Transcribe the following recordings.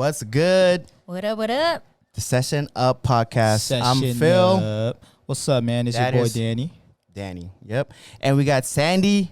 What's good? What up? What up? The Session Up podcast. I'm Session Phil. Up. What's up, man? It's That your boy is- Danny, Danny. Yep. And we got Sandy,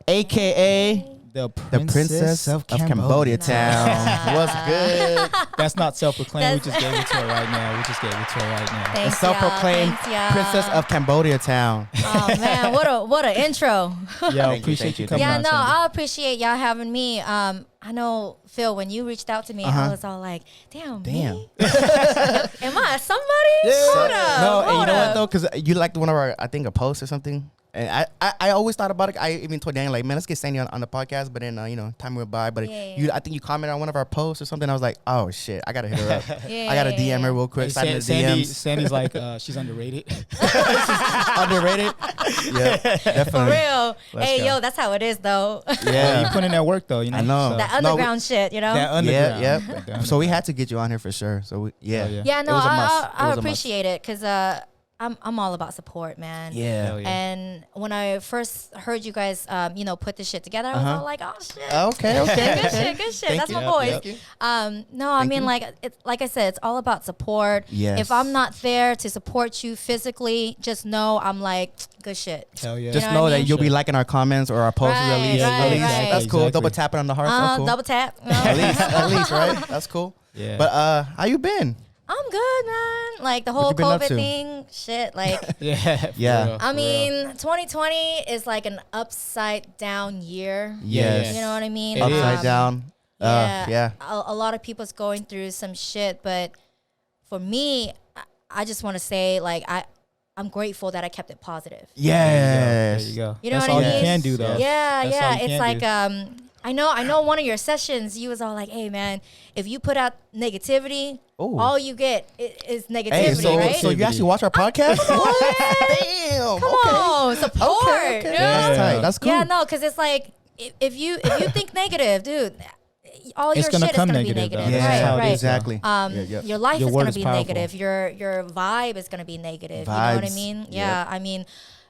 aka the the Princess of Cambodia town. Nah. What's good? That's not self-proclaimed. We That's- just gave it to her right now. The Thanks, self-proclaimed y'all. Thanks, y'all. Princess of Cambodia town. Oh man, what a intro. Yeah, Thank you, appreciate thank you you. coming Yeah, on, no, Sandy. I appreciate y'all having me. I know Phil, when you reached out to me, I was all like, "Damn, me? Am I somebody? Hold up, No, and you hold know what up. though? Because you liked one of our, I think, a post or something. And I always thought about it. I even told Danny, like, man, let's get Sandy on the podcast. But then, time went by. But Yeah. I think you commented on one of our posts or something. I was like, oh, shit, I got to hit her up. Yeah, I got to yeah, DM her yeah. real quick. Hey, Slide in the Sandy, DMs. Sandy's like, she's underrated. Underrated? Yeah, For definitely. real. Let's Hey, go. yo, that's how it is though. Yeah, you Yeah. put in that work though, you know. I know. That No, underground shit, you know. That underground. Yeah, That yeah. So we had to get you on here for sure. So, yeah. Oh, yeah. Yeah, no, It was a must. It I was a must. appreciate it because I'm all about support, man. Yeah. Hell yeah. And when I first heard you guys, put this shit together, I was all like, "Oh shit, Okay, okay. good shit, good shit." Thank That's you. my Yep, boys. yep. No, I Thank mean, you. like I said, it's all about support. Yes. If I'm not there to support you physically, just know I'm like, good shit. Hell yeah. You Just know know what I that mean? you'll be liking our comments or our posts at Right, least. right, At least. right. That's cool. Exactly. Double tapping on the heart. That's cool. Double tap. At least, right? That's cool. Yeah. But how you been? I'm good, man. Like the whole you been up COVID to? thing, shit. Like, yeah. for Yeah. real, I for mean, real. 2020 is like an upside down year. Yes. You know what I mean? It Upside is. down. Yeah. A lot of people's going through some shit, but for me, I just want to say, like, I'm grateful that I kept it positive. Yes. There you go. You know That's what I all mean? you can do though. Yeah, That's all yeah. you It's can like, do. I know one of your sessions, you was all like, hey, man, if you put out negativity, Ooh. all you get is negativity, Hey, so right? so you actually watch our podcast? Damn. Come okay. on, support. Okay. you know? That's tight. That's cool. Yeah, no, because it's like, if you think negative, dude, all It's your gonna shit is come going to be negative, though. negative. Yeah, That's how it right, is, right. exactly. Yeah. Your life Your is word going to is be powerful. negative. Your vibe is going to be negative. You know what I Vibes. mean? Yeah. I mean,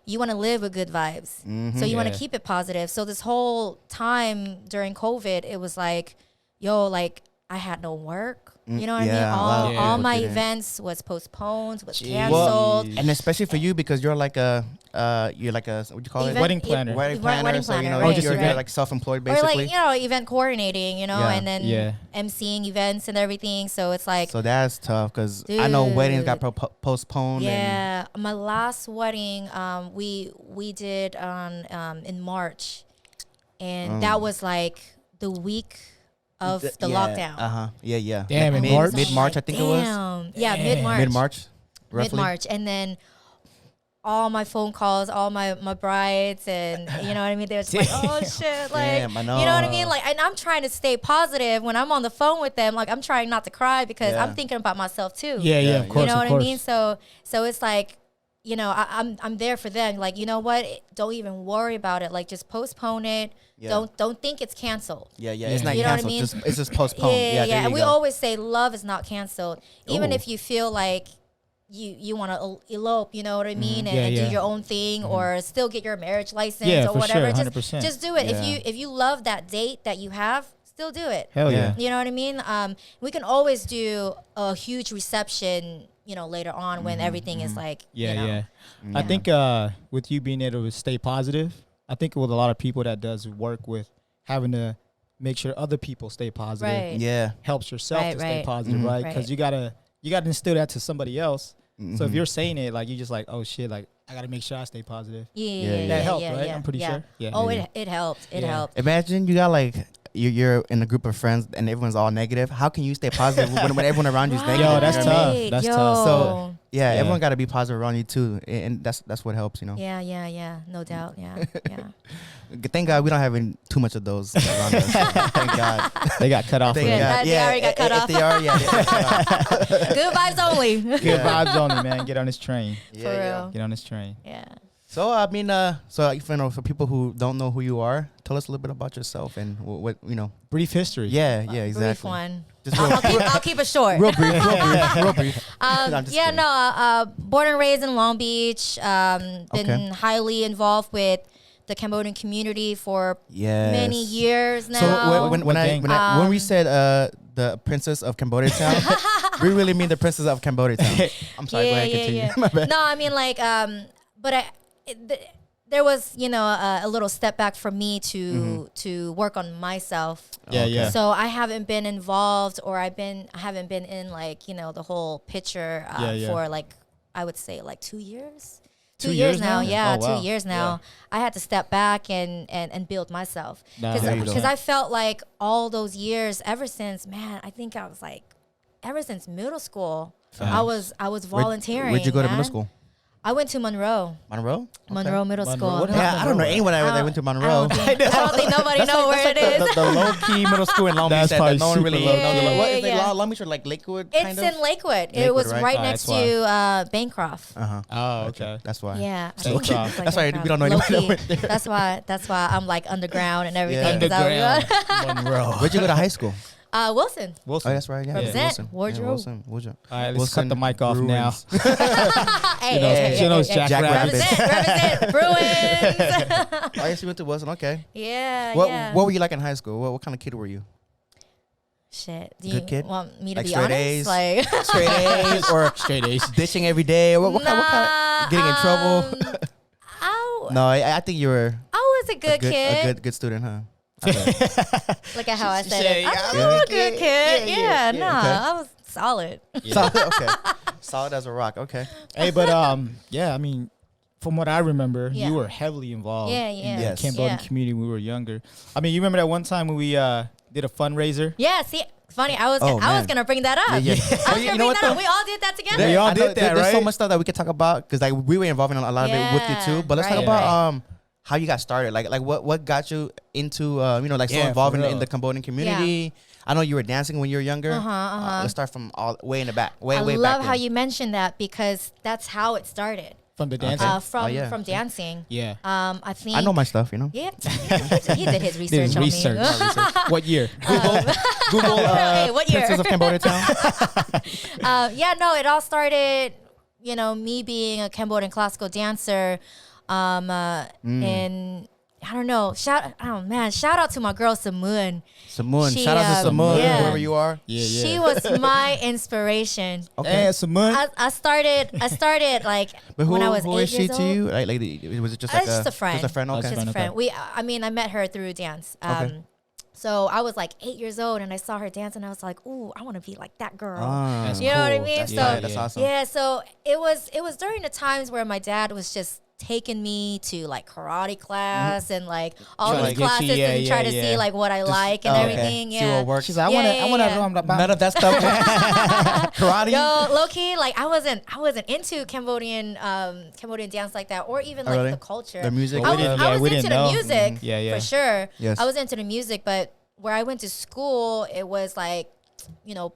you want to live with good vibes. So you want Yeah. to keep it positive. So this whole time during COVID, it was like, yo, like I had no work. You know what yeah, a I lot mean? of All people my didn't. events was postponed, was Jeez. canceled. And especially for you because you're like a what do you call it? Event- Wedding planner. Wedding Wedding planner. So planner, you're, right, you're right. like self-employed Or basically. like, event coordinating, Yeah. and then Yeah. emceeing events and everything. So it's like, So that's tough because I know weddings got Dude. postponed. yeah, my last wedding, we did on in March, and that was like the week of the lockdown. Yeah. Damn, in mid, March? Mid-March, I think it was. Damn. Yeah, Damn. mid-March. Mid-March, roughly. Mid-March, and then all my phone calls, all my brides, and you know what I mean. They're just like, oh shit, like, Damn, I know. you know what I mean. Like, and I'm trying to stay positive when I'm on the phone with them. Like, I'm trying not to cry because Yeah. I'm thinking about myself too. Yeah, Yeah. of course. You know of what course. I mean? So it's like, I'm there for them. Like, you know what? Don't even worry about it. Like, just postpone it. Yeah. Don't think it's canceled. Yeah. It's not You know what I canceled. mean? It's just postponed. Yeah. there And you we go. always say love is not canceled. Even Ooh. if you feel like you want to elope, you know what I mean, Yeah, and yeah. do your own thing, or still get your marriage license Yeah, or for whatever. sure, Just 100%. just do it. Yeah. If you love that date that you have, still do it. Hell Yeah. yeah. You know what I mean? We can always do a huge reception, later on when everything is like, Yeah, yeah. I think with you being able to stay positive, I think with a lot of people that does work with having to make sure other people stay positive Right. Yeah. helps yourself Right, to stay right. positive, right? Because Right. you gotta instill that to somebody else. So if you're saying it, like you just like, oh shit, like I gotta make sure I stay positive. Yeah. That helped, yeah, right? yeah, I'm pretty yeah. sure. Yeah. Oh, Yeah. it helped. It Yeah. helped. Imagine you got like you're in a group of friends and everyone's all negative. How can you stay positive when everyone around you is negative? Yo, that's you know what I mean? tough. That's Yo. tough. So yeah, Yeah. everyone got to be positive around you too, and that's what helps. Yeah, no doubt. Yeah. Thank God we don't have too much of those around us. So thank God. They got cut off. Thank Yeah, God. they already got cut if off. they are, yeah, they got cut off. Good vibes only. Good Yeah. vibes only, man. Get on this train. For Yeah. real. Get on this train. Yeah. So I mean, for people who don't know who you are, tell us a little bit about yourself and what Brief history. Yeah, Brief exactly. one. Just real, I'll keep it short. real brief, real brief. I'm just kidding. born and raised in Long Beach. Been Okay. highly involved with the Cambodian community for Yes. many years now. So when we Um, said the princess of Cambodia town, we really mean the princess of Cambodia town. I'm sorry. Go ahead, continue. My bad. No, I mean like, but there was, you know, a little step back for me to work on myself. Yeah. So I haven't been involved, or I haven't been in like, you know, the whole picture for like, I would say like 2 years. 2 years now? Yeah, Oh, wow. 2 years now. I had to step back and build myself, Nah, there you go. because I felt like all those years, ever since, man, I think I was like, ever since middle school, I was volunteering. Where'd you go to man. middle school? I went to Monroe. Monroe? Monroe Middle Monroe. School. What Yeah, I don't know anyone that went to Monroe. I don't think nobody knows where it is. The low key middle school in Long Beach That's that probably no one really super knows. low-key. Like, what is Yeah. it? Long Beach or like Lakewood? It's kind of? in Lakewood. It Lakewood, was right? right Oh, next that's to Bancroft. Oh, okay. That's why. Yeah, I Low think key. it was like That's why we Bancroft. don't know anybody that Low-key. went there. That's why I'm like underground and everything. Yeah. 'cause I was- Underground Monroe. Where'd you go to high school? Wilson. Oh, Wilson. that's right. Yeah, Represent. Wilson. Wardrobe. Yeah, Wilson. Wilson. All right, let's Wilson cut the mic off now. Bruins. Hey, You know, hey, you know it's hey, Jack hey. Rabbit. Represent Bruins. Oh, yes, you went to Wilson. Okay. Yeah, What yeah. What were you like in high school? What kind of kid were you? Shit. Do Good you kid? want me to Like be straight honest? A's? Like Straight A's or Straight A's. ditching every day? What kind of getting in trouble? No, I think you were I was a good kid. a good student, huh? Look at how I said it. Yeah, I'm yeah. a good kid. Yeah, yeah. nah, Okay. I was solid. Solid, okay. Solid as a rock. Okay. Hey, but yeah, I mean, from what I remember, Yeah. you were heavily involved Yeah, in yeah. the Yes. Cambodian Yeah. community when we were younger. I mean, you remember that one time when we did a fundraiser? Yeah, see, funny. I was Oh, I was man. gonna bring that up. Yeah, yeah. I was You gonna know bring what that though? up. We all did that together. We all I know did that, There's so right? much stuff that we could talk about because like we were involved in a lot of it with you too. But let's talk right, about right. how you got started. Like what got you into you know like so Yeah, involved for in real. the Cambodian community. I know you were dancing when you were younger. Let's start from all way in the back. Way I back. love how then. you mentioned that because that's how it started. From the dancing? yeah. From dancing. Yeah. I think I know my stuff, you know. Yeah, he did his research Did on research. me. What year? Google Hey, what year? Princess of Cambodia town. Yeah, no, it all started, you know, me being a Cambodian classical dancer, and I don't know, shout out to my girl Samoon. Samoon. She, Shout out to Samoon, yeah. wherever you are. Yeah, yeah. She was my inspiration. Okay. Yeah, Samoon. I started like But when I was who 8 is she years to old. you? Like, was it just like Just a friend. Just a friend. Oh, Okay. just Just a friend, friend. okay. I met her through dance. Okay. So I was like 8 years old and I saw her dance and I was like, ooh, I want to be like that girl. That's You know what I cool. mean? That's So tight. That's awesome. yeah, so it was during the times where my dad was just taking me to like karate class and like all Try to these get you- classes yeah, and try to yeah, see yeah. like what I like and okay. everything. See Yeah. what works. She's like, Yeah, I want to yeah. know about None of that stuff. Karate. Yo, low key, like I wasn't into Cambodian dance like that, or even Oh, like really? the culture. The music. Well, I we was, didn't- I yeah, was we into didn't the know. music Yeah, yeah. for sure. Yes. I was into the music, but where I went to school, it was like, you know,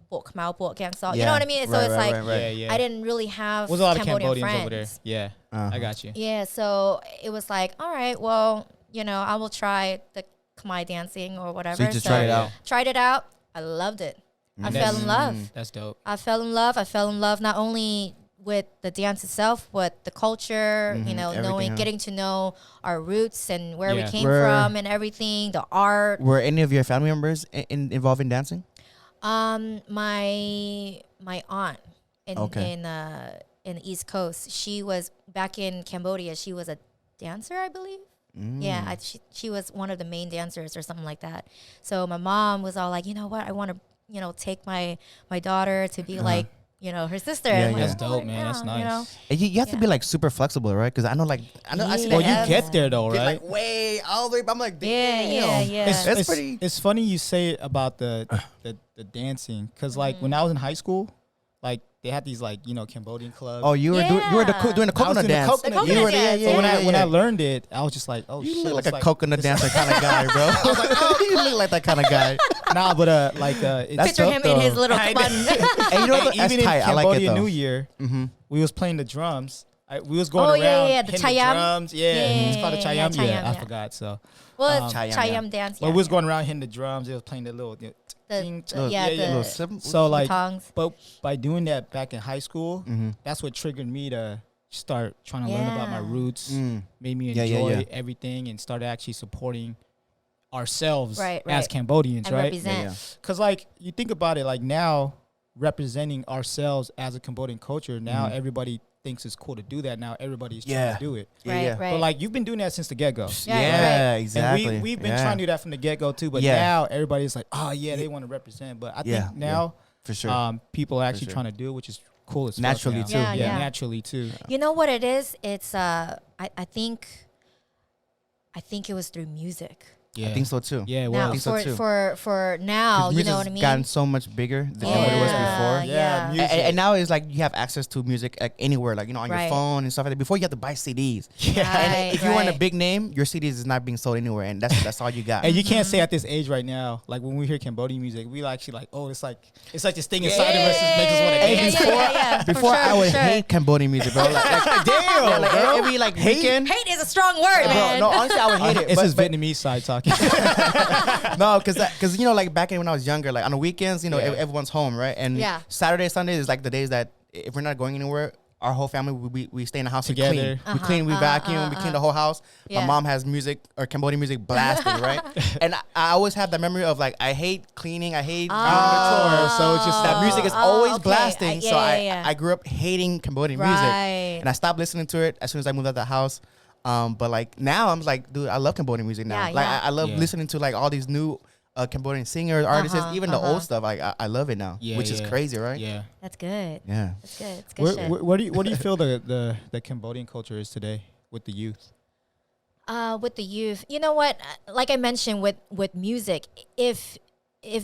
Bok Mao, Bok Gansal. You know what I mean? So Right, it's right, like right, right. Yeah, yeah. I didn't really have There's a lot of Cambodian Cambodians friends over there. Yeah, Uh-huh. I got you. Yeah, so it was like, all right, well, you know, I will try the Khmer dancing or whatever. So you just tried it out. Tried it out. I loved it. I Mm. fell in love. That's dope. I fell in love. I fell in love not only with the dance itself, but the culture, you know, everything, knowing, huh? getting to know our roots and where we Yeah. came Where- from and everything, the art. Were any of your family members involved in dancing? My aunt Okay. in the East Coast, she was back in Cambodia. She was a dancer, I believe. Yeah, she was one of the main dancers or something like that. So my mom was all like, you know what, I want to, you know, take my daughter to be like, you know, her sister. Yeah, I'm yeah. like, That's "Oh, dope, man. That's yeah," nice. you know? And you have to be like super flexible, right? Because I know I see Yeah. Well, you abs get there though, get, right? like way all the way. I'm like, Yeah, damn. yeah, yeah. That's pretty. It's funny you say about the dancing because like when I was in high school, like they had these like Cambodian clubs. Oh, you were doing Yeah. doing the I was coconut doing the dance. coconut The You were coconut there, dance, yeah, So yeah, when yeah, when I yeah. learned it, I was just like, oh You shit, look it's like a coconut dancer kind of guy, bro. You look like that kind of guy. Nah, but it's That's Picture dope, him in his though. little I- button. And you know what? That's even in tight. I like it Cambodia though. New Year, Mm-hmm. we was playing the drums. We was going Oh, around yeah, yeah, the hitting chayam. drums. Yeah, Yeah, it's called a yeah, chayam. yeah, Yeah, chayam, I yeah. forgot. So, Well, it's Chayam, Chayam yeah. dance. but Yeah, we was yeah. going around hitting the drums. It was playing the little ting, Yeah, yeah, the- Little So like, tongs. but by doing that back in high school, Mm-hmm. that's what triggered me to start trying to learn about my roots. Made me Yeah, enjoy everything and started actually supporting ourselves Right, as right. Cambodians, And right? represent. Because like you think about it, like now representing ourselves as a Cambodian culture, now everybody thinks it's cool to do that. Now everybody's trying to do it. Right, right. But like you've been doing that since the get go. Yeah, right. exactly. And we've been trying to do that from the get go too. But now everybody's like, oh yeah, they want to represent. But I think now for sure. people are actually trying to do it, which is cool as fuck Naturally, now. too. Yeah. Naturally too. You know what it is? It's I think it was through music. Yeah, I think so too. Yeah, Now, well, so too. for now, you know what I mean? Gotten so much bigger than what it was before. Yeah. And now it's like you have access to music like anywhere, like on your phone and stuff like that. Before you have to buy CDs. And if you want a big name, your CDs is not being sold anywhere, and that's all you got. And you can't say at this age right now, like when we hear Cambodian music, we actually like, oh, it's like this thing inside of us that makes us want to dance. Before I would hate Cambodian music, bro. Like damn, every like weekend. Hate is a strong word, man. No, honestly, I would hate it. It's his Vietnamese side talking. No, because like back when I was younger, like on the weekends, everyone's home, right? And Saturday, Sunday is like the days that if we're not going anywhere, our whole family we stay in the house together. We clean, we vacuum, we clean the whole house. My mom has music or Cambodian music blasting, right? And I always have that memory of like I hate cleaning, I hate doing the chores, so it's just that music is always blasting. So I grew up hating Cambodian music, and I stopped listening to it as soon as I moved out of the house. But like now I'm like, dude, I love Cambodian music now. I love listening to like all these new Cambodian singers, artists, even the old stuff. Like I love it now, which is crazy, right? Yeah, that's good. Yeah, that's good. It's good shit. What do you feel the Cambodian culture is today with the youth? With the youth, you know what? Like I mentioned with music, if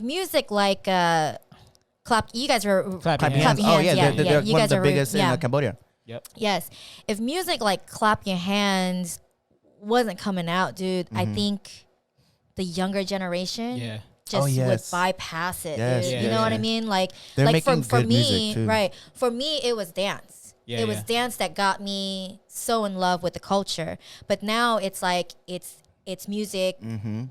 music like clap, you guys were clapping hands. Oh yeah, they're you one guys of the biggest in Cambodia. Yep. Yes. If music like clap your hands wasn't coming out, dude, I think the younger generation just would bypass it, dude. You know what I mean? Like for me, right? For me, it was dance. It was dance that got me so in love with the culture. But now it's like it's music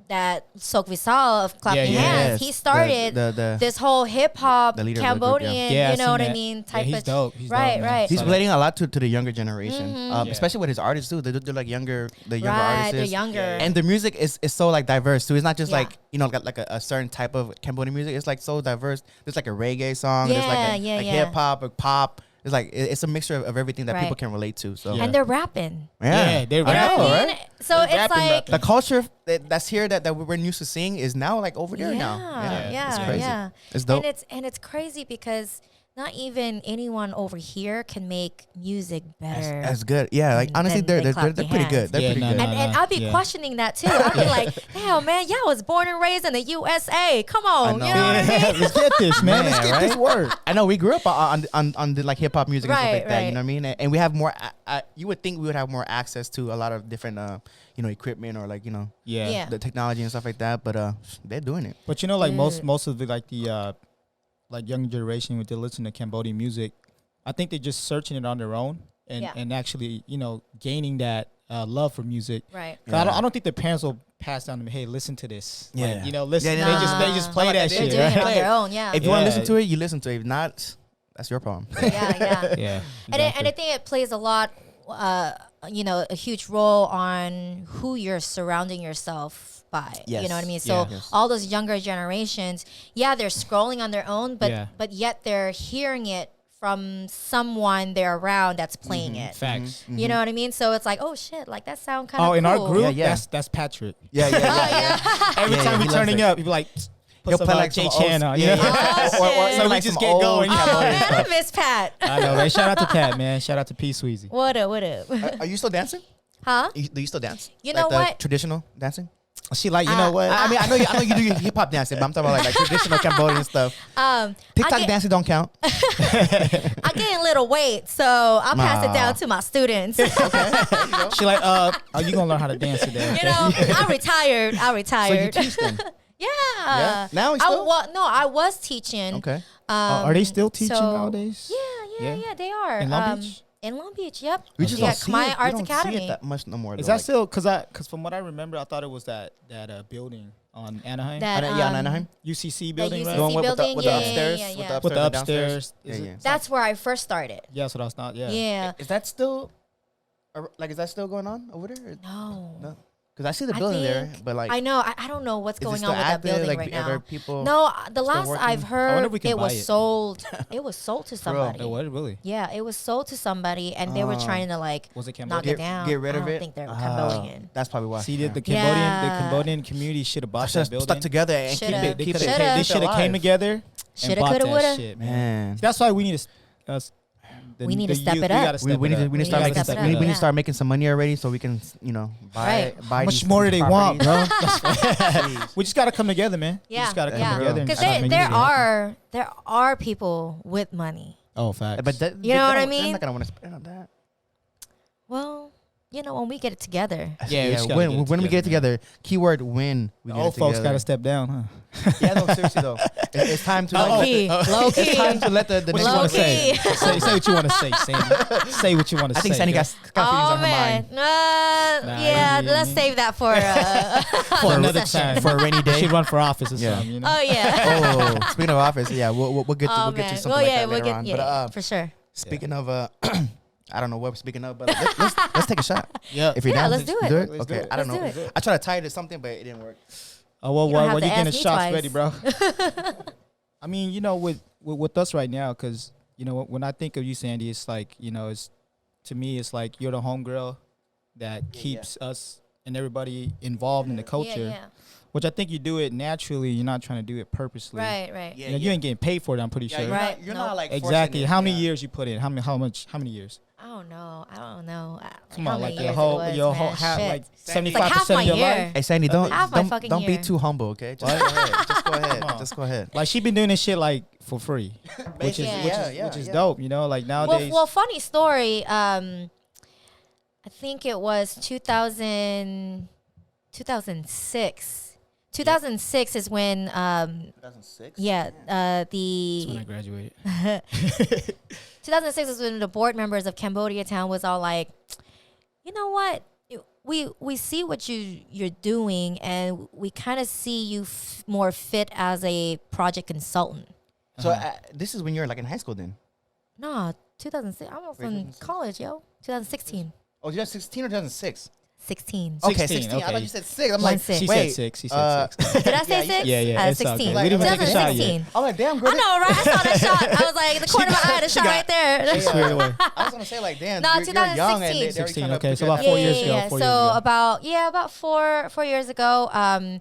that Sok Visal of Clap Your Hands. He started this whole hip hop Cambodian, you know what I mean? Type he's of dope. He's right, dope, right. He's relating a lot to the younger generation, especially with his artists too. They're like younger artists. They're younger, and the music is so like diverse too. It's not just like like a certain type of Cambodian music. It's like so diverse. There's like a reggae song. There's like hip hop or pop. It's like it's a mixture of everything that people can relate to. So and they're rapping. They're rapping, right? So it's like the culture that's here that we're used to seeing is now like over there now. Yeah, it's crazy. It's dope. And it's crazy because not even anyone over here can make music better. That's good. Yeah, like honestly, they're pretty good. They're pretty good. And I'll be questioning that too. I'll be like, damn, man, y'all was born and raised in the USA. Come on, you know what I mean? Let's get this, man. Let's get this work. I know we grew up on the like hip hop music and stuff like that. You know what I mean? And we have more. You would think we would have more access to a lot of different equipment or like the technology and stuff like that. But they're doing it. But like most of the like the like younger generation, when they listen to Cambodian music, I think they're just searching it on their own and actually gaining that love for music. Right. I don't think their parents will pass down to them, hey, listen to this. Yeah. Like, listen. They just play that shit. They're doing it on their own. Yeah. If you want to listen to it, you listen to it. If not, that's your problem. Yeah. Yeah. And I think it plays a lot, a huge role on who you're surrounding yourself by. Yes. You know what I mean? So all those younger generations, they're scrolling on their own, but yet they're hearing it from someone they're around that's playing it. Facts. You know what I mean? So it's like, oh shit, like that sound kind of cool. In our group, that's Patrick. Yeah. Every time we turning up, he'd be like, he'll play like Jay some Chan on. So we just get going. Oh man, I miss Pat. I know, man. Shout out to Pat, man. Shout out to P Sweezy. What up? Are you still dancing? Huh? Do you still dance? You know what? Traditional dancing? She like, you know what? I mean, I know you do hip hop dancing, but I'm talking about like traditional Cambodian stuff. TikTok dancing don't count. I gain a little weight, so I'll pass it down to my students. She like, are you gonna learn how to dance today? You know, I retired. So you teach them? Yeah. Now you still? I was teaching. Okay. Are they still teaching nowadays? Yeah, they are. In Long Beach? In Long Beach, yep. We just don't see Khmer it. Arts We don't Academy. see it that much no more. Is that still because from what I remember, I thought it was that building on Anaheim. That, on Anaheim. UCC building, UCC right? The one with the building, upstairs, yeah. With the and downstairs. upstairs. Is it- That's where I first started. Yeah, so that's not. Yeah. Yeah. Is that still, is that still going on over there? No. Because I see the building there, but like I know. I don't know what's is it going still on with that active? building Like, right are there now. people No, the last working? I've I wonder heard, if we can it buy was it. sold. It was sold to somebody. Oh, what really? Yeah, it was sold to somebody, and they were trying to like Was it knock Cambodia? it down. get rid of I don't it? think they're Cambodian. That's probably why. See, Yeah. the Yeah. Cambodian community should have bought that Should building. stuck together and Shoulda. keep it. They Keep could it. have. Shoulda. They should have came together. Shoulda, and bought coulda, that woulda. shit, man. Man. That's why we need to. We need to step youth, it we up. gotta step We need it to up. we need to start gotta making step it we up, need yeah. to start making some money already so we can buy Right. buy How much these more do they want, properties. bro? We just gotta come together, man. We Yeah, just gotta come yeah. together. and Because start making there it happen. are people with money. Oh, facts. But that, You know what I They're mean? not gonna want to spend on that. Well, when we get it together. Yeah, we just gotta when get it when we get together, together, keyword when we The get old it folks together. gotta step down, huh? Yeah, no, seriously though, it's time to Low let key. the- Low key. It's time to let the What you Low want next to say? key. say what you want to say, Sandy. Say what you want to I say. think Sandy girl. got feelings Oh on her man, mind yeah. you- Let's save that for for another session. time. for a rainy day. She'd run for office or Yeah. something, you know? Oh yeah. Oh, speaking of office, yeah, we'll get to Oh we'll get to man. something Well, like yeah, that we'll later get on. yeah, But for sure. speaking of I don't know what we're speaking of, but let's take a shot. Yeah. If you're Yeah, down, let's do it. Let's do Okay, it. I don't Let's know. do it. I tried to tie it to something, but it didn't work. Oh, well, You don't have while to you're getting the ask me shots twice. ready, bro. I mean, with us right now, because, when I think of you, Sandy, it's like, it's to me, it's like you're the homegirl that keeps us and everybody involved in the culture, Yeah, which I think you do it naturally. You're not trying to do it purposely. yeah. Right. Yeah, You ain't getting paid for it, I'm pretty Yeah, sure. you're Right. not, you're No. not like Exactly. forcing it, How many yeah. years you put in? How many years? I don't know. Come How on, many like years your it whole was, half, man. like Shit. It's 75% like half my of your year. life. Hey Sandy, don't Half my fucking don't be year. too humble, okay? Just go ahead. Just go ahead. Come on. Just go ahead. Like she been doing this shit like for free, which is Basically, which is dope. Like nowadays. Well, funny story. I think it was 2006. 2006 is when 2006. yeah That's when I the graduated. 2006 is when the board members of Cambodia Town was all like, you know what, we see what you're doing, and we kind of see you more fit as a project consultant. So this is when you're like in high school then. No, 2006. I was in 2006? college, yo. 2016. Oh, 2016 or 2006? 16. Okay, 16, 16. I okay. thought you said 6. I'm One like, six. She wait. said 6. She said 6. Did I say Yeah, 6? yeah, it's all 16. good. We didn't take a shot yet. 2016. I'm like, damn, girl. I know, right? I saw that shot. I was like, the corner of my eye, the she shot got- right there. Squared away. I was gonna say like, damn, No, you're young and 2016. they already 16, tryna okay, put so you at about that 4 age. years ago. Yeah. 4 So years ago. about four years ago,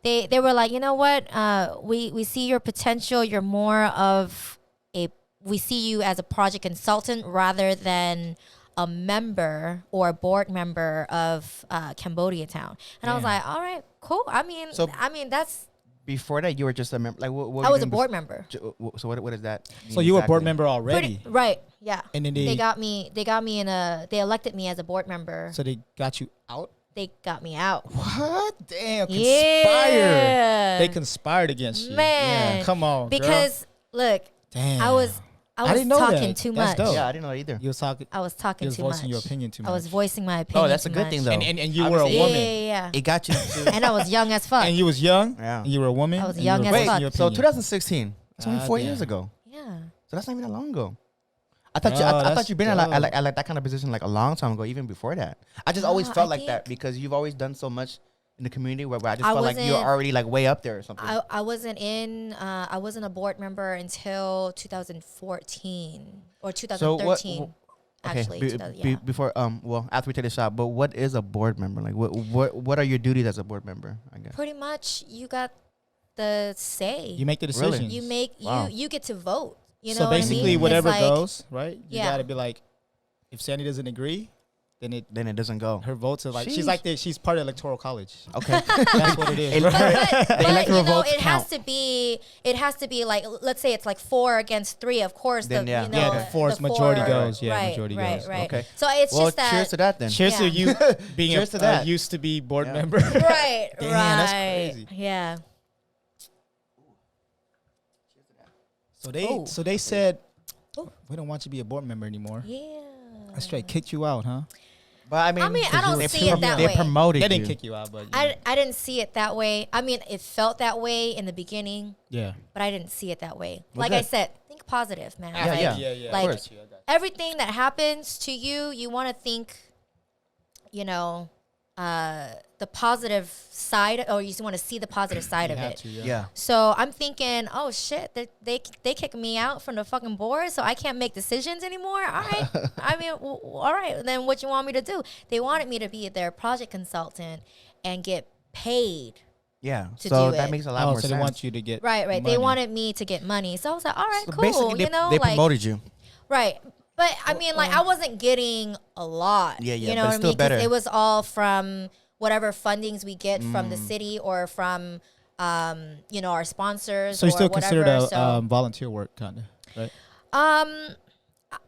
they were like, you know what? We see your potential. You're more of we see you as a project consultant rather than a member or a board member of Cambodia Town. And I was like, all right, cool. I mean, that's. Before that, you were just a member. Like, what I were was you a doing board member. So what is that? So you were a board member already, Right. Yeah. and then They got me they elected me as a board member. so they got you out. They got me out. What? Damn, conspire. Yeah. They conspired against you. Man. Yeah, come on, girl. Because look, Damn. I was didn't know talking that. too That's much. dope. Yeah, I didn't know either. you was talking. I was talking You was too much. voicing your opinion too much. I was voicing my opinion. Oh, that's a too good much. thing though. and you were a Obviously- woman. Yeah. It got you to. And I was young as fuck. And you was young. Yeah. And you were a woman. I was and you young were as voicing fuck. your So opinion. 2016. That's only 4 years damn. ago. Yeah. So that's not even that long ago. I thought Oh, I that's thought you've been at dope. like that kind of position like a long time ago, even before that. I just always No, felt I like that think- because you've always done so much in the community where I just I felt like you're wasn't- already like way up there or something. I wasn't a board member until 2014 or 2013. Actually, before well after we take the shot, but what is a board member? Like what are your duties as a board member? I guess. Pretty much, you got the say. You make the Really? decisions. You make Wow. you get to vote. You know so what I basically, mean? It's whatever like- goes, right? You Yeah. gotta be like, if Sandy doesn't agree, then Then it doesn't go. her votes are like she's Sheesh. like she's part of electoral college. Okay. That's what it is. But- bro. But electoral you know, votes it count. has to be like, let's say it's like 4 against 3. Of course, Then, yeah. you know, Yeah, the four's majority four- goes. Yeah, right, majority right, goes. Right. Okay. So it's Well, just that. cheers to that then. Cheers to Yeah. you being Cheers to a that. used to be board Yeah. member. Right. Damn, right. that's crazy. Yeah. So they said Oh. we don't want you to be a board member anymore. Yeah. I straight kicked you out, huh? Well, I mean, I don't see it that way. They promoted They you. didn't kick you out, but I didn't see it that way. I mean, it felt that way in the beginning, yeah. but I didn't see it that way. Well, like good. I said, think positive, man. Yeah, Like, yeah. Like Of course. everything that happens to you, you want to think, you know, the positive side, or you just want to see the positive side of it. Yeah. So I'm thinking, oh shit, they kicked me out from the fucking board, so I can't make decisions anymore. All right, I mean, all right, then what you want me to do? They wanted me to be their project consultant and get paid. Yeah. To So do that it. makes a lot more So sense. they want you to get Right. money. They wanted me to get money, so I was like, all right, So cool. basically, You know, they like promoted you. right. But I mean, like I wasn't getting a lot. Yeah, yeah, You know but what I it's still mean? 'Cause better. it was all from whatever fundings we get from the city or from, you know, our sponsors. So you or still whatever. consider that So, volunteer work, kind of, right?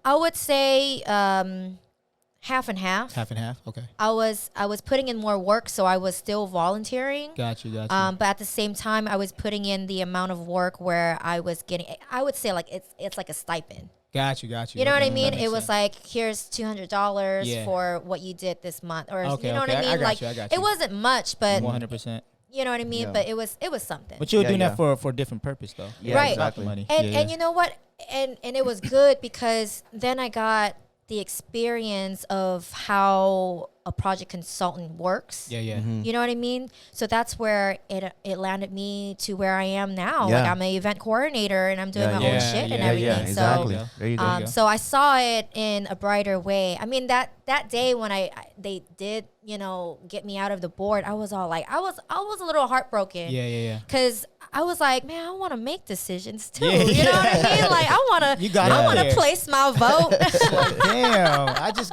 I would say half and half. Half and half. Okay. I was putting in more work, so I was still volunteering. Got you. But at the same time, I was putting in the amount of work where I was getting. I would say like it's like a stipend. Got you. You know what I Okay, mean? that It makes was sense. like, here's $200 Yeah. for what you did this month, or Okay, you know okay, what I mean? I got Like you, I got it you. wasn't much, but 100%. you know what I mean. Yeah. But it was something. But you were Yeah, doing yeah. that for a different purpose, though. Yeah, Right. exactly. Money. And Yeah, and you know what? And it was good because then I got the experience of how a project consultant works. yeah. You know what I mean? So that's where it landed me to where I am now. Yeah. Like I'm an event coordinator and I'm doing Yeah, my yeah. own shit and Yeah, everything. Yeah, exactly. So, There you go. So I saw it in a brighter way. I mean that day when they did, you know, get me out of the board, I was all like I was a little heartbroken. Yeah. Cause I was like, man, I want to make decisions too. Yeah, You know what I mean? Like I want You to, got I out want to there. place my vote. Like, damn, I just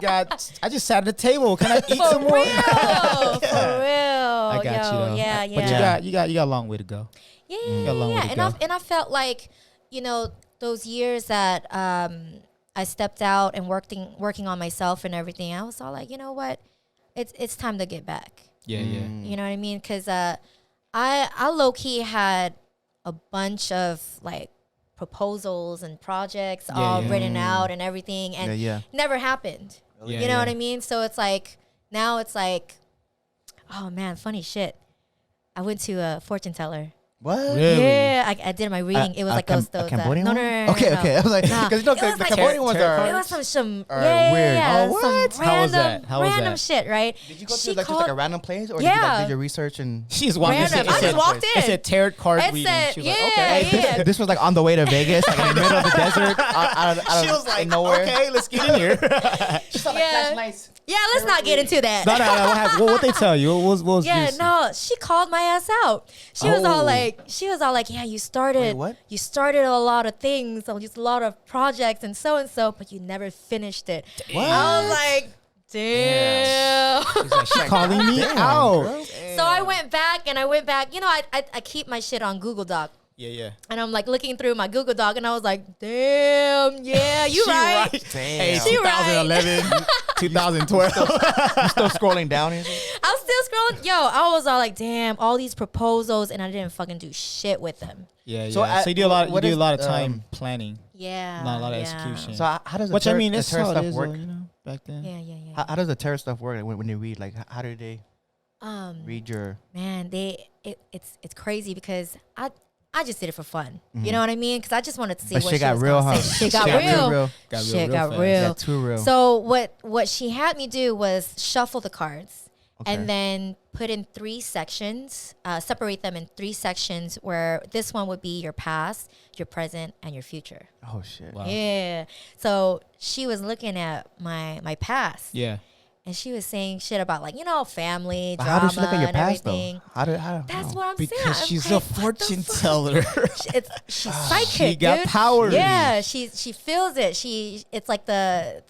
sat at the table. Can I eat For some more? real, for real. I got you though. Yeah, But yeah. you got a long way to go. Yeah, got a long way to and go. I felt like, you know, those years that I stepped out and working on myself and everything, I was all like, you know what, it's time to get back. Yeah. You know what I mean? Because I low key had a bunch of like proposals and projects all yeah. written out and everything, and Yeah. never happened. Yeah, You know yeah. what I mean? So it's like now it's like, oh man, funny shit. I went to a fortune teller. What? Really? Yeah, I did my reading. It was like those. a Cambodian no, one? no, no, no, Okay, no. okay. I was like, Nah. because you know It was the like Cambodian ones tarot are. It was some Are yeah, weird. yeah, Oh, what? some How was random, that? How was random that? shit, right? Did you go She to like just like a called- random place, or did you like Yeah. did your research and? She's walking. Random. I just walked in. It said tarot card It reading. said, She was like, yeah, okay. yeah. This was like on the way to Vegas, like in the middle of the desert, out She was like, nowhere. okay, let's get in here. Yeah. Yeah, let's not get into that. No. What happened? What they tell you? What was Yeah, juicy? no, she called my ass out. She was all Oh. like, yeah, you started, Wait, what? You started a lot of things, just a lot of projects and so, but you never finished it. What? I was like, damn. She calling me out. So I went back. You know, I keep my shit on Google Doc. Yeah. And I'm like looking through my Google Doc, and I was like, damn, yeah, you She right. Hey, She right. 2011, 2012. I'm still scrolling down. And shit? I was still scrolling. Yo, I was all like, damn, all these proposals, and I didn't fucking do shit with them. Yeah. So So you do a lot. what You do is, a lot of time planning, Yeah. not a lot of yeah. execution. So how does the Which I tarot, mean, the that's tarot how it stuff is, work? though, you know, back then. Yeah. How does the tarot stuff work when they read? Like, how do they Um, read your? man, it's crazy because I just did it for fun. You know what I mean? Because I just wanted to see But what shit she got was real, gonna huh? say. Shit got Shit got real. real. Shit got fast. real. Yeah, too real. So what she had me do was shuffle the cards Okay. and then put in 3 sections, separate them in 3 sections where this one would be your past, your present, and your future. Oh shit. Wow. Yeah. So she was looking at my past. Yeah. And she was saying shit about like, you know, family, But drama, how does she look at your and past everything. though? How? That's what I'm saying. Because I'm she's like, a what the fortune fuck? teller. She's psychic. She got dude. powers. Yeah, she feels it. It's like the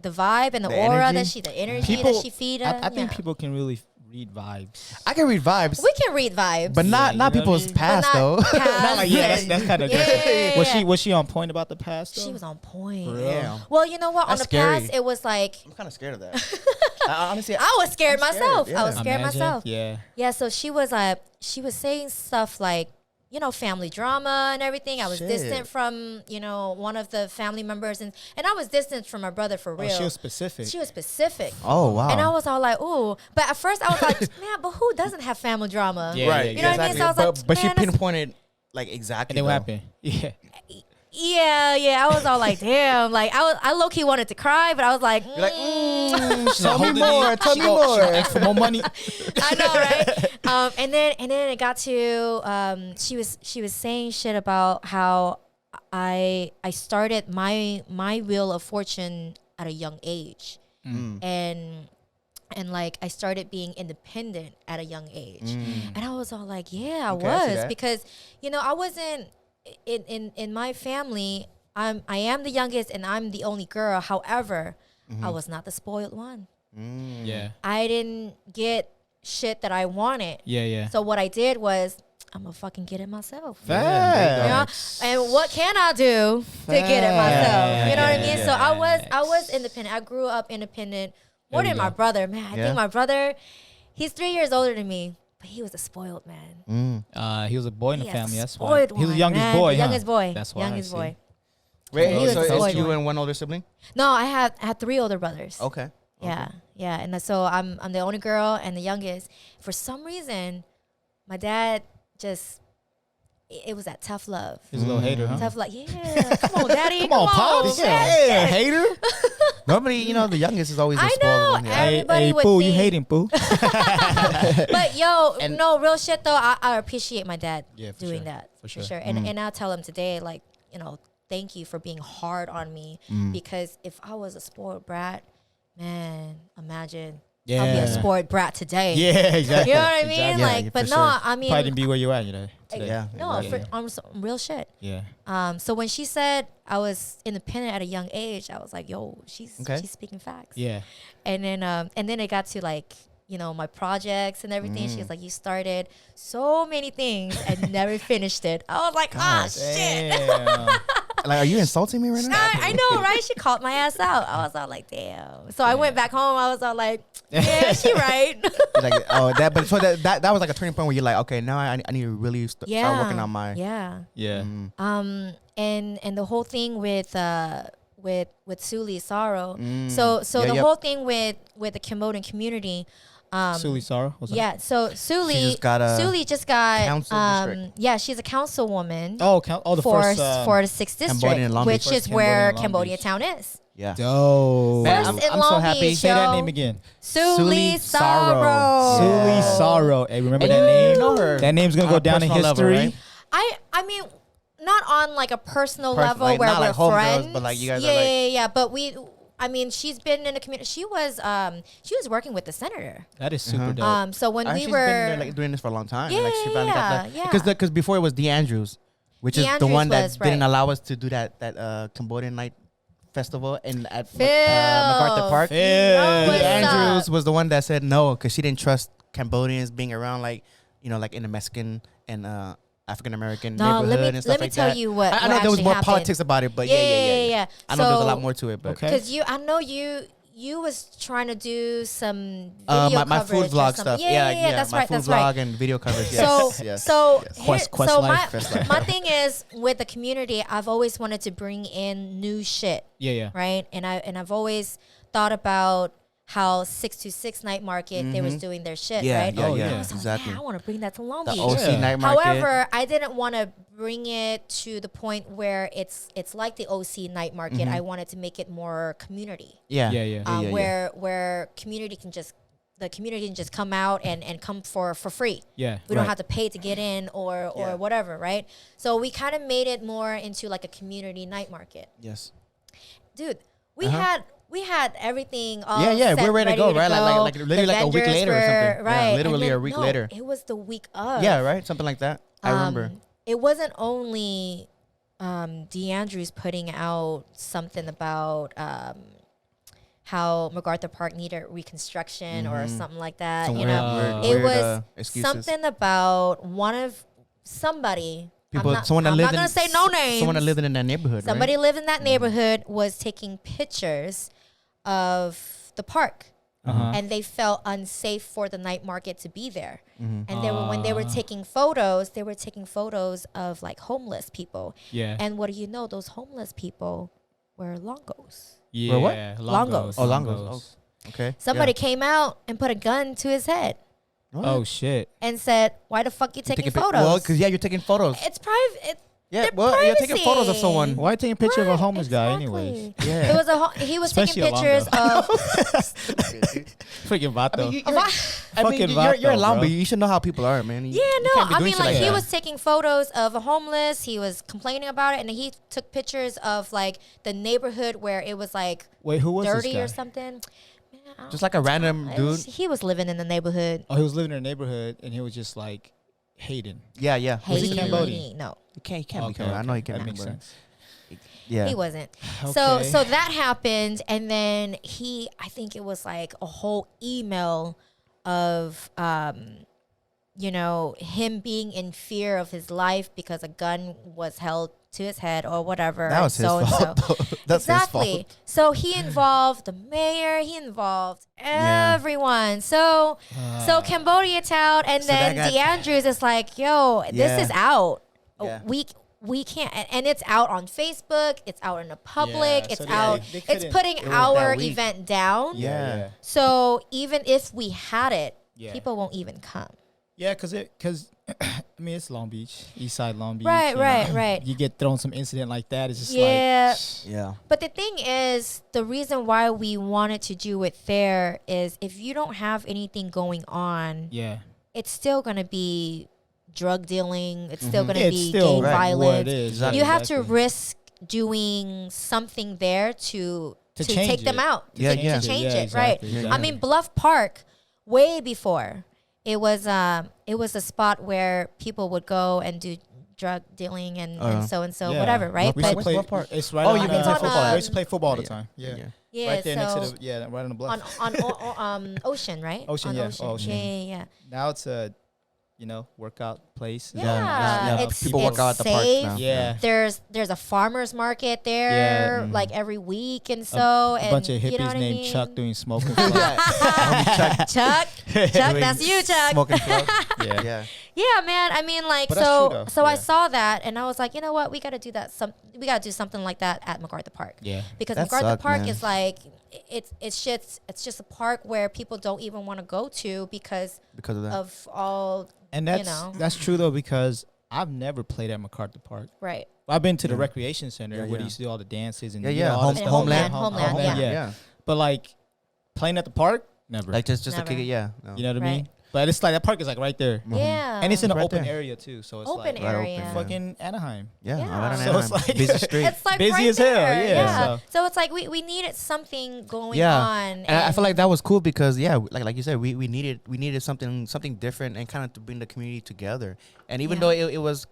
vibe and the aura energy? the energy that she feeds. I think people can really read vibes. I can read vibes, we can read vibes, but not you know what I people's mean? past But though. not past. Not like that's kind of Yeah. Was she on point about the past? Though? She was on point. For real? Yeah. Well, you know what? That's on the scary. past, it was like I'm kind of scared of that. Honestly, I was scared I'm scared, myself. yeah. I was scared Imagine. myself. Yeah. Yeah. So she was saying stuff like, family drama and everything. I was distant from, one of the family members, and I was distant from my brother for real. She was specific. Oh, wow. And I was all like, ooh. But at first I was like, man, but who doesn't have family drama? Yeah, right. You know what I mean? So I was like, but she pinpointed like exactly. And then what happened? Yeah. Yeah. I was all like, damn. Like I low key wanted to cry, but I was like, You're like, Tell me more. Tell me more. Ask for more money. I know, right? And then it got to she was saying shit about how I started my wheel of fortune at a young age, and like I started being independent at a young age, and I was all like, yeah, I was, because I wasn't in my family. I am the youngest and I'm the only girl. However, I was not the spoiled one. Yeah. I didn't get shit that I wanted. Yeah. So what I did was, I'm gonna fucking get it myself. Facts. And what can I do to get it myself? You know what I mean? So I was independent. I grew up independent more than my brother. Man, I think my brother, he's 3 years older than me, but he was a spoiled man. He was a boy in the family. That's why. He was the youngest man. boy. The youngest boy. That's why. Youngest boy. Wait, so it's you and one older sibling? No, I had 3 older brothers. Okay. Yeah. And so I'm the only girl and the youngest. For some reason, my dad just, it was that tough love. He's a little hater, huh? Tough love. Yeah. Come on, daddy. Come on, Pops. Yeah, hater. Normally, the youngest is always the I spoiled one. know. Yeah. Everybody Hey, would Pooh, think. you hating, Pooh. But no, real shit though. I appreciate my dad doing sure. that. For For sure. sure. And I'll tell him today, like, thank you for being hard on me. Because if I was a spoiled brat, man, imagine I'll be a spoiled brat today. Yeah, exactly. You know what I mean? Exactly. Like, but no, sure. I mean, Probably didn't be where you at, today. Yeah. no, exactly. on some real shit. Yeah. So when she said I was independent at a young age, I was like, yo, she's speaking facts. Yeah. And then it got to like, my projects and everything. She was like, you started so many things and never finished it. I was like, shit. Damn. Like, are you insulting me right now? I know, right? She called my ass out. I was all like, damn. So I went back home. I was all like, yeah, she right. Like, but so that was like a turning point where you're like, okay, now I need to really start working on my. Yeah. Yeah. And the whole thing with Suli Sorrow. So the whole thing with the Cambodian community. Suli Sarah? Yeah, so Suli just got council district. She's a councilwoman. The for first the 6th district, which is where Cambodia town is. Yeah. Dope. Man, First in I'm Long so happy. Beach, Say that yo. name again. Suli Sorrow. Suli Sorrow. Hey, remember that name? You know her. That name's gonna go down in history. Level, right? I mean, not on like a personal level like, where not we're like homegirls, friends, but like you guys are like. Yeah. But she's been in the community. She was working with the senator. That is super dope. So when She's we were been there, like, doing this for a long time. Yeah, Like, she finally got yeah. Because before it was DeAndrews, which is the DeAndrews one that was, didn't right. allow us to do that Cambodian night festival at MacArthur Park. DeAndrews was the one that said no because she didn't trust Cambodians being around like in the Mexican and African American neighborhood and stuff like that. Let me tell you what. I know there was more happened. politics about it, but yeah. I know there's a lot more to it, but because I know you was trying to do some video my food coverage vlog stuff. Yeah, that's my right. food That's vlog right. and video coverage. Yes. So Quest my thing is with the community, I've always wanted to bring in new shit. Yeah. Right, and I've always thought about how 626 night market they was doing their shit. Yeah, right. yeah, I was like, exactly. man, I want to bring that to Long The Beach. OC night market. However, I didn't want to bring it to the point where it's like the OC night market. I wanted to make it more community. Yeah. Where community can just come out and come for free. Yeah. We don't have to pay to get in or whatever, right? So we kind of made it more into like a community night market. Yes. Dude, we had everything all Yeah, set, we're ready to go, right? Like literally The like a week vendors later or something. right. Yeah, literally And a week no, later. It was the week of. Yeah, right? Something like that. I remember. It wasn't only DeAndrews putting out something about how MacArthur Park needed reconstruction or something like that. Some you know, weird, it was excuses. something about somebody. Someone I'm not gonna say no names. Someone that lived in that neighborhood. Somebody lived in that neighborhood was taking pictures of the park. and they felt unsafe for the night market to be there. And when they were taking photos, of like homeless people. Yeah. And what do you know? Those homeless people were longos. Yeah. What? Longos. Oh, longos. Oh, okay. Somebody came out and put a gun to his head. What? Oh shit. And said, "Why the fuck you taking photos?" Well, because you're taking photos. It's private. Yeah, well, you're taking photos of someone. Why are you taking a picture of a Right, homeless guy exactly. anyways? Yeah. It was he was Especially taking a pictures of. Freaking vato. Fucking you're a Lambo. You should know how people are, man. Yeah, no, I mean, like, he that. was taking photos of a homeless. He was complaining about it, and he took pictures of like the neighborhood where it was like Wait, who was dirty this guy? or something. Man, Just like a random dude. He was living in the neighborhood. Oh, he was living in a neighborhood and he was just like hating. Yeah, yeah. Was he Hating. Cambodian? No, He can't be Okay, Cambodian. I know he can't that be makes Cambodian. sense. Yeah. he wasn't. Okay. So that happened, and then I think it was like a whole email of him being in fear of his life because a gun was held to his head or whatever. That was his so fault. though. That's exactly. his fault. So he involved the mayor. He involved everyone. So Cambodia town, and So then that got- DeAndrews is like, "Yo, Yeah. this is out. Yeah. We can't." And it's out on Facebook. It's out in the public. Yeah, it's so out. they It's couldn't- putting It was our that week. event down. Yeah. So even if we had it, Yeah. people won't even come. Yeah, cause I mean it's Long Beach, East Side Long Beach. Right, you know. right. You get thrown some incident like that, it's just Yeah. Yeah. But the thing is, the reason why we wanted to do it there is if you don't have anything going on, yeah, it's still going to be drug dealing. It's still going to it's be still gang right, what violence. it is. Exactly. You have to Exactly. risk doing something there to change take them it. out. Yeah, to yeah. change Yeah, it, right? exactly, Yeah, exactly. I mean, Bluff Park, way before, it was a spot where people would go and do drug dealing and so Yeah. whatever, right? We But- used to play, What part? it's right Oh, on you the- mean play football? We used to play football all the time. Yeah. yeah, Right there so next to the right on the bluff. on Ocean, right? Ocean, on yeah, Ocean. Ocean. Yeah. Now it's a workout place. Yeah, Yeah, it's people work out at the parks safe. now. Yeah. There's a farmer's market there, like every week, and so A bunch of hippies you know what named I mean? Chuck doing smoking. Chuck, that's you, Chuck. Smoking flow. Yeah. Yeah. Yeah, man. I mean, like, But that's true, though. so I Yeah. saw that, and I was like, you know what? We got to do that. We got to do something like that at MacArthur Park. Yeah. Because That MacArthur sucked, Park man. is like, it's just a park where people don't even want to go to because Because of that. of all. And that's true though, because I've never played at MacArthur Park. Right. I've been to the recreation center Yeah, where yeah. they used to do all the dances and Yeah, you yeah. know, all the Homeland. stuff. Homeland, yeah. Yeah. But like playing at the park, never. Like just to Never. kick it. Yeah. No. you know what I Right. mean? But it's like that park is like right there, Yeah. and it's in an Right open there. area too. So it's open like area. open, fucking Anaheim. Yeah. Yeah. Right on So it's Anaheim. like- busy street. It's like Busy right as hell, there. yeah, So it's like we needed something going Yeah. on. And I feel like that was cool because like you said, we needed something different and kind of to bring the community together. And even though it was,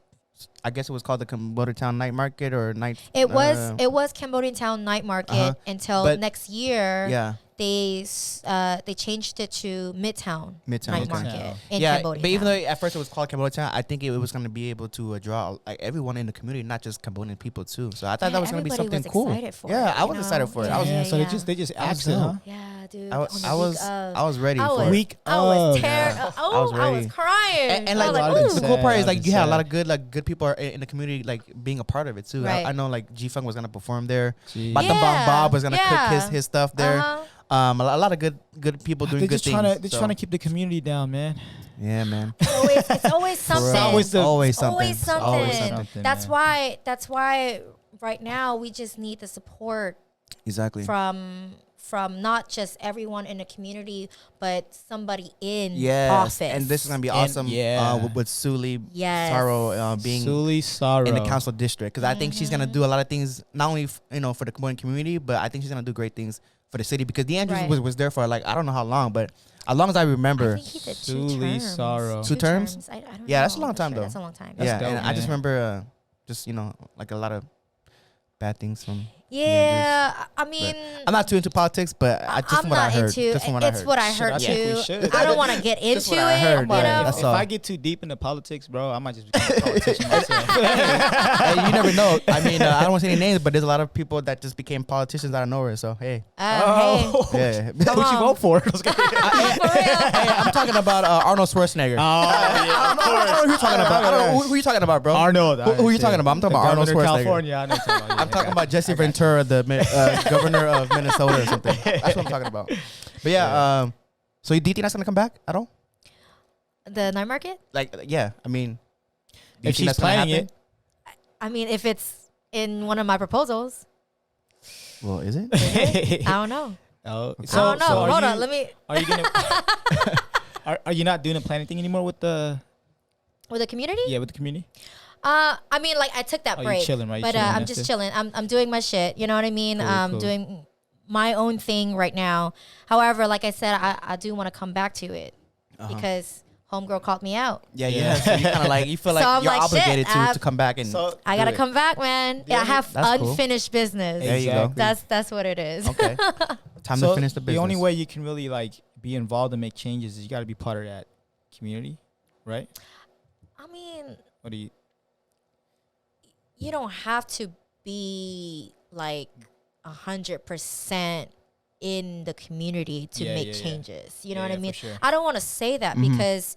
I guess it was called the Cambodia Town Night Market or night. It was Cambodian Town Night Market until But- next year. Yeah. They changed it to Midtown Night Midtown. Market in Yeah, Cambodia. but even Town. though at first it was called Cambodia Town, I think it was going to be able to draw like everyone in the community, not just Cambodian people too. So I thought that was going to be everybody something was cool. excited for Yeah, it, I was you excited know? for it. Yeah, I was. Yeah, so yeah. they just I was axed it, huh? dope. Yeah, dude. I on was. the I was. week of- I was ready I for was, it. Week I was of. tearing. Yeah. Oh, I was I was ready. crying. And I like was a lot like, of ooh. the cool part is Sad, like you had a sad. lot of good people are in the community like being a part of it too. Right. I know like G Funk was gonna perform there. Jeez. Batam Bang Bob was gonna Yeah. cook his stuff there. Uh-huh. A lot of good people doing They're good just things. trying to so. trying to keep the community down, man. Yeah, man. It's always something. It's always the- always something. Always something. Always something, That's man. why right now we just need the support Exactly. from not just everyone in the community, but somebody in Yes, office. and this is gonna be And- awesome. yeah. With Suli Yes. Sorrow being Suli Sorrow in the council district, because I think she's gonna Mm-hmm. do a lot of things not only for the Cambodian community, but I think she's gonna do great things for the city because DeAndrews Right. was there for like I don't know how long, but as long as I remember. I think he did Suli 2 terms. Sorrow. 2 terms? I don't Yeah, that's a know. long I'm time, sure though. That's a long time. That's Yeah, dope, and I just man. remember just like a lot of bad things from. Yeah, I mean, I'm not too into politics, but I just I'm from what I not heard. into. Just from what I It's heard. what I Shit, heard I think we too. should. I don't want to get into what I it. heard, You but know, that's If all. I get too deep into politics, bro, I might just become a politician myself. Hey, you never know. I mean, I don't want to say any names, but there's a lot of people that just became politicians out of nowhere. So hey, hey, yeah. Who'd you on. vote for? for real. Hey, I'm talking about Arnold Schwarzenegger. yeah, I don't know who you're talking about. I don't know who you talking about, bro. Arnold. Who you talking about? I'm talking about Arnold Schwarzenegger. California. I know what you're talking about. I'm talking about Jesse Ventura, the governor of Minnesota or something. That's what I'm talking about. But yeah, so do you think that's gonna come back at all? The night market. Like, yeah, I mean, do you If think she's that's gonna planning happen? it, I mean, if it's in one of my proposals, Well, is it? I don't know. Oh, I don't know. are Hold you- on, let me. Are you gonna? Are you not doing the planning thing anymore with the With the community? with the community? I mean, like I took that Oh, you break, chilling, right? You but chilling, I'm that's just it. chilling. I'm doing my shit. You know what I mean? Cool. Doing my own thing right now. However, like I said, I do want to come back to it because homegirl called me out. Yeah. So you kind of like, you feel like So I'm you're like, shit, obligated to come back and. I gotta do it. come back, man. Yeah, I have That's cool. unfinished business. There you go. That's what it is. Okay. Time So to finish the business. The only way you can really like be involved and make changes is you got to be part of that community, right? I mean, What do you? you don't have to be like 100% in the community to Yeah, make yeah, yeah. changes. You know Yeah, what I yeah, mean? for sure. I don't want to say that Mm-hmm. because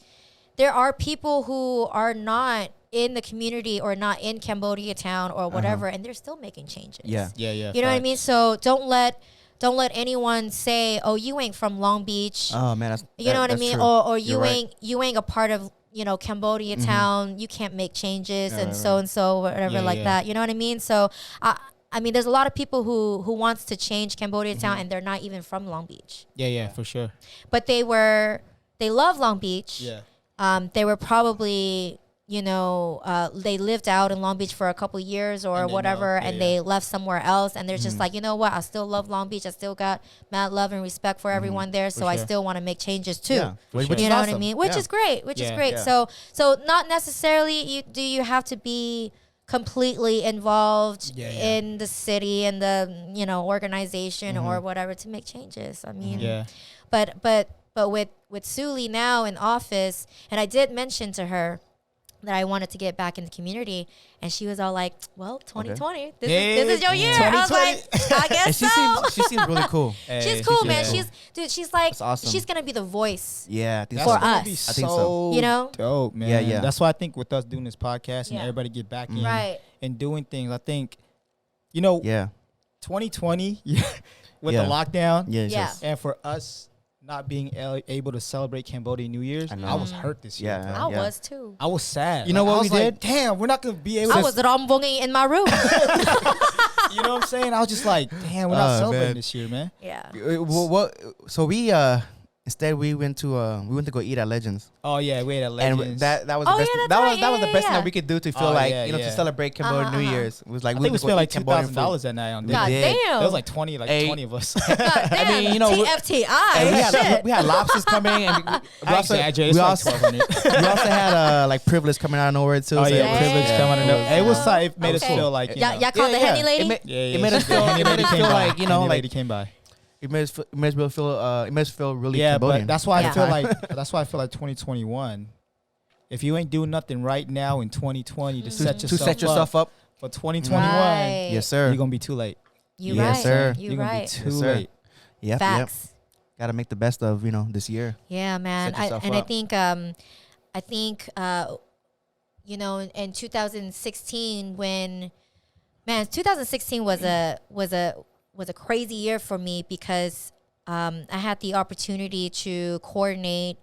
there are people who are not in the community or not in Cambodia town or whatever, and they're still making changes. Yeah. Yeah. You know what I mean? So don't let anyone say, "Oh, you ain't from Long Beach." Oh man, You know what I that's mean? true. Or You're right. Mm-hmm. you ain't a part of, Cambodia town. You can't make changes Yeah, and right, so and so whatever Yeah, like yeah. that. You know what I mean? So I mean, there's a lot of people who wants to change Cambodia Mm-hmm. town and they're not even from Long Beach, Yeah, for sure. but they love Long Beach. Yeah. They were probably, they lived out in Long Beach for a couple years or And they whatever, know. and Yeah, they yeah. left somewhere else, and they're Mm-hmm. just like, you know what? I still love Long Beach. I still got mad love and respect for everyone there, so I sure. still want to make changes too. Yeah. Which sure. is You know what I awesome. mean? Which Yeah. is great. Which is Yeah, great. yeah. So not necessarily you have to be completely involved Yeah, yeah. in the city and the organization Mm-hmm. or whatever to make changes. I mean, Yeah. but with Suli now in office, and I did mention to her that I wanted to get back in the community, and she was all like, "Well, 2020, this is your year." I was like, "I guess And so." she seems really cool. Hey, She's cool, man. cool. She's like, That's awesome. she's gonna be the voice. Yeah, I think That's so. For gonna us. be I think so. You know? dope, man. Yeah. That's why I think with us doing this podcast and Yeah. everybody get back in Right. and doing things, I think, Yeah. 2020 with Yeah. the lockdown, Yeah. Yeah. Yes. and for us not being able to celebrate Cambodian New Year's, I know. I was hurt this year. Yeah. bro. I was too. I was sad. You know Like, what I we was like, did? Damn, we're not gonna be able I to. was rombonging in my room. You know what I'm saying? I was just like, damn, we're not Oh, celebrating man. this year, man. Yeah. What? So we instead we went to go eat at Legends. Oh yeah, we had a And Legends. that was Oh, the best. yeah, that's that was right. that was Yeah, the best yeah, thing yeah. that we could do to feel Oh, like yeah, to yeah. celebrate Cambodian New Year's. It was like I we think we went to spent go like eat Cambodian food. $2,000 that night on God dinner. did. damn. There was like 20 Hey. of us. God damn. mean, you know, TFTI. And we had lobsters coming, and we I also exaggerate. we It's like also, 1,200. we also had like privilege coming out of nowhere too. Oh so yeah, Yeah. privilege coming out of nowhere. It was tight. It made us Okay. feel like you Y'all know. called the Henny lady? It made us feel. Henny It made lady us came feel by. like Henny like lady came by. it made us feel really Yeah, Cambodian. but that's why Yeah. I feel like 2021. If you ain't doing nothing right now in 2020 to set to yourself set yourself up. for 2021, Right. Yes, sir. you're gonna be too late. You Yes, right. sir. You You're gonna be right. too Yes, sir. late. Yep. Facts. Got to make the best of this year. Yeah, man. Set yourself I up. think in 2016 when 2016 was a crazy year for me because I had the opportunity to coordinate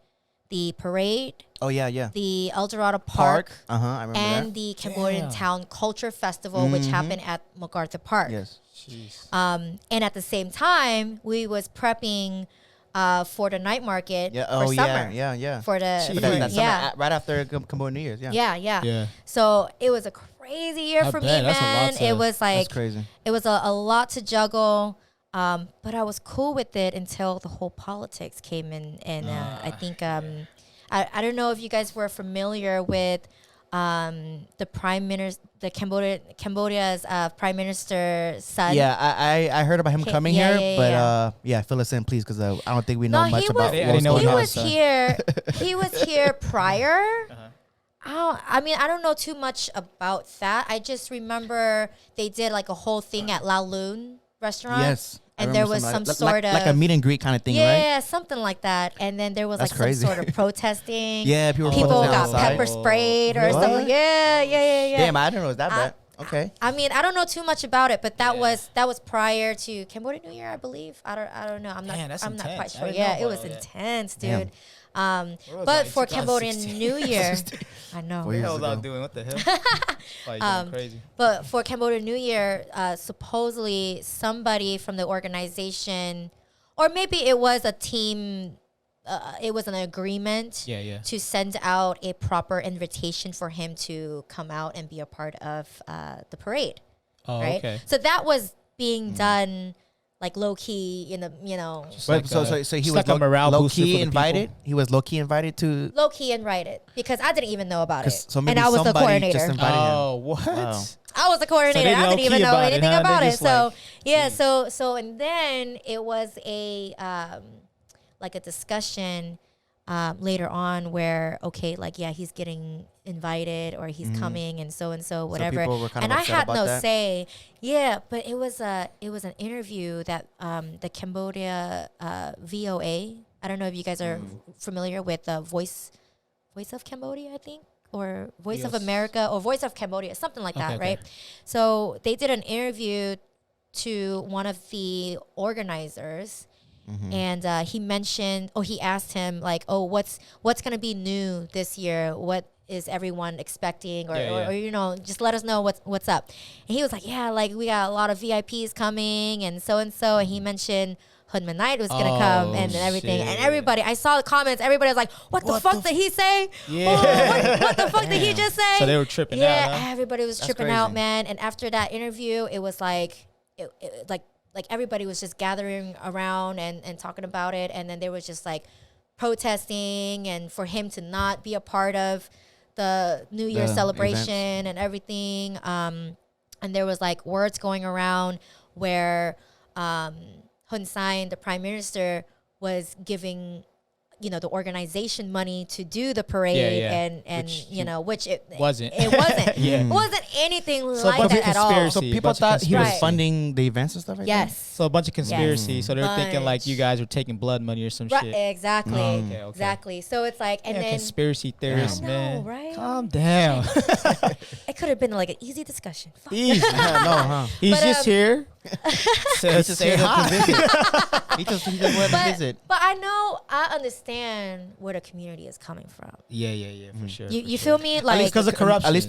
the parade, Oh yeah. the El Dorado Park, I remember and that. the Cambodian Damn. Town Culture Festival, which happened at MacArthur Park. Yes. Jeez. And at the same time, we was prepping for the night market Yeah. for Oh summer. yeah. For the Jeez. But that summer, yeah. right after Cambodian New Year's. Yeah. Yeah. Yeah. So it was a crazy year I for bet. me, That's a lot man. to- It was like That's crazy. it was a lot to juggle. But I was cool with it until the whole politics came in, and I think I don't know if you guys were familiar with the prime minister, Cambodia's prime minister's son. Yeah, I heard about him coming here, but fill us in, please, because I don't think we know much about what's going on. He was here prior. I mean, I don't know too much about that. I just remember they did like a whole thing at La Lune restaurant. Yes. And there was some sort of... Like a meet and greet kind of thing, right? Yeah, something like that. And then there was like some sort of protesting. Yeah, people got pepper sprayed or something. Yeah. Damn, I didn't know it was that bad. Okay. I mean, I don't know too much about it, but that was prior to Cambodian New Year, I believe. I don't know. I'm not quite sure. Yeah, it was intense, dude. But for Cambodian New Year, I know. What the hell was I doing? What the hell? Like going crazy. But for Cambodian New Year, supposedly somebody from the organization, or maybe it was a team, it was an agreement to send out a proper invitation for him to come out and be a part of the parade. Oh, right? Okay. So that was being done like low key in the, you know. But so he was low key invited. He was low key invited to. Low key invited because I didn't even know about it, so maybe and I was the coordinator. Just invited him. What? Wow. I was the coordinator. I didn't even know anything about it. So like, so and then it was a like a discussion later on where he's getting invited or he's coming and so whatever. So people were kind of and I had no that. say. Yeah, but it was an interview that the Cambodia VOA. I don't know if you guys are familiar with Voice of Cambodia, I think, or Voice of America or Voice of Cambodia, something like that, right? So they did an interview to one of the organizers. And he asked him like, what's going to be new this year? What is everyone expecting? Or you know, just let us know what's up. And he was like, like we got a lot of VIPs coming and so. And he mentioned Hoodman Knight was going to come and everything. Shit. And everybody, I saw the comments. Everybody was like, what the fuck did he say? Yeah. What the fuck did he just say? So they were tripping out. Yeah, everybody was tripping out, man. And after that interview, it was like, like everybody was just gathering around and talking about it. And then there was just like protesting and for him to not be a part of the New Year celebration and everything. And there was like words going around where Hun Sen, the prime minister, was giving the organization money to do the parade and which it wasn't. It wasn't anything like that at all. So people thought he was funding the events and stuff like that? Yes. So a bunch of conspiracy. So they're thinking like you guys were taking blood money or some shit. Exactly. Okay. Exactly. So it's like, and then conspiracy theorists, man. Right? Calm down. It could have been like an easy discussion. Fuck. Easy. He's just here. He's just here to visit. He just wanted to visit. But I understand where the community is coming from. Yeah, for sure. You feel me? Like, at least because of corruption. At least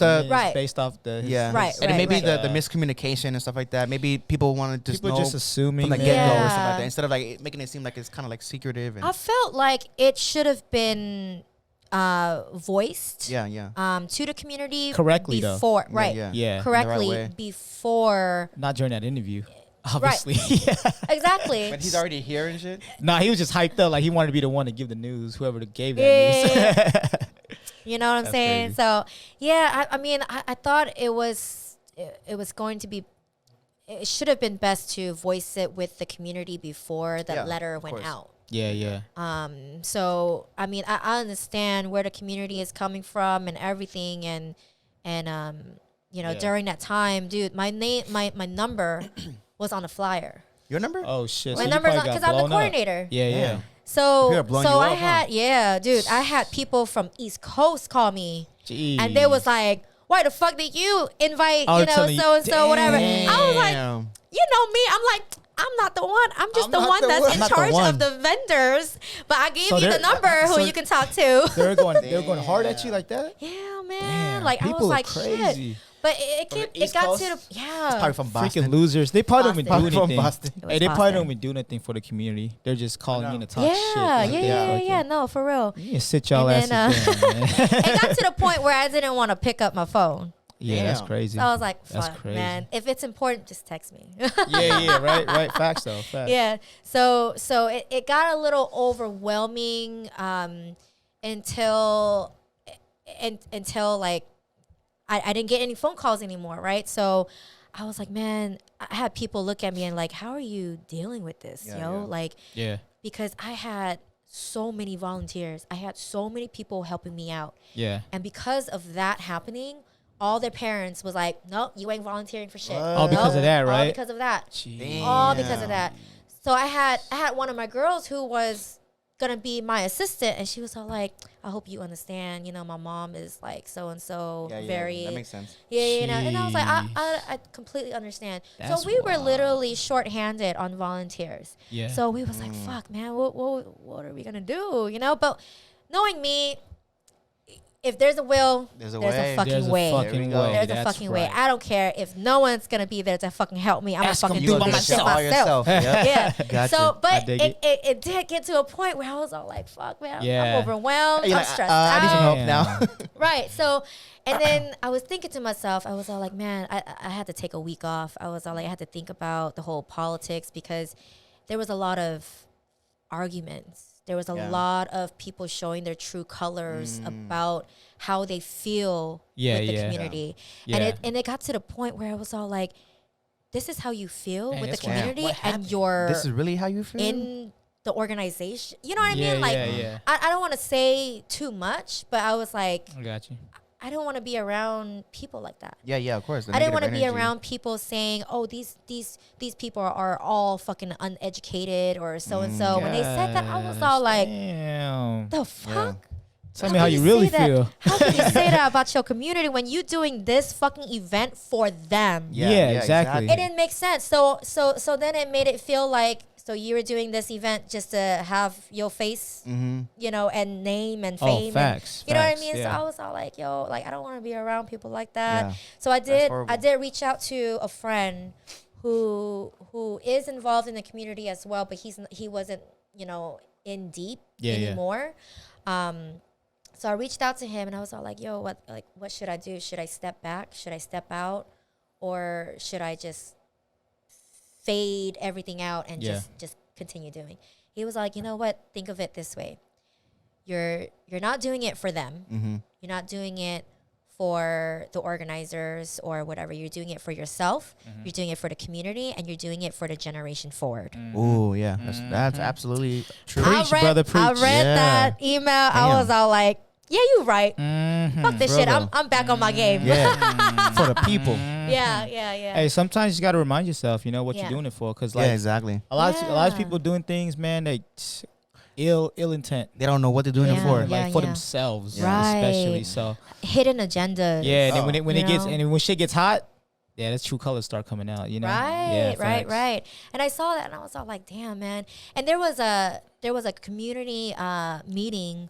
based off the and maybe the miscommunication and stuff like that. Maybe people want to just know assuming from the get go or something like that instead of like making it seem like it's kind of like secretive. And I felt like it should have been voiced to the community correctly before, though. Right? Correctly before. Not during that interview. Obviously. Right. Exactly. But he's already here and shit? Nah, he was just hyped up. Like, he wanted to be the one to give the news, whoever gave that news. You know what I'm saying? Crazy. So, I mean, I thought it was going to be, it should have been best to voice it with the community before the letter went out. Yeah. So, I mean, I understand where the community is coming from and everything. And during that time, dude, my number was on a flyer. Your number? Oh shit! My number's on because I'm the coordinator. Yeah. So I had people from East Coast call me, and they was like, "Why the fuck did you invite so and so whatever?" I was like, "You know me." I'm like, I'm not the one. I'm just the one that's in charge of the vendors. But I gave you the number who you can talk to. They're going hard at you like that. Yeah, man. Damn, like I was like, crazy. shit. But it got to the It's probably from Boston. Freaking losers. They probably don't even do anything. Boston. Hey, they probably don't even do anything for the community. They're just calling you to talk shit. Yeah. No, for real. You sit y'all asses down, man. It got to the point where I didn't want to pick up my phone. Yeah, that's crazy. So I was like, that's fuck, crazy. man. If it's important, just text me. Right. Facts though. Facts. Yeah. So it got a little overwhelming until like I didn't get any phone calls anymore, right? So I was like, man, I had people look at me and like, how are you dealing with this, Like, because I had so many volunteers. I had so many people helping me out. Yeah. And because of that happening, all their parents was like, nope, you ain't volunteering for shit. All because of that, right? All because of that. All because of that. So I had one of my girls who was gonna be my assistant, and she was all like, I hope you understand, my mom is like so and so, very that makes sense. And I was like, I completely understand. So we were literally shorthanded on volunteers. So we was like, fuck, man, what are we gonna do? But knowing me, if there's a will, there's a fucking way. There's a fucking way. I don't care if no one's gonna be there to fucking help me. I'm gonna fucking do this shit myself. Yeah. Gotcha. So, but it did get to a point where I was all like, "Fuck, man, I'm overwhelmed. I'm stressed out. I need some help now." Right. So, and then I was thinking to myself, I was all like, "Man, I had to take a week off. I was all like, I had to think about the whole politics because there was a lot of arguments." There was a lot of people showing their true colors about how they feel with the community. And it got to the point where I was all like, this is how you feel with the community and this is really how you feel in the organization. You know what I mean? Like, I don't want to say too much, but I was like, I got you. I don't want to be around people like that. Yeah, of course. I didn't want to be around people saying, "Oh, these people are all fucking uneducated or so and so." When they said that, I was all like, "Damn, the fuck." Yeah. Tell me how you really feel. How can you say that about your community when you doing this fucking event for them? Yeah, exactly. It didn't make sense. So then it made it feel like, so you were doing this event just to have your face, and name and fame. Facts. Know what I mean? Yeah. So I was all like, yo, like I don't want to be around people like that. Yeah. So I did reach out to a friend who is involved in the community as well, but he wasn't, in deep anymore. So I reached out to him and I was all like, yo, what should I do? Should I step back? Should I step out? Or should I just fade everything out and just continue doing? He was like, you know what? Think of it this way. You're not doing it for them. Mm-hmm. You're not doing it for the organizers or whatever. You're doing it for yourself. Mm-hmm. You're doing it for the community, and you're doing it for the generation forward. Mm-hmm. Oh yeah, that's absolutely true. Preach, brother, preach. I read that email. Damn. I was all like, yeah, you're right. Mm-hmm. Fuck this shit. I'm back on my game. Yeah. For the people. Yeah. Hey, sometimes you got to remind yourself, what you're doing it for, because exactly. A lot of people doing things, man. They ill intent. They don't know what they're doing it for, for themselves, especially. So hidden agenda. Yeah, and then when shit gets hot, that's true colors start coming out. Right. And I saw that and I was all like, damn, man. And there was a community meeting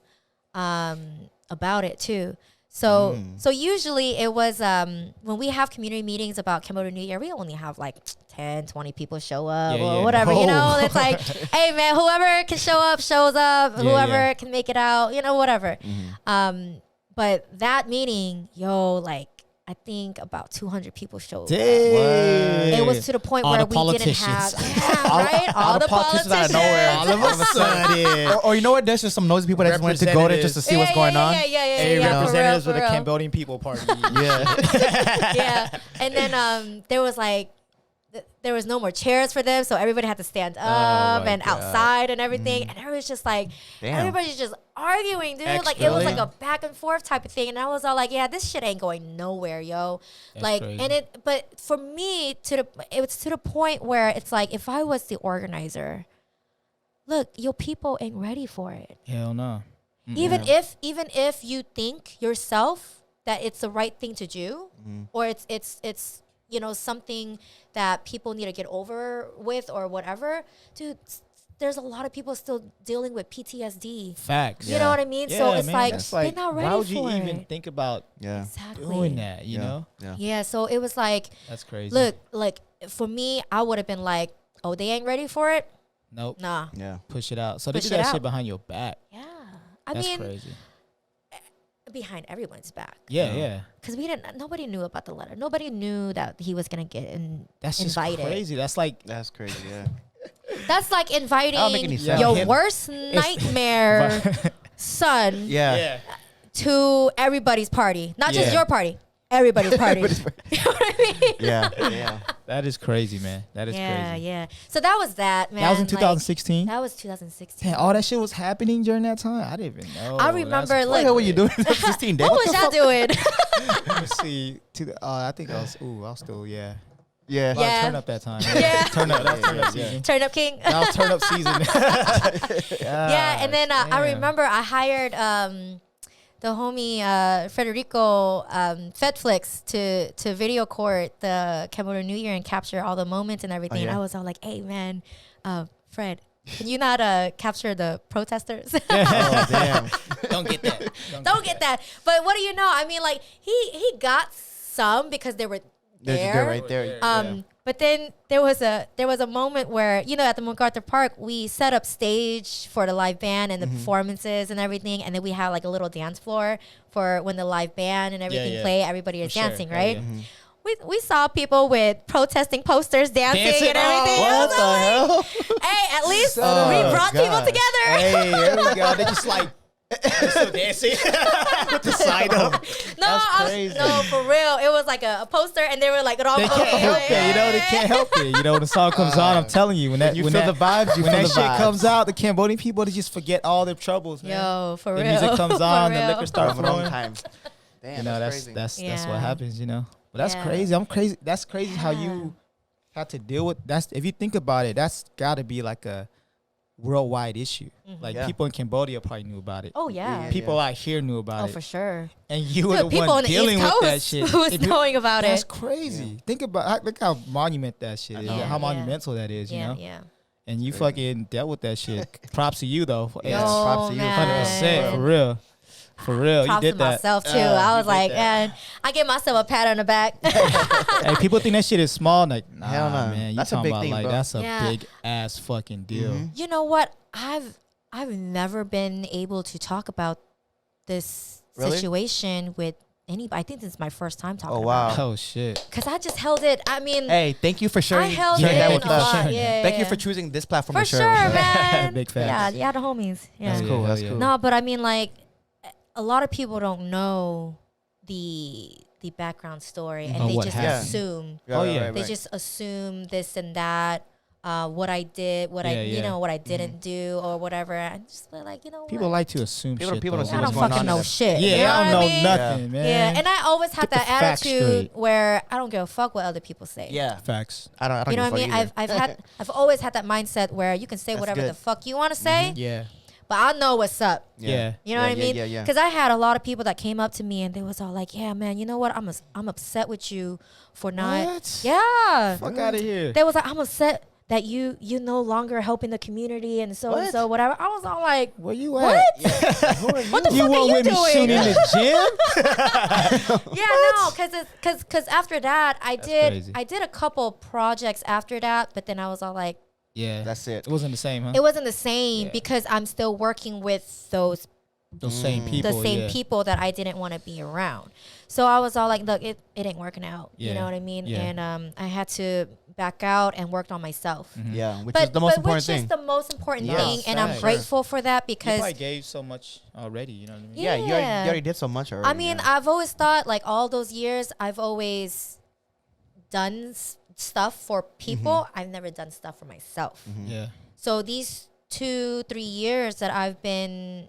about it too. So usually it was when we have community meetings about Cambodian New Year, we only have like 10, 20 people show up or whatever, It's like, hey man, whoever can show up, shows up. Whoever can make it out, whatever. Mm-hmm. But that meeting, I think about 200 people showed up. It was to the point where we didn't have, all the politicians out of nowhere. All of a sudden. or you know what? There's just some nosy people that just wanted to go there just to see what's going on. Representatives for the Cambodian People Party. Yeah. And then there was there was no more chairs for them, so everybody had to stand up and outside and everything. And it was just like, everybody's just arguing, dude. It was like a back and forth type of thing. And I was all like, yeah, this shit ain't going nowhere, yo. That's crazy. But for me, it was to the point where it's like, if I was the organizer, look, your people ain't ready for it. Hell no. Even if you think yourself that it's the right thing to do, or it's something that people need to get over with or whatever, dude, there's a lot of people still dealing with PTSD. Facts. You know what I mean? Yeah, so it's like they're not ready for it. Why would you even think about doing that, you know? Yeah, so it was like, that's crazy. Look, like for me, I would have been like, oh, they ain't ready for it? Nope. Nah. Yeah. Push it out. So they do that shit behind your back. Yeah. That's crazy. Behind everyone's back. Yeah. Because nobody knew about the letter. Nobody knew that he was gonna get that's invited. Just crazy. That's crazy. Yeah. That's like inviting your worst nightmare son. Yeah. To everybody's party, not just your party. everybody's party. You know what I mean? Yeah. That is crazy, man. That is crazy. Yeah. So that was that, man. That was in 2016. That was 2016. Damn, all that shit was happening during that time. I didn't even know. I remember, What like, the hell were you doing in 2016? what was y'all doing? Let me see. I think I was. I was still. Yeah. Yeah. A lot of turn up that time. Yeah. Turn up. That was turn up season. Turn up king. That was turn up season. Yeah, and then I remember I hired the homie Federico Fedflix to video court the Cambodian New Year and capture all the moments and everything. Oh, yeah. And I was all like, hey, man, Fred, can you not capture the protesters? Oh, damn. Don't get that. Don't get that. But what do you know? I mean, like, he got some because they were there. They're right there. But then there was a moment where, you know, at the MacArthur Park, we set up stage for the live band and the performances and everything, and then we had like a little dance floor for when the live band and everything play. Everybody is dancing, right? We saw people with protesting posters dancing and everything. What the hell? Hey, at least we brought people together. Hey, there we go. They just like still dancing with the side up. No, for real. It was like a poster, and they were like, They can't help it. You know, they can't help it. You know, when the song comes on, I'm telling you, when that You feel the vibes. when that shit comes out, the Cambodian people, they just forget all their troubles, man. Yo, for The real. music comes on, For the real. liquor starts For a long flowing. time. Damn, You know, that's that's crazy. that's what Yeah. happens. You know, but that's Yeah. crazy. I'm crazy. That's crazy how you had to deal with. That's if you think about it, that's got to be like a worldwide issue. Like people in Cambodia probably knew about it. Oh yeah. People out here knew about Oh, it. for sure. And you were Dude, the people one on the dealing East with that Coast shit. was If you- knowing about That's it. crazy. Think about look how monument that shit is. know. How Yeah. monumental that is. You know. Yeah. And you fucking dealt with that shit. Props to you though. Yeah, Yo, props to you. man. 100% for real. For real, Props you to did that. myself too. I was you did like, that. man, I give myself a pat on the back. Hey, people think that shit is small. Like, nah, Hell no. man. You That's a talking big about thing, like bro. that's a Yeah. big ass fucking deal. You know what? I've never been able to talk about this Really? situation with anybody. I think this is my first time talking Oh, about wow. Oh shit. Because I just held it. I mean, Hey, thank you for I sharing, held sharing it that in with a us. lot. Yeah, Thank you yeah. for choosing this platform For to sure, share with us. man. Big facts. Yeah, the homies. Yeah. That's cool. Yeah, That's yeah. cool. No, but I mean, like, a lot of people don't know the background story, and Of they what just happened. assume. Oh, yeah. They just assume this and that. What I did, what I, you Yeah. know, what I didn't do, or whatever. I just feel like, you know, People what? like to assume People- shit. people don't though. see I what's don't going fucking on. know shit. Yeah, you know I what don't know mean? nothing, man. Yeah, and I always had Get the that facts attitude straight. where I don't give a fuck what other people say. Yeah. Facts. I don't You know what I give mean? a fuck either. I've always had that mindset where you can say That's whatever good. the fuck you want to say, Yeah. but I know what's up. Yeah. You know what I mean? Yeah. Because I had a lot of people that came up to me and they was all like, "Yeah, man, you know what? I'm upset with you for not." What? Yeah. Fuck out of here. They was like, "I'm upset that you no longer helping the community and so and so whatever." I was all like, Where you "What? at? What the You fuck want are you with me shooting doing?" in the gym? Yeah, no, because after that crazy. I did a couple projects after that, but then I was all like, Yeah. That's it. It wasn't the same, huh? it wasn't the same Yeah. because I'm still working with those Those same people. the same yeah. people that I didn't want to be around. So I was all like, look, it ain't working out. You Yeah. know what I mean? Yeah. And I had to back out and worked on myself. Yeah, which But is the most but important which thing. is the most important Yeah, thing, and I'm facts. grateful for that You because probably gave so much already, you know what I mean? Yeah, you already did so much already. I mean, yeah. I've always thought like all those years I've always done stuff for people. I've never done stuff for myself. Yeah. So these 2-3 years that I've been,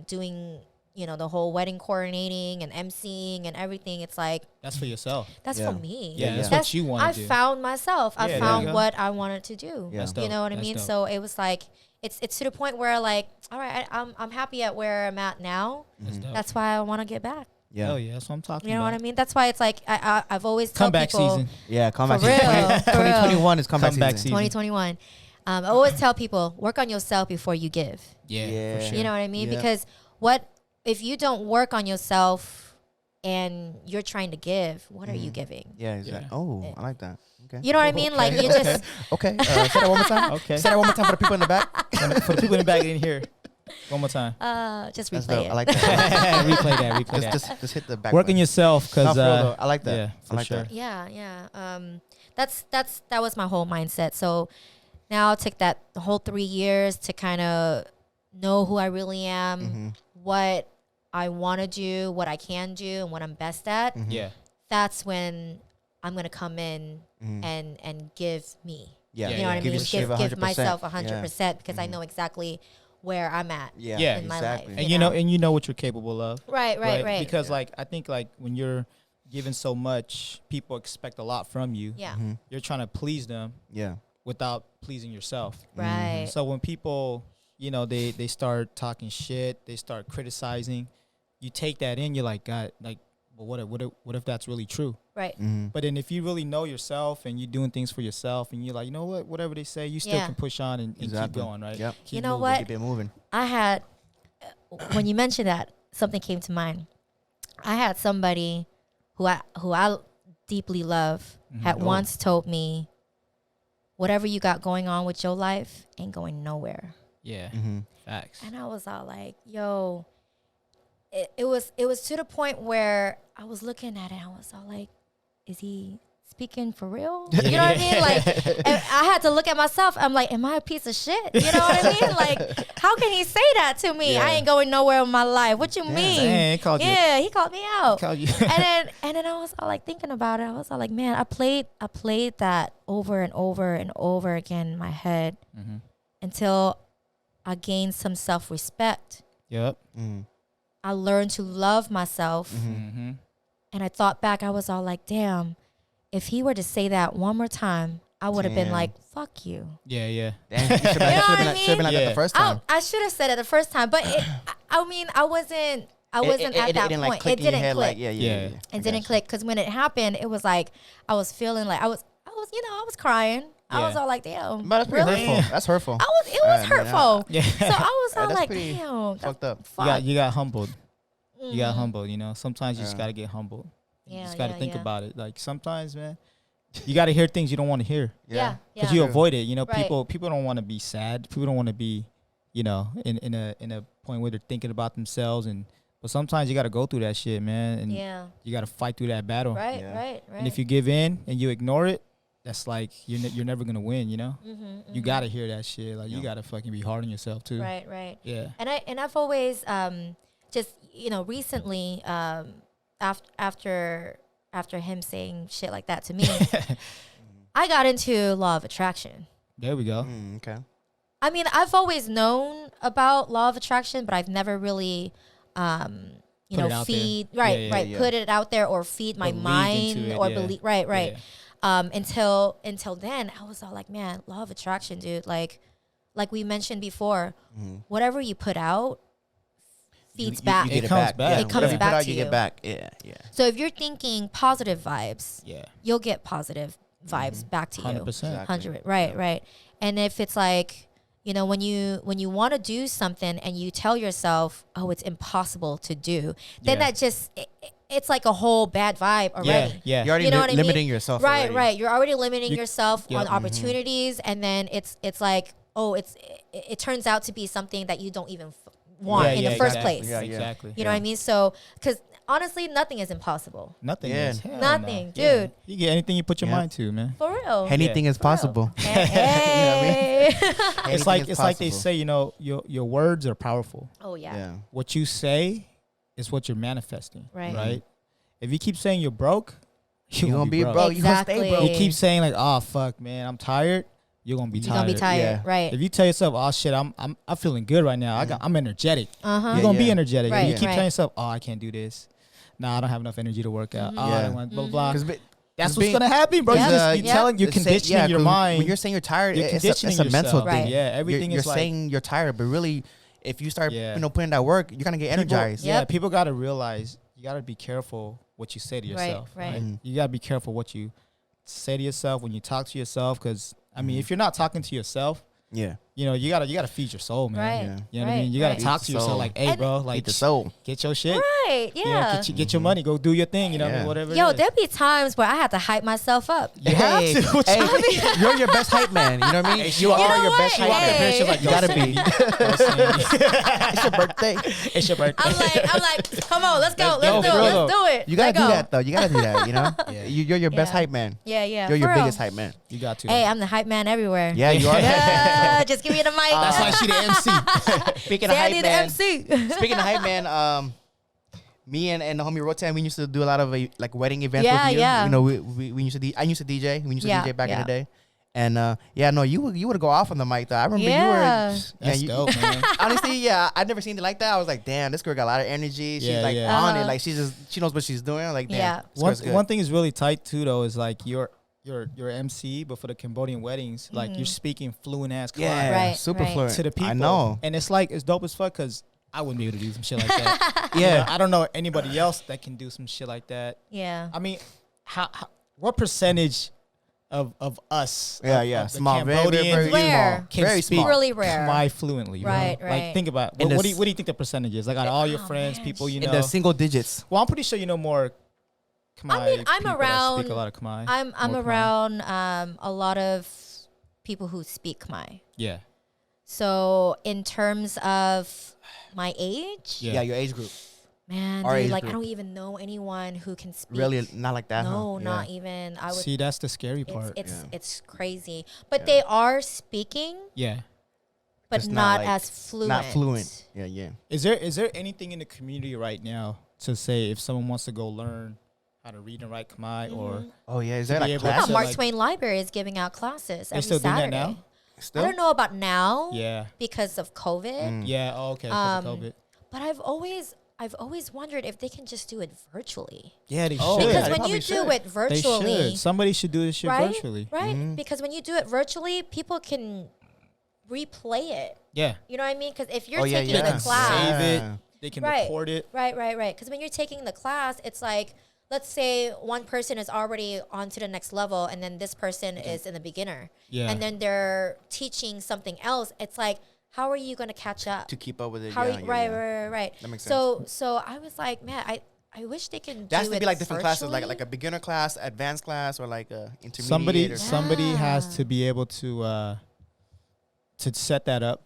doing, the whole wedding coordinating and emceeing and everything, it's like, That's for yourself. that's Yeah. for me. Yeah, that's what you wanna I do. found myself. Yeah, I there found you go. what I wanted to do. Yeah. That's dope. You know what I That's mean? dope. So it was like, it's to the point where like, all right, I'm happy at where I'm at now. That's dope. That's why I want to get back. Yeah. Hell yeah, that's what I'm talking You know about. what I mean? That's why it's like I've always told Comeback people, season. Yeah, comeback For real, season. for real. 2021 is comeback, Comeback season. season. 2021. I always tell people, work on yourself before you give. Yeah, Yeah. for sure. You know what I mean? Yeah. Because if you don't work on yourself and you're trying to give, what are you giving? Yeah, exactly. Yeah. Oh, I like that. Okay. You know what I mean? Like you just Okay. Say that one more time. Okay. Say that one more time for the people in the back. For the people in the back in here, one more time. just That's replay dope. it. I like that. replay that. Replay that. just hit the back. Work on button. yourself, No, cause for real though. I like that. yeah, I for like sure. that. Yeah. That was my whole mindset. So now it took that the whole 3 years to kind of know who I really am, what I want to do, what I can do, and what I'm best at, that's when I'm going to come in and give me. Yeah. You know what I mean? Give myself 100% because I know exactly where I'm at in my life. And you know what you're capable of. Right. Because like I think like when you're given so much, people expect a lot from you. Yeah. You're trying to please them without pleasing yourself. Right. So when people, you know, they start talking shit, they start criticizing, you take that in, you're like, God, like, well, what if that's really true? Right. But then if you really know yourself and you're doing things for yourself and you're like, you know what, whatever they say, you still can push on and keep going, right? Yep. You know what? Keep it moving. I had, when you mentioned that, something came to mind. I had somebody who I deeply love had once told me, whatever you got going on with your life ain't going nowhere. Yeah. Facts. And I was all like, yo, it was to the point where I was looking at it. I was all like, is he speaking for real? You know what I mean? Like, and I had to look at myself. I'm like, am I a piece of shit? You know what I mean? Like, how can he say that to me? I ain't going nowhere in my life. What you mean? Dang, he called me out. you. and then I was all like thinking about it. I was all like, man, I played that over and over and over again in my head until I gained some self-respect. Yep. I learned to love myself. And I thought back, I was all like, damn, if he were to say that one more time, I would have been like, fuck you. Yeah. Damn, you should have been like that the first time. I should have said it the first time, but I wasn't at that point. Like, it didn't click. Like, yeah. It didn't click because when it happened, it was like I was feeling like I was crying. I was all like, damn. But that's pretty hurtful. That's hurtful. It was hurtful. Yeah. So I was all like, pretty damn. fucked up. You got humbled. You got humbled, you know. Sometimes you just got to get humbled. You just got to think about it. Like sometimes, man, you got to hear things you don't want to hear. Yeah. Because you avoid it. You know, people don't want to be sad. People don't want to be, you know, in a point where they're thinking about themselves. But sometimes you got to go through that shit, man. And you got to fight through that battle. Right. And if you give in and you ignore it, that's like you're never gonna win, you know. You gotta hear that shit. Like you gotta fucking be hard on yourself too. Right. Yeah. And I've always just recently after him saying shit like that to me, I got into law of attraction. There we go. Okay. I mean, I've always known about law of attraction, but I've never really feed put it out there or feed my mind or believe right. Until then, I was all like, man, law of attraction, dude. Like we mentioned before, whatever you put out feeds back. It comes back. It comes back to you. You get back. Yeah. So if you're thinking positive vibes, you'll get positive vibes back to you. 100%. 100. Right. And if it's like, when you want to do something and you tell yourself, oh, it's impossible to do, then that just it's like a whole bad vibe already. Yeah. You're already limiting yourself. Right. You're already limiting yourself on opportunities, and then it's like, oh, it turns out to be something that you don't even want in the first place. Yeah, exactly. You know what I mean? So, because honestly, nothing is impossible. Nothing is. Nothing, dude. Yeah. You get anything you put your mind to, man. For real. Anything is possible. Hey. You know what I mean? It's like they say, your words are powerful. Oh yeah. What you say is what you're manifesting. Right. If you keep saying you're broke, you're gonna be broke. Exactly. You're gonna stay broke. You keep saying like, oh fuck, man, I'm tired. You're gonna be tired. You're gonna be tired, right? If you tell yourself, "Oh shit, I'm feeling good right now. I'm energetic." You're gonna be energetic. Right, If you keep telling yourself, "Oh, I can't do this. Nah, I don't have enough energy to work out. I don't want blah blah." That's what's gonna happen, bro. You're conditioning your mind. When you're saying you're tired, you're it's a mental thing. Right. Yeah, everything you're is like, saying you're tired, but really, if you start putting that work, you're gonna get energized. People gotta realize you gotta be careful what you say to yourself. Right. You gotta be careful what you say to yourself when you talk to yourself, because I mean, if you're not talking to yourself, you gotta feed your soul, man. Right. You know what I mean? You gotta talk to yourself like, hey, bro, like feed the soul. Get your shit. Right. Yeah. Get your money. Go do your thing. You know what I mean? Whatever. Yo, there'd be times where I had to hype myself up. You have to. Hey, you're your best hype man. You know what I mean? You are your best hype man. She's like, you gotta be. It's your birthday. It's your birthday. I'm like, come on, let's go. Let's do it. You gotta do that though. You gotta do that. You know? You're your best hype man. Yeah. You're your biggest hype man. You got to. Hey, I'm the hype man everywhere. Yeah, you are. Just give me the mic. That's why she the MC. Speaking of hype man. MC. Speaking of hype man, me and the homie Rotan, we used to do a lot of like wedding events Yeah, with you. yeah. You know, we used to I used to DJ. We used to DJ back in the day. And you would go off on the mic though. I remember you were that's dope, man. honestly, I'd never seen it like that. I was like, damn, this girl got a lot of energy. She's like on it. Like she knows what she's doing. Like, damn. One thing is really tight too though is like your MC, but for the Cambodian weddings, like you're speaking fluent ass Khmer. Super fluent to the people. I know. And it's like it's dope as fuck because I wouldn't be able to do some shit like that. Yeah, I don't know anybody else that can do some shit like that. Yeah. I mean, how what percentage of us, of small, Cambodians, rare, can very speak small. Really rare, Khmer fluently? Right, right. right. Like think about what do you think the percentage is? Like out of all your friends, people you know, in the single digits. Well, I'm pretty sure you know more. Khmer I mean, I'm people around. that speak a lot of Khmer. I'm around a lot of people who speak Khmer. Yeah. So in terms of my age, Yeah, your age group. man, Our dude, age like group. I don't even know anyone who can speak. Really, not like that. No, huh? not even. I would. See, that's the scary part. It's crazy, but they are speaking, Yeah. but Just not like- as fluent. Not fluent. Yeah. Is there anything in the community right now to say if someone wants to go learn how to read and write Khmer or Oh yeah, is there be like able classes? to, Mark like- Twain Library is giving out classes They every still doing that Saturday. now? Still? I don't know about now yeah. because of COVID, Yeah, oh, okay, because of COVID. but I've always wondered if they can just do it virtually. Yeah, they Oh, should. Because they when probably you do should. it They virtually, should. Somebody should do this shit right? virtually. Right? Mm-hmm. Because when you do it virtually, people can replay it. Yeah. You know what I mean? Because if you're Oh, yeah, taking yeah. the class, Save it. Yeah. They can Right. record it. right. Because when you're taking the class, it's like, let's say one person is already on to the next level, and then this person is in the beginner, Yeah. and then they're teaching something else. It's like, how are you going to catch up? To keep up with it. How yeah, are you, yeah. right. That makes So I was like, man, I wish they can. There has do to it be like different classes, virtually. like a beginner class, advanced class, or like a intermediate. Somebody Yeah. has to be able to set that up,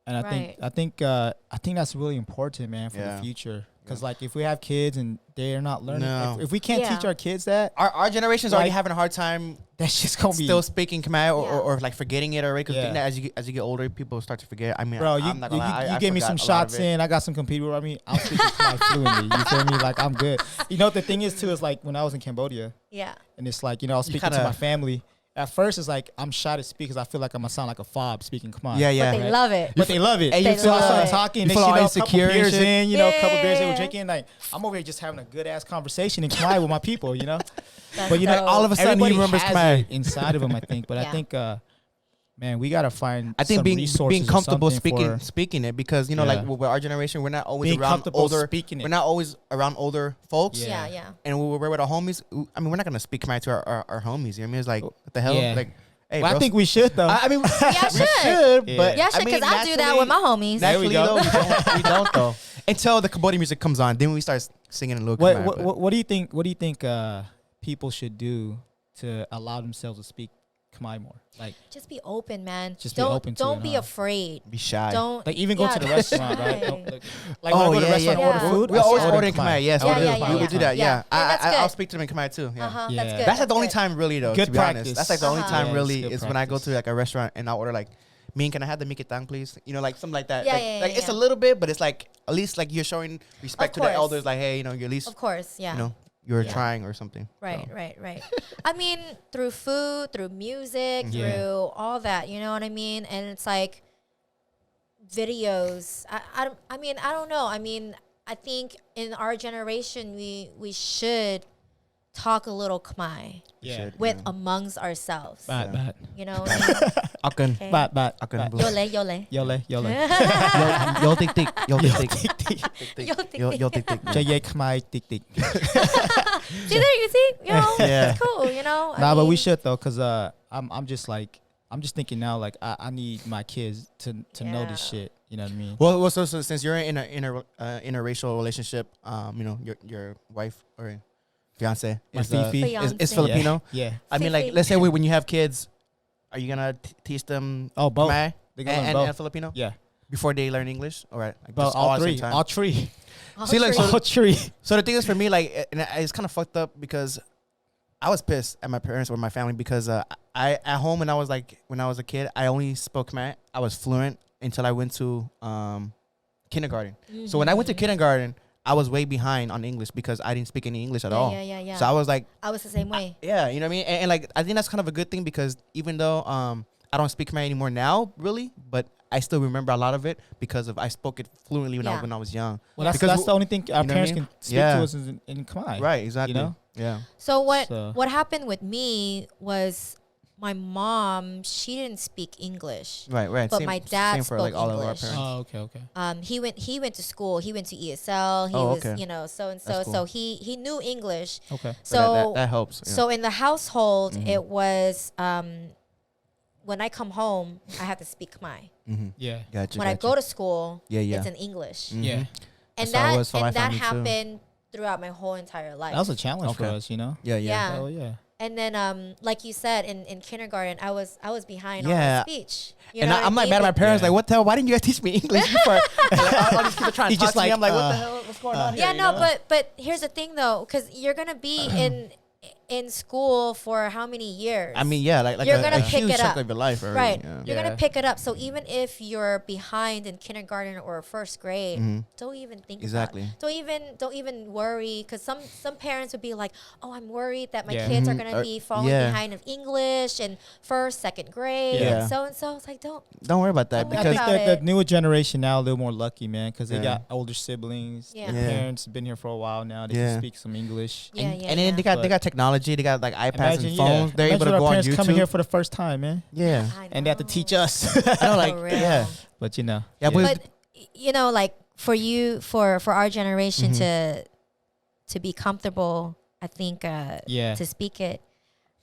and Right. I think that's really important, man, for the future. Because like if we have kids and they're not learning, No. if we can't Yeah. teach our kids that, Our generation's already Like- having a hard time that's just gonna be still speaking Khmer or, Yeah. or like forgetting it already. Because Yeah. as you get older, people start to forget. I mean, Bro, I'm not gonna lie, I gave me some forgot a lot of shots it. in. I got some computer. I mean, I'm speaking Khmer fluently. You feel me? Like I'm good. You know what the thing is too is like when I was in Cambodia, Yeah. and it's like I was speaking to kinda- my family. At first, it's like I'm shy to speak because I feel like I'm gonna sound like a fob speaking Khmer. Yeah. But they love it. But they love it. And you so I feel started like- talking. you Next feel thing all you know, a couple insecure and beers shit. in, a couple beers in, we're Yeah. drinking. Like I'm over here just having a good ass conversation in Khmer with my people, you know. That's But you know, dope. all of a sudden he everybody remembers has Khmer. it inside of them, I think. But I Yeah. think, man, we gotta find. I think some being resources or comfortable something speaking it because Yeah. like with our generation, we're not always Being around comfortable older. speaking it. We're not always around older folks. Yeah. Yeah. And we're with our homies. I mean, we're not gonna speak Khmer to our homies. You know what I mean? It's like what the hell? Yeah. Like, hey, Well, I bro, think we should though. I mean, Yeah, I we should. should, Yeah. but Yeah, shit, because I do that with my homies. There we Naturally, go. though, we don't though. Until the Cambodian music comes on, then we start singing a little what, Khmer. what, but- what, what do you think? What do you think people should do to allow themselves to speak Khmer more? Like Just be open, man. Just be don't open to don't it, be huh? afraid. Be shy. Don't even go to the restaurant, right? Don't, like Oh, when I go to the yeah, restaurant yeah. and order food, We I always order order in Khmer. Yes, Yeah, we do. yeah, yeah, we yeah. do that. Yeah. Yeah, And that's I'll good. speak to them in Khmer too. Yeah. Uh-huh. Yeah. That's good. That's like the only good. time really though. Good to be honest, practice. that's like the only Uh-huh. time Yeah, really it's good is when I go to practice. like a restaurant and I order like, "Mean, can I have the miketang, please?" You know, like something like that. Yeah, like, yeah, like yeah, it's a yeah. little bit, but it's like at least like you're showing respect to the course. elders. Like, hey, you know, you're at least Of course, yeah. you know you're Yeah. trying or something. Right, So. right. I mean, through food, through music, Yeah. through all that, you know what I mean? And it's like videos. I mean, I don't know. I mean, I think in our generation, we should talk a little Khmer Yeah. Shit, with yeah. amongst ourselves. Bad, bad. You know what I mean? Akan, Okay. Bad, bad. akan, bad. bro. Yole, yole. Yole. Yo tik tik, yo tik tik, Yo tik yo tik tik. Jay Khmer tik tik. See there, you see? You know, Yeah. it's cool, you know? I Nah, but we mean, should though, cause I'm just thinking now, like I need my kids to know this Yeah. shit. You know what I mean? Well, so since you're in a interracial relationship, you know, your wife or fiance My is Fifi. is Fiance. Filipino. Yeah. I mean, like, Fifi. let's say when you have kids, are you gonna teach them Oh, both. Khmer They gonna learn and, both. and Filipino Yeah. before they learn English? All right, like, But just all at the three. same time. All three. all See, like, three. All three. So the thing is, for me, like, and it's kind of fucked up because I was pissed at my parents or my family because I at home when I was a kid, I only spoke Khmer. I was fluent until I went to kindergarten. So when I went to kindergarten, I was way behind on English because I didn't speak any English at all. Yeah. So I was like, I was the same way. yeah, you know what I mean? And like, I think that's kind of a good thing because even though I don't speak Khmer anymore now, really, but I still remember a lot of it because of I spoke it fluently when I was young. Well, that's the only thing our parents can speak to us in Khmer. Right, exactly. You know? Yeah. So what happened with me was my mom, she didn't speak English. Right. But same, my dad same spoke for like all English. of our parents. Oh, okay. He went to school. He went to ESL. He was, you know, so and so. Cool. So he knew English. Okay. So that helps. Yeah. So in the household, it was when I come home, I have to speak Khmer. Yeah. Gotcha. When I go to school, yeah. it's in English. Yeah. And That's how it was for my that family, too. happened throughout my whole entire life. That was a challenge for us, you know? Yeah. Oh, yeah. And then, like you said, in kindergarten, I was behind on Yeah. my speech. You And know what I'm I like mean? mad at my parents, like, what the hell? Why didn't you guys teach me English before? All these people trying to He's talk just to me. like, I'm like, what the hell? What's going on here? Yeah, you no, know? but here's the thing though, because you're gonna be in school for how many years? I mean, yeah, like You're a gonna pick huge it chunk up. of your life already. Right. Yeah. You're gonna pick it up. So even if you're behind in kindergarten or first grade, don't even think Exactly. about it. Don't even worry, because some parents would be like, oh, I'm worried that my kids are gonna be falling behind in English in first, second grade, and so. It's like, don't worry about that Don't I because think the newer generation now a little more lucky, man, because they got older siblings. Yeah. Their parents have been here for a while now. They can speak some English. and then they got technology. They got like iPads Imagine, and phones. They're able to our go on parents YouTube. coming here for the first time, man. Yeah. And they have to teach us. I know, like, For real. yeah. But you know. Yeah, But you know, like for our generation to be comfortable, I think to speak it,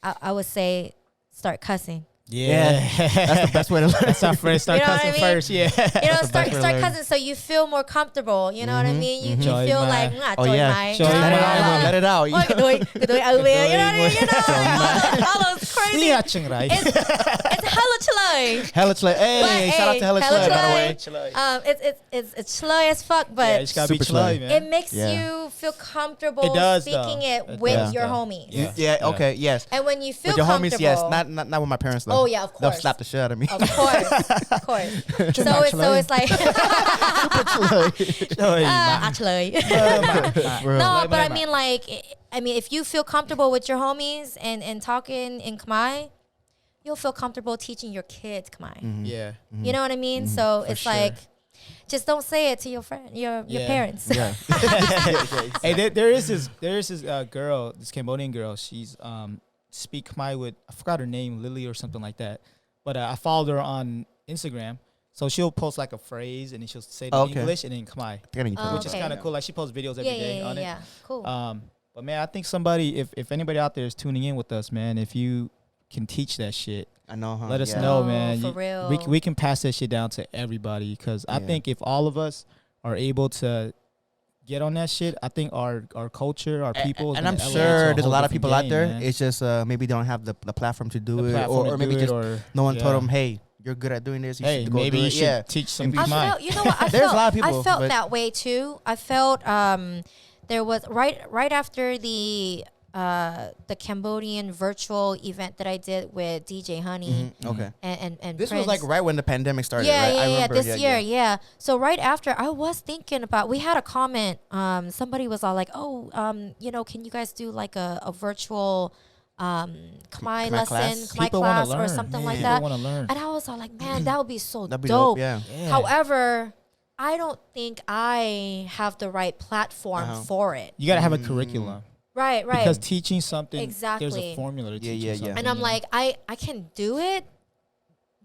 I would say start cussing. Yeah. That's the best way to learn. That's our first. Start You know what cussing I mean? first. Yeah. You know, the best way to start learn. cussing so you feel more comfortable. You know what I mean? You Joy feel my- like, Oh yeah. Joy Let it my- out. Let it out. Oh, kedoy over there. You know what I mean? You know, all those crazy. Yeah, ching, right. It's hella chloe. Hella Chley. Hey, But, shout out hey, to Hella Hella Chley, by the Chley. way. It's chloe as fuck, Yeah, but you just gotta be Super chloe, chloe. man. it makes Yeah. you feel comfortable It does, speaking though. it It with does, your though. homies. Yeah. Yeah. Okay. Yes. And when you feel With your comfortable, homies, yes. Not with my parents though. Oh, yeah, of They'll course. slap the shit out of me. Of course. So it's like Joy, man. actually. Bro. No, but I mean, like, if you feel comfortable with your homies and talking in Khmer, you'll feel comfortable teaching your kids Khmer. Yeah. You know what I mean? So it's sure. like, just don't say it to your friend, your Yeah. parents. Yeah. Hey, there is this girl, this Cambodian girl. She's speak Khmer with, I forgot her name, Lily or something like that. But I followed her on Instagram. So she'll post like a phrase and then she'll say it in English and then Khmer, which is Okay. kind of cool. Like she posts videos every day on it. Yeah. Cool. But man, I think somebody, if anybody out there is tuning in with us, man, if you can teach that shit, I know. Huh? let us Yeah. know, Oh, man. for real. We can pass that shit down to everybody because I Yeah. think if all of us are able to get on that shit, I think our culture, our people, is And I'm gonna elevate to sure there's a whole lot of different people out game, there. man. It's just maybe they don't have the platform to do The it, platform to or maybe do it, just or no one told yeah. them, hey, you're good at doing this. You Hey, should go maybe do you it. should Yeah. teach some I Khmer. felt, you know what? There's a lot of I people, felt but- that way too. I felt there was right after the Cambodian virtual event that I did with DJ Honey Okay. and This Prince. was like right when the pandemic started. Yeah, right? I yeah, remember, this year, yeah. So right after, I was thinking about. We had a comment. Somebody was all like, "Oh, can you guys do like a virtual Khmer lesson, class? Khmer People wanna class, or learn, something man. like People that?" wanna learn. And I was all like, "Man, that would be so That'd be dope." dope. Yeah. Yeah. However, I don't think I have the right platform for it. You gotta have a curriculum Right. because teaching something, there's Exactly. a formula to teaching yeah. something. And I'm you know? like, I can do it,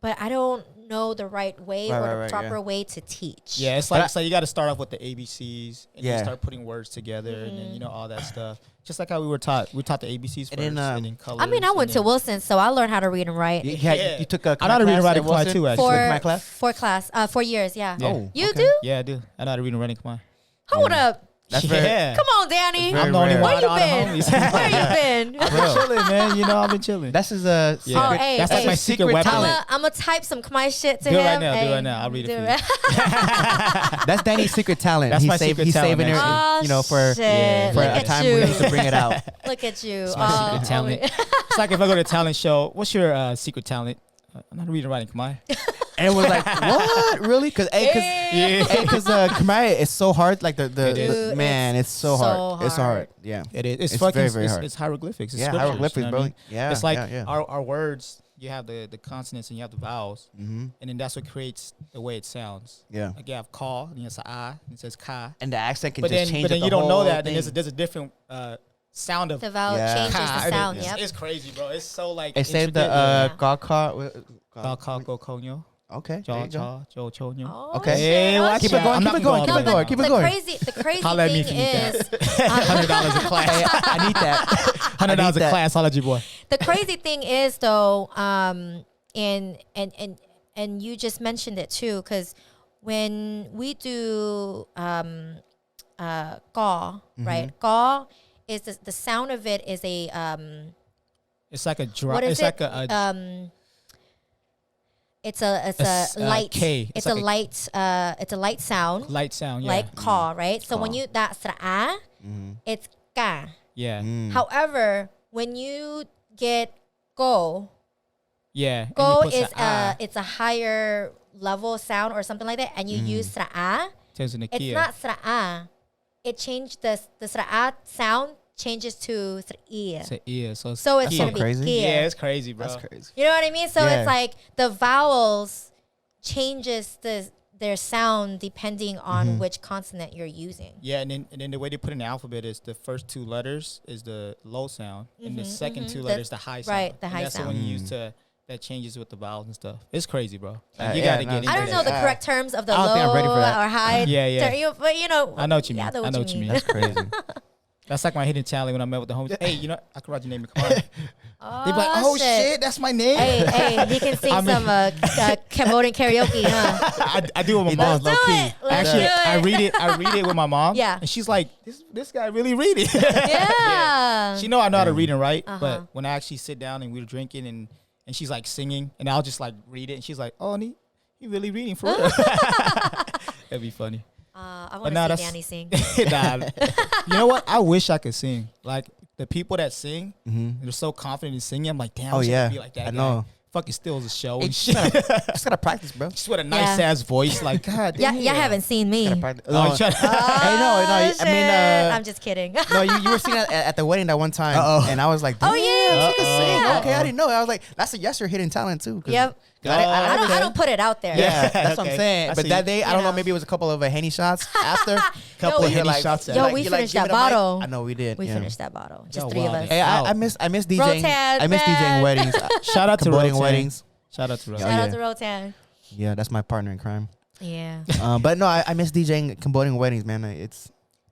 but I don't know the right way or the right, proper yeah. way to teach. yeah, it's like you got to start off with the ABCs and Yeah. then start putting words together and then all that stuff. Just like how we were taught. We taught the ABCs first And and then, then colors. I mean, I went to Wilson, so I learned how to read and write. You took a. I know how to read and write in class Khmer at too, Wilson? actually. For my class? 4 years, yeah. Yeah. Oh, You okay. do? Yeah, I do. I know how to read and write in Khmer. Hold up. That's yeah. very. Come on, Danny. That's I'm the only rare. one Where you out of been? homies. Where you been? I've been chilling, man. You know, I've been chilling. That's his Yeah. secret. Oh, hey, That's like hey. my secret weapon. talent. I'm going to type some Khmer shit to Do it him. right now, do it Hey, right now. I'll read it do for you. That's Danny's secret talent. That's he's my save, secret he's talent, saving it, actually. for shit. for Look a at time you. when he needs to bring it out. Look at you. It's my secret talent. It's like if I go to a talent show, what's your secret talent? I'm not reading and writing Khmer. And it was like, what? Really? Because Khmer is so hard. Like man, it's so hard. It's hard. Yeah. It is. It's fucking very, very hard. It's hieroglyphics. It's hieroglyphics, you know bro. what I mean? Yeah. It's like yeah. our words. You have the consonants and you have the vowels, Mm-hmm. and then that's what creates the way it sounds. Yeah. Like you have call, and it's an I, and it says ka. And the accent can But just then, change. but then the you don't whole know that. thing. Then there's a different sound of The vowel Yeah. changes ka. the sound. It's, Yep. it's crazy, bro. It's so like. They say intricate. the ka. Go konyo. Okay. Cha there you go. cha jo chonyo. Oh, Okay. shit. Hey, Oh, watch Keep shit. it going. I'm Keep not it going. gonna Keep go it there. going. Keep it going. The crazy Holla at me thing if you need is, $100 a class. Hey, I need that. $100 a that. class. Holla at you, boy. the crazy thing is though, and you just mentioned it too, because when we do gaw, right? Gaw is the sound of it is a It's like a drop. what is It's it? like a it's a light. K. It's It's a like light. It's a light sound, light sound. Yeah. like caw, right? So when Caw. you that's it's ka. Yeah. Mm. However, when you get go, Yeah. and you go put the is it's a higher level sound or something like that, and you use sra'a. Turns into It's kia. not sra'a. It changed the sra'a sound changes to sra'iya. It's an ear. So So it's That's gonna so be crazy. kia. yeah, it's crazy, bro. That's crazy. You know what I mean? So Yeah. it's like the vowels changes their sound depending on which consonant you're using. Yeah, and then the way they put in the alphabet is the first two letters is the low sound, and the second two letters the high sound. right, the And high that's the sound. one you use to that changes with the vowels and stuff. It's crazy, bro. Like, you yeah, gotta no, get it's into I don't that. know the correct terms of the I don't low think I'm ready for that. or high. Yeah. But you know, I know what you mean. I know I know what you mean. That's crazy. That's like my hidden talent when I met with the homies. Hey, you know, I can write your name in Kamar. They be like, oh shit, that's my name. Hey, he can sing I mean- some Cambodian karaoke, huh? I do it with He my does, mom. low key. Let's Actually, do it. I read it with my mom. Yeah. And she's like, this guy really read it. Yeah. She know I know how to read and write, Uh-huh. but when I actually sit down and we're drinking and she's like singing and I'll just like read it and she's like, oh, and he really reading for real. That'd be funny. I But want nah, to see that's- Danny sing. Nah. You know what? I wish I could sing. Like the people that sing, they're so confident in singing. I'm like, damn, I Oh, wish I yeah. could be like that. I guy. know. Fucking still a show and It's shit. just gotta practice, bro. Just with a nice Yeah. ass voice. Like, God Yeah, damn. y'all haven't seen me. Gotta practice. Oh, No, you tryna- Hey, no. I shit. mean, I'm just kidding. no, you were singing at the wedding that one time, Uh-oh. and I was like, Oh, damn, yeah. she can sing. Uh-oh. Okay, I didn't know. I was like, that's your hidden talent too. 'cause- Yep. 'cause I I don't put it out there. Yeah, that's what I'm Okay. saying. I But see. that day, I You don't know, know. maybe it was a couple of Henny shots after. Couple Yo, of you're Henny shots. Yo, we finished that bottle. I know we did. We yeah. finished that bottle. Just Yo, three of wow, us. man. Hey, Out. I miss DJing. Rotan, I miss man. DJing weddings. Shout out to Cambodian Rotan. weddings. Shout out to Rotan. Shout Yeah. out to Rotan. Yeah, that's my partner in crime. Yeah. But no, I miss DJing Cambodian weddings, man. It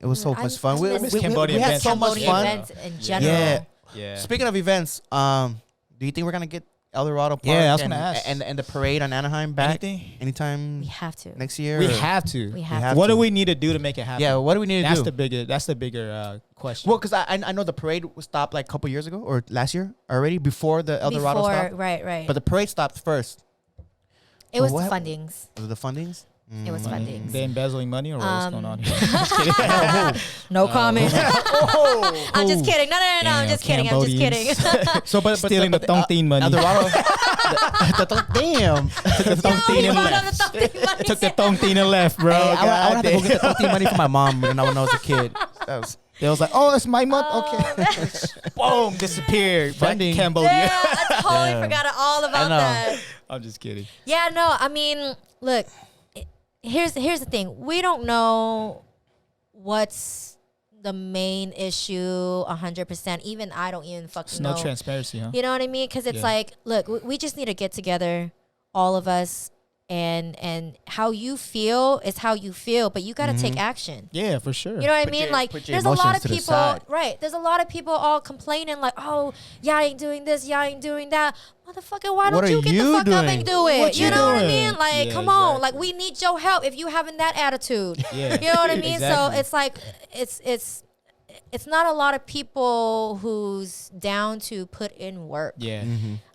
was so much fun. I miss Cambodian we had events. so much Cambodian fun. events in general. Yeah. Yeah. Speaking of events, do you think we're gonna get El Dorado Park Yeah, I was and, gonna ask. and the parade on Anaheim back Anything? anytime We have to. next year? We or- have to. We have have What to. do we need to do to make it happen? Yeah, what do we need to That's do? the bigger question. Well, because I know the parade was stopped like a couple years ago or last year already before the El Dorado Before, stopped. right. But the parade stopped first. it was what- the fundings. Was it the fundings? It was Money. fundings. They embezzling money or what's going on here? No comment. Oh, I'm just kidding. No, I'm Damn, just kidding. I'm just kidding. So, but stealing the tongtin money. El Dorado. Damn. Took the tongtin Yo, and brought up left. the tongtin money. Took the tongtin and left, bro. Hey, I would God have to go damn. get the 13 money for my mom when I was a kid. That was, They was like, oh, it's my month. Oh, Okay. Boom, disappeared. Back to Funding. Cambodia. Yeah, I totally Damn. forgot all I about know. that. I'm just kidding. Yeah, no, I mean, look, here's the thing. We don't know what's the main issue 100%. Even I don't even fucking There's know. no transparency, huh? You know what I mean? Because it's Yeah. like, look, we just need to get together, all of us, and how you feel is how you feel, but you got to take action. Yeah, for sure. You know what I Put mean? your- Like, put your there's a lot emotions of to the people, side. right? There's a lot of people all complaining, like, oh, y'all ain't doing this, y'all ain't doing that. Motherfucker, why What don't are you get the you fuck up doing? and do it? What You you know what I doing? mean? Like, Yeah, come on. exactly. Like, we need your help if you having that attitude. Yeah. You know what I mean? Exactly. So it's like, it's not a lot of people who's down to put in work. Yeah.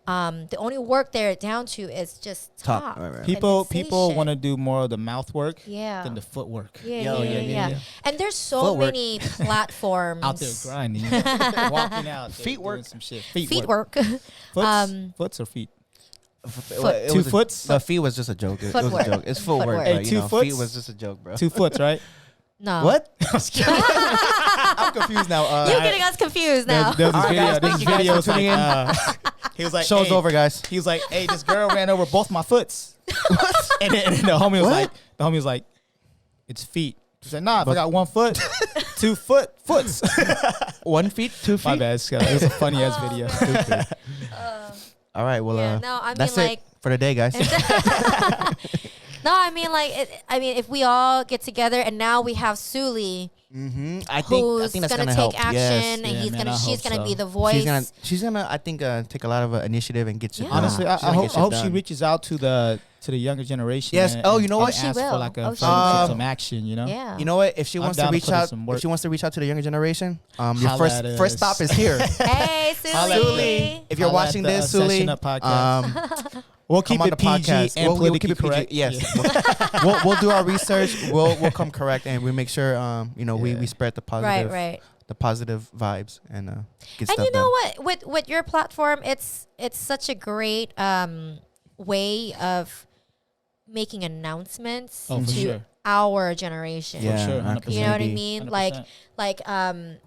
The only work they're down to is just Talk. talk. Right, right. People say shit. want to do more of the mouth work Yeah. than the footwork. Yeah. And there's so Footwork. many platforms Out there grinding, walking out, there, Feet doing work. some shit. Feet work. Foots or feet? 2 foots. The feet was just a joke. It was a joke. It's footwork. Hey, But, 2 feet foots? was just a joke, bro. 2 foots, right? No. What? I'm confused now. You're getting us confused now. There's this All right, video. guys, This thank you guys video for was like, tuning he was like, Show's hey, over, guys. He was like, hey, this girl ran over both my foots. and then the homie was like, it's feet. He said, nah, if I got 1 foot, 2 foots. 1 feet, 2 feet. My bad, Scott. It was a funny ass video. Stupid. All right, well, Yeah, no, I mean, that's like- it for the day, guys. No, I mean, like, if we all get together and now we have Suli, I who's think that's gonna help. take action, Yes. and Yeah, man, I she's hope gonna so. be the voice. She's gonna I think take a lot of initiative and get shit Yeah. done. Honestly, She's I gonna hope, get I shit hope she done. reaches out to the younger generation. Yes. and- Oh, you know and what? She ask will. for like Oh, a she will. some action. You know. Yeah. You know what? If she I'm wants to down to reach put in out, some work. if she wants to reach out to the younger generation, your Holla at first us. stop is here. Hey, Holla at Suli. If you're Holla at watching the, this, Session Suli, Up podcast. We'll keep come on it the PG podcast. and We'll politically keep it PG. correct. Yes, Yeah. we'll do our research. We'll come correct, and we make sure we spread the positive, Right. the positive vibes, and get And stuff you know done. what? With your platform, it's such a great way of making announcements Oh, for to sure. our generation. Yeah, sure, 100%. You know what I 100%. mean? 100%.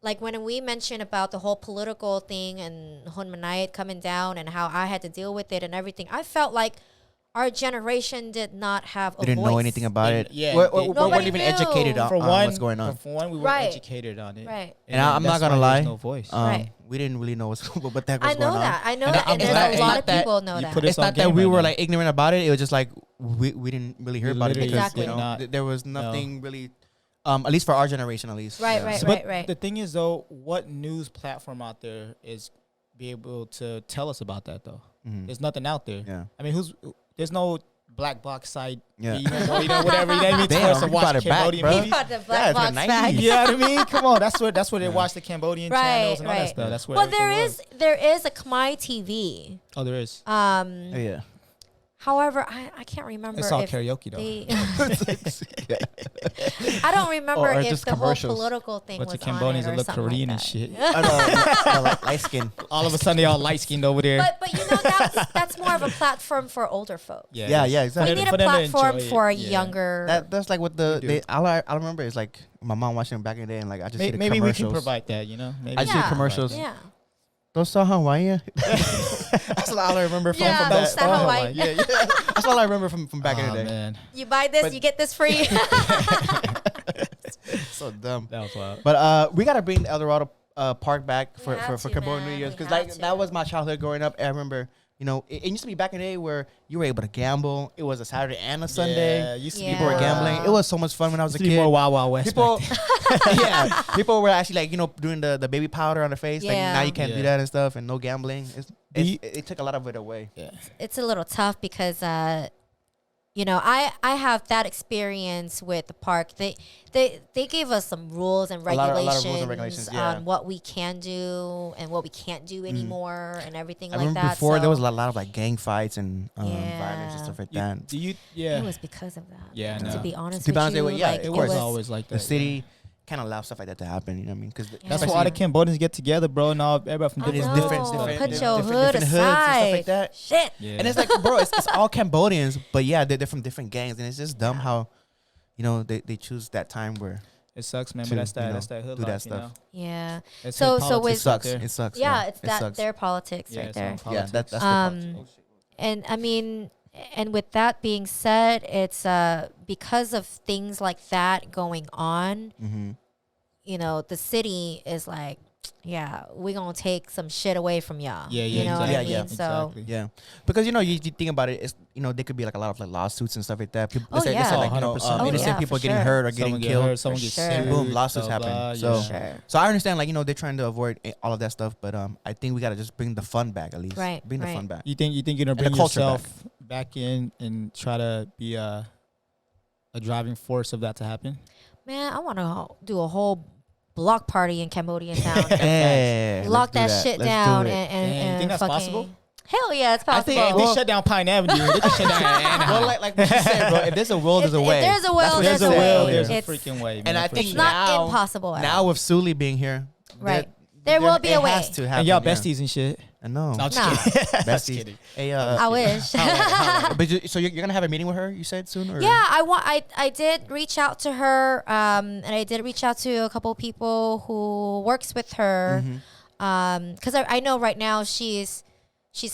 Like when we mentioned about the whole political thing and Hunmanayat coming down and how I had to deal with it and everything, I felt like our generation did not have a We didn't voice. know anything about it. Yeah, we they- weren't Nobody even knew. educated on, For on one, what's going on. For one, we were Right. educated on it. Right. And I'm not that's gonna why lie. there's no voice. Right. We didn't really know what the heck was I know going that. on. I know And that. I'm And there's glad- a it's lot not of that people know you that. put it- It's not on that game we right were now. like ignorant about it. It was just like we didn't really hear about it because Exactly. there was nothing really, at least for our generation, at least. Right, Yeah. right, So, but right. the thing is, though, what news platform out there is be able to tell us about that, though? Mhm. There's nothing out there. Yeah. I mean, there's no black box site, Yeah. whatever. You know what I mean? Damn, for us to you watch brought it back, Cambodian bro. movies. Got the Yeah, black it's box been 90s. back. You know what I mean? Come on, that's where they watch the Cambodian Right, channels and all that right. stuff. That's where. Well, everything there was. is a Khmer TV. Oh, there is. Yeah. However, I can't remember It's all if karaoke though. they. I don't remember Or if just the whole commercials. political thing But was the Cambodians on it that or look something Korean like and that. shit. I know, light skin. All of a sudden, they all light skinned over there. But you know that's more of a platform for older folks. Yeah, it is. exactly. We need a For them to platform enjoy it. for Yeah. younger. That's like what all I remember is like my mom watching it back in the day, and like I just see the Maybe we commercials. can provide that. You know, maybe I see Yeah. commercials. Yeah. Those saw Hawaii. That's all I remember from, Yeah, from those that. saw Hawaii. Yeah. That's all I remember from back in the day. Man, You buy this, But- you get this free. So dumb. that was wild. But we gotta bring the El Dorado Park back We for have to, Cambodian New man. Year's We because have like to. that was my childhood growing up. I remember, it used to be back in the day where you were able to gamble. It was a Saturday and a Sunday. Yeah, used to be Yeah. People were more, gambling. It was so much fun when I was a used to be kid. more Wild Wild West. People, back then. yeah, people were actually like doing the baby powder on their face. Like Yeah. now you can't do Yeah. that and stuff, and no gambling. It took a lot of it away. Yeah. It's a little tough because I have that experience with the park. They gave us some rules and A lot of regulations, rules and regulations, yeah. on what we can do and what we can't do anymore and everything I like remember that. before there so was a lot of like gang fights and violence Yeah. and stuff like You- that. do you? Yeah. It was because of that. Yeah, I To know. be honest To be with honest, you, yeah, like, it It was was always like that. The city kind of allowed stuff like that to happen. You know what I mean? Because Yeah. That's why all the Cambodians get together, bro, and all everybody from I different. know. different Put different your different hood hoods and stuff aside. like that. Shit. Yeah. And it's like, bro, it's all Cambodians, but yeah, they're from different gangs, and it's just dumb how, they choose that time where it sucks, man. to, But that's you know, that hood do that life, stuff. You know? Yeah. It's So- hip so politics with- it sucks. out there. It sucks. Yeah, it's it that sucks. their politics Yeah, right it's all there. Yeah, politics. that's their politics. And I mean, and with that being said, it's because of things like that going on, Mm-hmm. the city is like, yeah, we're gonna take some shit away from y'all. Yeah, You yeah, know what I exactly. mean? Yeah, So exactly. Yeah, because you think about it, it's there could be like a lot of like lawsuits and stuff like that. People, Oh, yeah. like 100%. Oh, innocent yeah, people for getting sure. hurt or Someone getting get killed. hurt, someone For gets sure. sued, And boom, lawsuits blah, happen. blah, So- yeah. sure. So I understand, like they're trying to avoid all of that stuff, but I think we gotta just bring the fun back at least. Right, Bring the right. fun back. You think you're gonna And the bring culture yourself back in and try to be a driving force of that to happen? Man, I want to do a whole block party in Cambodian town. Hey, Lock that let's do shit Let's down do it. and Dang, you think that's fucking- possible? Hell yeah, it's I possible. think- Hey, if Well- they shut down Pine Avenue, they just shut down Anaheim. Well, like what you said, bro. If there's a will, there's a If way. there's a will, That's what there's you a said will, earlier. there's a It's- freaking way. And man, I for think it's sure. not now- impossible at Now all. with Suli being here, Right. There will be a way. It has to happen. And y'all besties and shit. I know. No, I'm just kidding. Just Besties. kidding. Hey, I wish. but so you're gonna have a meeting with her? You said soon? Or? Yeah, I did reach out to her, and I did reach out to a couple people who works with her, because I know right now she's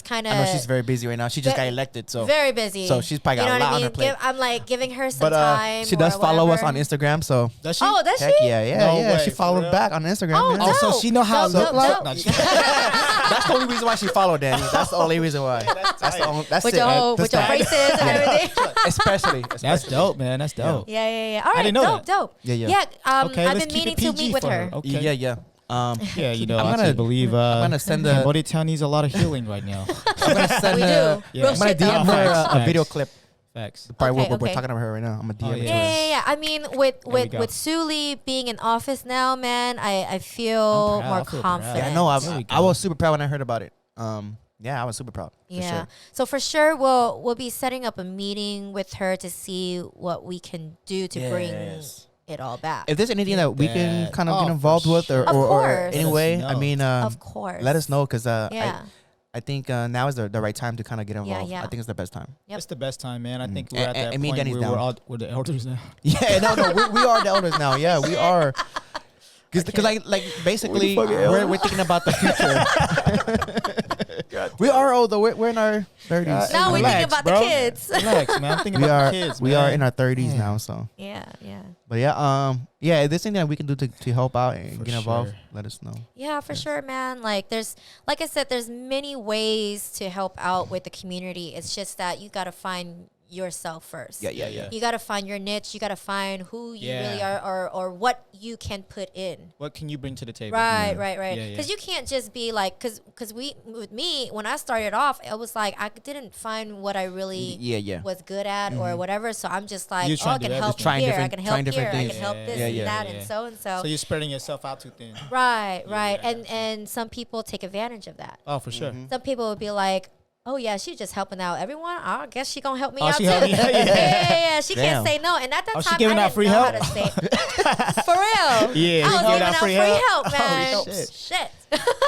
kind of. I know she's very busy right now. She just got elected, so very busy. So she's probably got a lot on her plate. I'm like giving her some time. She does follow us whatever. on Instagram, so. Does she? Oh, does Heck she? yeah. No way, She followed for back on Instagram. Oh, man. dope. So she know how it Dope, look like. dope. No, just kidding. That's the only reason why she followed Danny. That's the only reason why. That's the only. That's With it. your That's braces and everything. Especially. That's dope, man. That's dope. Yeah. All right, didn't know dope. Yeah. Okay, I've let's been keep meaning it to PG meet with for her. Okay. Yeah. Yeah, you know, I'm I gonna- just believe I'm gonna send a. Cambodia town needs a lot of healing right now. I'm gonna send We a. do. Yeah. Real I'm gonna shit, though. DM her a Facts. video clip. Facts. Probably Okay, we're okay. talking about her right now. I'm gonna DM Oh, it to yeah. her. Yeah. I mean, with we go. Suli being in office now, man, I feel I'm proud. more I feel confident. Yeah, I know. There we I go. was super proud when I heard about it. Yeah, I was super proud. For Yeah. sure. So for sure, we'll be setting up a meeting with her to see what we can do to bring Yes. it all back. If there's anything that we can That- kind of oh, get for involved with, or, sure. Of or course. anyway, Let us I know. mean, Of course. let us know because Yeah. I think now is the right time to kind of get involved. yeah. I think it's the best time. Yep. It's the best time, man. I think we're And- at that and me and point Danny's where down. we're the elders now. Yeah, no, we are the elders now. Yeah, we are. Because like basically we're thinking about the future. We are old though. We're in our 30s. Now we're thinking Relax, about bro. the kids. Relax, man. I'm thinking we about are the kids. we man. are in our 30s Man. now. So, Yeah. but yeah, if there's anything that we can do to help out and For get involved, sure. let us know. Yeah, for sure, man. Like I said, there's many ways to help out with the community. It's just that you got to find yourself first. Yeah. You got to find your niche. You got to find who you Yeah. really are or what you can put in. What can you bring to the table? Right. Yeah, Because you can't just be like, because with me, when I started off, it was like I didn't find what I really was good at or whatever. So I'm just like, You're I trying to can do help everything. here, I Trying can different- help trying here, different I things. can help this Yeah, and yeah, that yeah. and so and so. So you're spreading yourself out too thin. Right. Yeah. And some people take advantage of that. Oh, for sure. Mm-hmm. Some people would be like, oh yeah, she's just helping out everyone. I guess she gonna help me Oh, out she too. helping you? Yeah. She Damn. can't say no. And at that Oh, she time, giving I out didn't free know help? how to say for real. Yeah, I she was giving giving out out free free help? help, man. Oh, shit. Shit.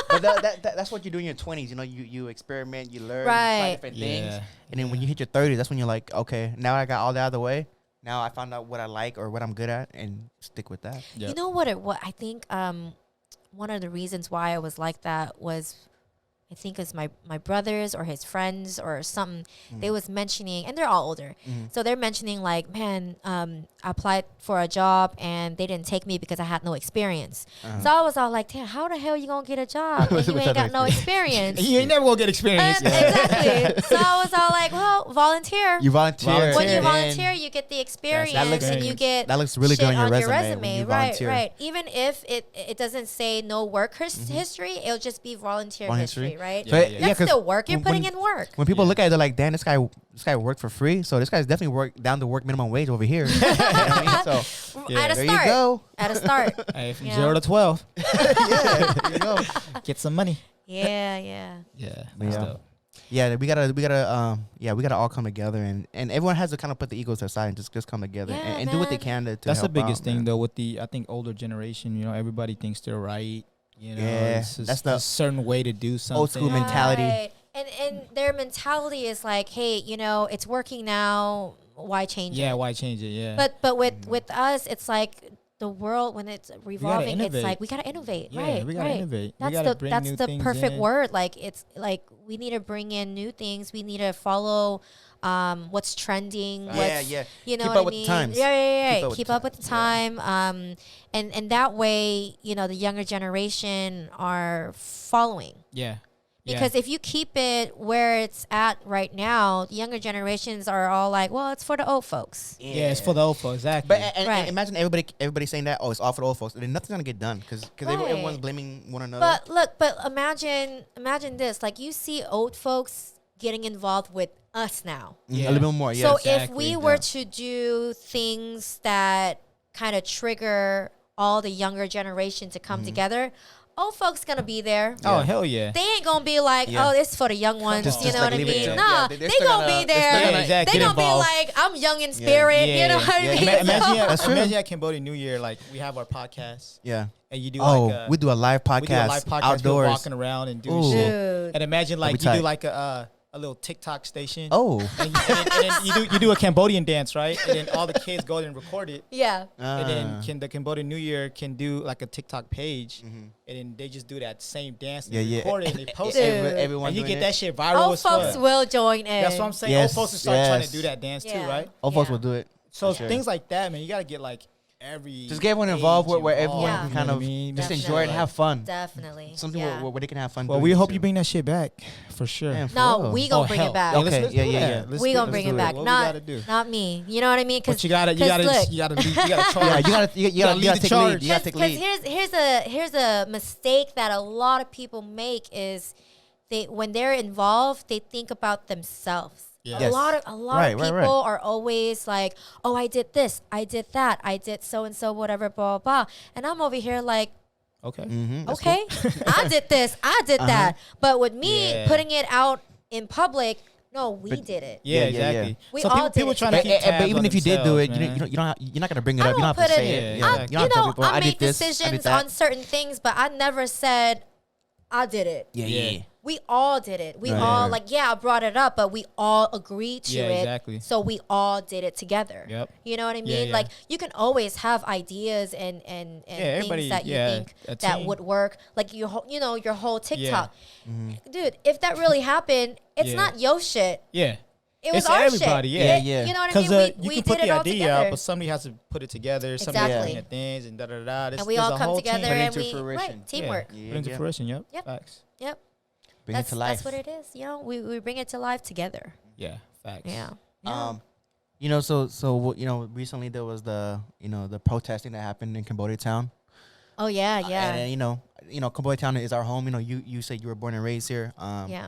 But that's what you do in your 20s. You know, you experiment, you learn, you Right. try different things, Yeah. and then when you hit your 30s, that's when you're like, okay, now I got all that out of the way. Now I found out what I like or what I'm good at, and stick with that. Yep. You know what I think one of the reasons why I was like that was I think it's my brothers or his friends or something. They was mentioning, and they're all older, so they're mentioning like, man, I applied for a job and they didn't take me because I had no experience. So I was all like, damn, how the hell you gonna get a job when you ain't got no experience? You ain't never gonna get experience. Exactly. So I was all like, well, volunteer. You volunteer. When you and volunteer, you get the experience, looks- and you get that looks really good shit on your resume when you Right, volunteer. right. Even if it doesn't say no work history, it'll just be volunteer history, right? So, Yeah, That's 'cause still work. You're when- putting in work. When people look at it, they're like, damn, this guy worked for free. So this guy's definitely down to work minimum wage over here. You know what I mean? So Yeah. At a there start. you go. At a start. Hey, from Yeah. 0 to 12, Yeah, there you go. get some money. Yeah. Yeah, that's dope. Yeah, we gotta all come together and everyone has to kind of put the egos aside and just come together Yeah, and do what they man. can to That's the help biggest out, thing man. though with the I think older generation. You know, everybody thinks they're right. You know, Yeah, it's just that's the a certain way to do something. old school mentality. Right. And their mentality is like, hey, it's working now. Why change Yeah, it? why change it? Yeah, But with us, it's like the world when it's revolving. It's innovate. like we gotta innovate, Yeah, right? we gotta right. innovate. We That's gotta bring new the things perfect in. word. Like it's like we need to bring in new things. We need to follow what's trending. Yeah, what's, yeah. You know Keep what up I with the mean? times. Yeah. Keep up with the time. And that way, the younger generation are following. Yeah. Because if you keep it where it's at right now, the younger generations are all like, well, it's for the old folks. Yeah, it's for the old folks, exactly. But and Right. imagine everybody saying that, oh, it's all for the old folks. And then nothing's gonna get done because Right. everyone's blaming one another. But look, imagine this. Like you see old folks getting involved with us now. A little bit more. Yeah. So exactly. if we were to do things that kind of trigger all the younger generation to come together, old folks gonna be there. Oh hell yeah. They ain't gonna be like, oh, this is for the young ones. Just you know like what I leave it mean? to- Nah, they're they still gonna gonna- be there. Exactly. They Get gonna be involved. like, I'm young in spirit. You know what I mean? Imagine at Cambodian New Year, like we have our podcast. Yeah. And you do we do a live podcast, outdoors. We're walking around and do Ooh. shit. Dude. And imagine like That'd be you do tight. like a little TikTok station. Oh. And then you do a Cambodian dance, right? And then all the kids go and record it. Yeah. And then the Cambodian New Year can do like a TikTok page, and then they just do that same dance and record it and they post it. Everyone And you doing get that it. shit viral Old as folks fuck. will join in. That's what I'm saying. Yes, Old folks will start trying to yes. do that dance too, right? All folks will do it. So For sure. things like that, man, you gotta get like every Just get everyone involved age where everyone Yeah. can kind You know of what I mean? just Definitely. enjoy it and have fun. Definitely. Something yeah. where they can have fun. Well, doing we it, hope too. you bring that shit back for sure. Man, for No, real. we gonna Oh, bring hell. it back. Yeah, let's okay, do yeah, that. yeah, yeah. Let's We do- gonna let's bring do it back. What we Not gotta do? not me. You know what I mean? But you gotta charge. Yeah, You gotta you take gotta charge. take lead. Here's a mistake that a lot of people make is when they're involved, they think about themselves. Yeah. A Yes. lot of Right, people right. are always like, oh, I did this, I did that, I did so and so, whatever, blah blah blah, and I'm over here like, Okay. Mm-hmm. okay, I did this, I did that, but with me Yeah. putting it out in public, no, we did it. Yeah, Yeah, yeah, yeah. exactly. We so all people, did people it trying to together. keep tabs But even on if you did do it, themselves, you're not gonna bring it I up. You don't don't have put to it. say it. Yeah, I, exactly. You don't have to tell people, I did make this, I did decisions that. on certain things, but I never said I did it. Yeah, Yeah. yeah. We all did it. We Right. all I brought it up, but we all agreed to Yeah, it. exactly. So we all did it together. Yep. You know what I mean? Yeah, yeah. Like you can always have ideas and everybody- things that you yeah, think a that team. would work. Like your whole TikTok. Mm-hmm. Dude, if that really happened, it's Yeah. not your shit. Yeah. It was It's our everybody, shit. yeah. Yeah. You know what I Because mean? you We can did put it the all idea together. out, but somebody has to put it together. Somebody Exactly. looking at things and da da da. And we all come together Put it and into we fruition. right, teamwork. Yeah. Put into Yeah. fruition. Yep. Yep. Facts. Yep. Bring it to life. That's what it is. You know, we bring it to life together. Yeah. Facts. Yeah. Yeah. Recently there was the protesting that happened in Cambodia town. Oh yeah, yeah. And Cambodia town is our home. You say you were born and raised here. Yeah.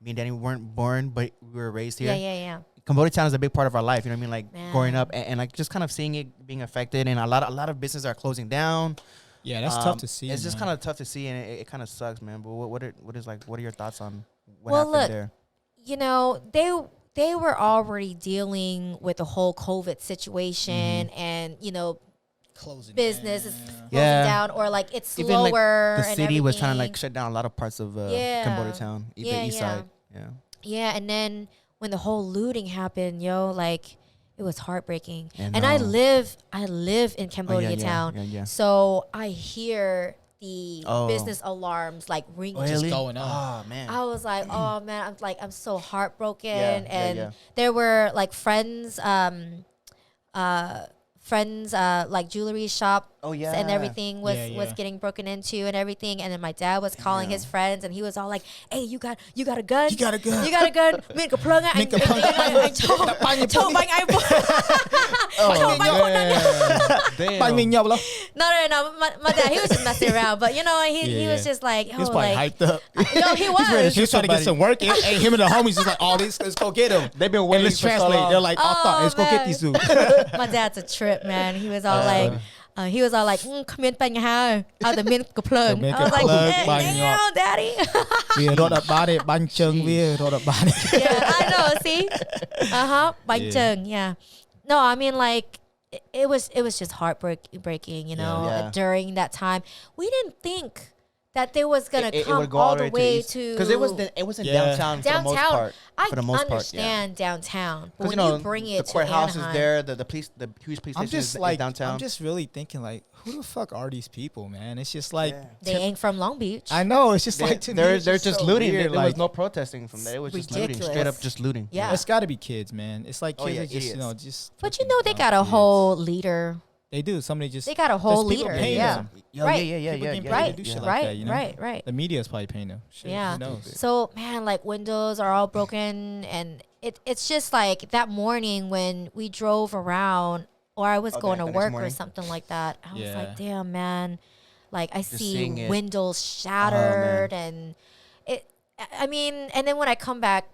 Me and Danny weren't born, but we were raised here. Yeah. Cambodia town is a big part of our life. You know what I mean? Like Man. growing up and like just kind of seeing it being affected, and a lot of businesses are closing down. Yeah, that's tough to see. It's just man. kind of tough to see, and it kind of sucks, man. But what are your thoughts on what Well, happened look, there? You know, they were already dealing with the whole COVID situation, and closing business is down. closing Yeah. down, or like it's slower. Even like the and city was trying to everything. like shut down a lot of parts of Yeah. Cambodia town, the Yeah, east yeah. side. Yeah. Yeah, and then when the whole looting happened, like it was heartbreaking. Yeah, And I no. live in Cambodia yeah, town, yeah. so I hear the Oh. business alarms like ringing. Really? going on. Oh man. I was like, oh man, I'm so heartbroken. Yeah, and yeah. there were like friends, like jewelry shop. Oh, yeah. And everything was Yeah, was yeah. getting broken into and everything. And then my dad was calling Yeah. his friends, and he was all like, hey, you got a gun? You got a gun. You got a gun? Mình có plug anh cho bánh ai cho bánh của nó. Bang me up, No. My dad, he was just messing around, but he Yeah, was yeah. just like, He was probably hyped up. yo, he was. He was trying to get some work. Hey, him and the homies just like, let's go get him. They've been And waiting let's for so translate. long. They're like, Oh, let's go get man. these dudes. My dad's a trip, man. He was all like,គ្មានបញ្ហាឲ្យតែមានកំភ្លើង តែមាន I was like, កំភ្លើង "Hey, បាញ់ញាប់ damn, daddy." វារត់អត់បានទេបាញ់ជើងវារត់អត់បានទេ Yeah, I know. See,បាញ់ជើង. Yeah. No, I mean like it was just heartbreaking, Yeah. during that time. We didn't think that they was gonna It come would go all the way to because it wasn't Yeah. downtown for the most downtown. part. I For the most part, yeah. understand downtown, but Because when you bring it the courthouse to is Anaheim, there, the huge police I'm station just is like downtown. I'm just really thinking like who the fuck are these people, man? It's just like they ain't from Long Beach. I know it's just like to me it's they're just so looting. weird, There was like, no protesting from there. It was just looting, Ridiculous. straight up just looting. Yeah. it's got to be kids, man. It's like Oh, kids yeah, are just idiots. just But fucking they dumb got a kids. whole leader. They do. Somebody just They got a whole there's people leader. paying Yeah. them. Right. Yeah. People getting paid to Right. do shit Right. like that, you know? Right. The media is probably paying them. Shit, Yeah. Who knows? So man, like windows are all broken, and it's just like that morning when we drove around, or I was Oh, going the to next work or morning. something like that. I was Yeah. like, damn man, like I Just see seeing it. windows shattered, and it. I mean, and then when I come back,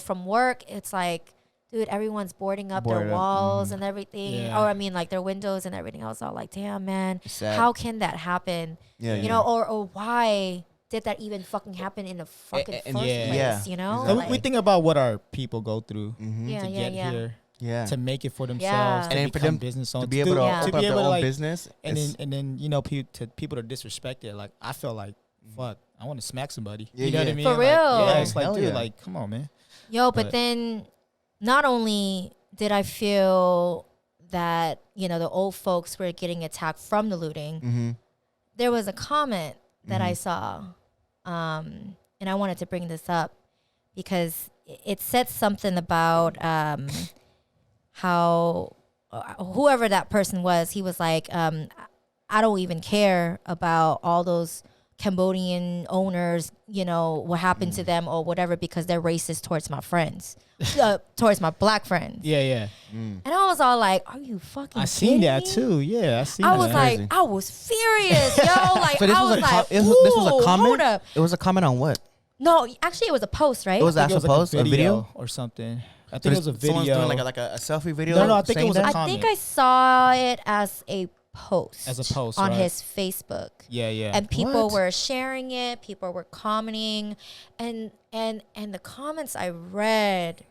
from work, it's like dude, everyone's boarding up Boarded their up, walls and everything. Yeah. Or I mean, like their windows and everything. I was all like, damn, man, Sad. how can that happen? Yeah, You know, or why did that even fucking happen in the fucking first place? Yeah, You know, exactly. So we think about what our people go through yeah, to yeah, get yeah. here, Yeah. to make it for themselves, Yeah. to And then for become them business to owners, be able to Yeah. open up their own like, business. and then you know, people to disrespect it. Like I feel like, fuck, I want to smack somebody. Yeah, You know what I yeah. mean? For Like, real. yeah, it's like, Hell dude, yeah. like, come on, man. Yo, but But- then not only did I feel that, you know, the old folks were getting attacked from the looting, Mm-hmm. there was a comment that I saw, and I wanted to bring this up because it said something about how whoever that person was, he was like, I don't even care about all those Cambodian owners, you know, what happened to them or whatever because they're racist towards my friends, towards my black friends. Yeah, yeah. And I was all like, are you fucking I seen that kidding me? too. Yeah, I seen I that. was crazy. like, I was furious, yo. Like, So this I was was a like, this was "Ooh, a comment. hold up. It was a comment on what? No, actually, it was a post, right? It was I an think actual it was post, like a video. or something. I So think it was a video. Someone's doing like a selfie video. No, I think it saying was a that? I comment. think I saw it as a post. As a post, on right. his Facebook. Yeah, yeah. And people What? were sharing it, people were commenting, and the comments I read,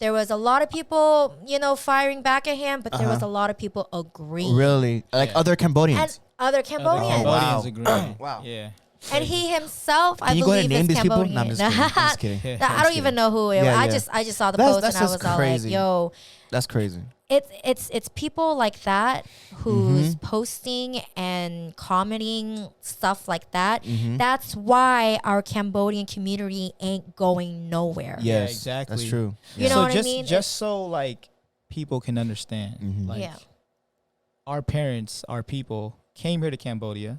there was a lot of people, you know, firing back at him, but there was a lot of people agreeing. Really? Like other Cambodians. And other Cambodians. wow. Cambodians agree. Wow. Yeah. And he himself, I Can you go ahead believe, and name is these people? Cambodian. No, I'm just kidding. I'm just kidding. I don't even know who it was. Yeah, I yeah. just saw the That's- post that's and I was just all crazy. like, yo, That's crazy. it's people like that who's posting and commenting stuff like that. That's why our Cambodian community ain't going nowhere. Yes, exactly. That's true. You know so what I mean? Just so like people can understand, like Yeah. our parents, our people came here to Cambodia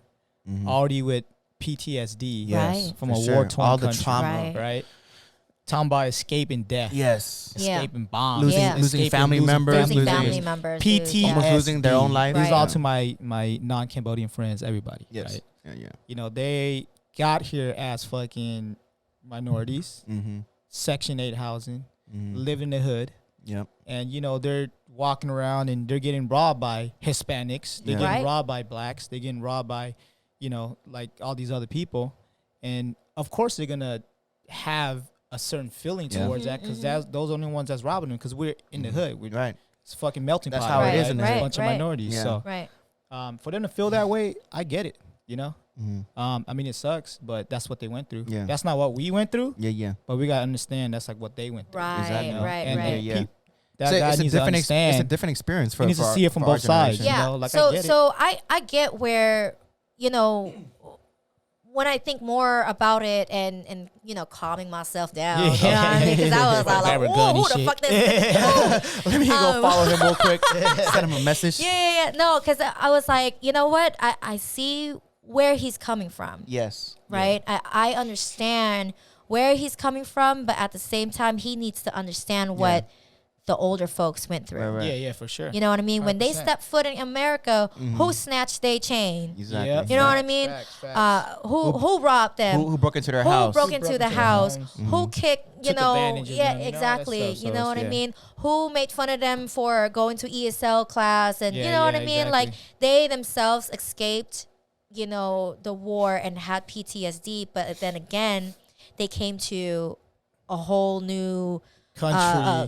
already with PTSD Right. from For a sure. war-torn All the country, trauma. right? Talking about escaping death, Yes. Yeah. escaping bombs, Losing, Yeah. losing escaping family members, Losing family losing, members. PT, dude. almost Yeah. losing their own life. This is Right. all to my non-Cambodian friends, everybody. Yes. Right? Yeah, yeah. You know, they got here as fucking minorities, Section 8 housing, live in the hood. Yep. And you know they're walking around and they're getting robbed by Hispanics, they're Yeah. getting Right. robbed by blacks, they're getting robbed by, you know, like all these other people, and of course they're gonna have a certain feeling Yeah. towards that because those are the only ones that's robbing them because we're in the hood, we're, Right. it's a fucking melting That's pot. how it right? is in the There's hood. a bunch of Right. minorities, Yeah. so Right. for them to feel that way, I get it, you know. Mm-hmm. I mean, it sucks, but that's what they went through. Yeah. That's not what we went through, Yeah, yeah. but we gotta understand that's like what they went through. Right. Exactly. you know? Right. And right. Yeah. that So guy it's a needs to different understand. it's a different experience for He needs to for see our- it from for our both sides. generation. Yeah. You know, like, I so get it. so I get where, you know, when I think more about it and you know, calming myself down. Yeah. You know what I mean? Because I was all like, Grab a gun whoa, and who the shit. fuck this? Let me go Um, follow him real quick. Send him a message. Yeah. No, because I was like, you know what? I see where he's coming from. Yes. Right? I understand where he's coming from, but at the same time, he needs to understand what the older folks went through. Right. Yeah, for sure. You know what I mean? When they 100%. step foot in America, who snatched their chain? Exactly. Yep. You know what I mean? Facts. Who robbed them? Who broke into their Who house? broke into the house? Who kicked, you Took know, advantage of yeah, them, you know, all that exactly. stuff. You So know what I yeah. mean? Who made fun of them for going to ESL class and you Yeah, know what I yeah, mean? Like exactly. they themselves escaped, you know, the war and had PTSD, but then again, they came to a whole new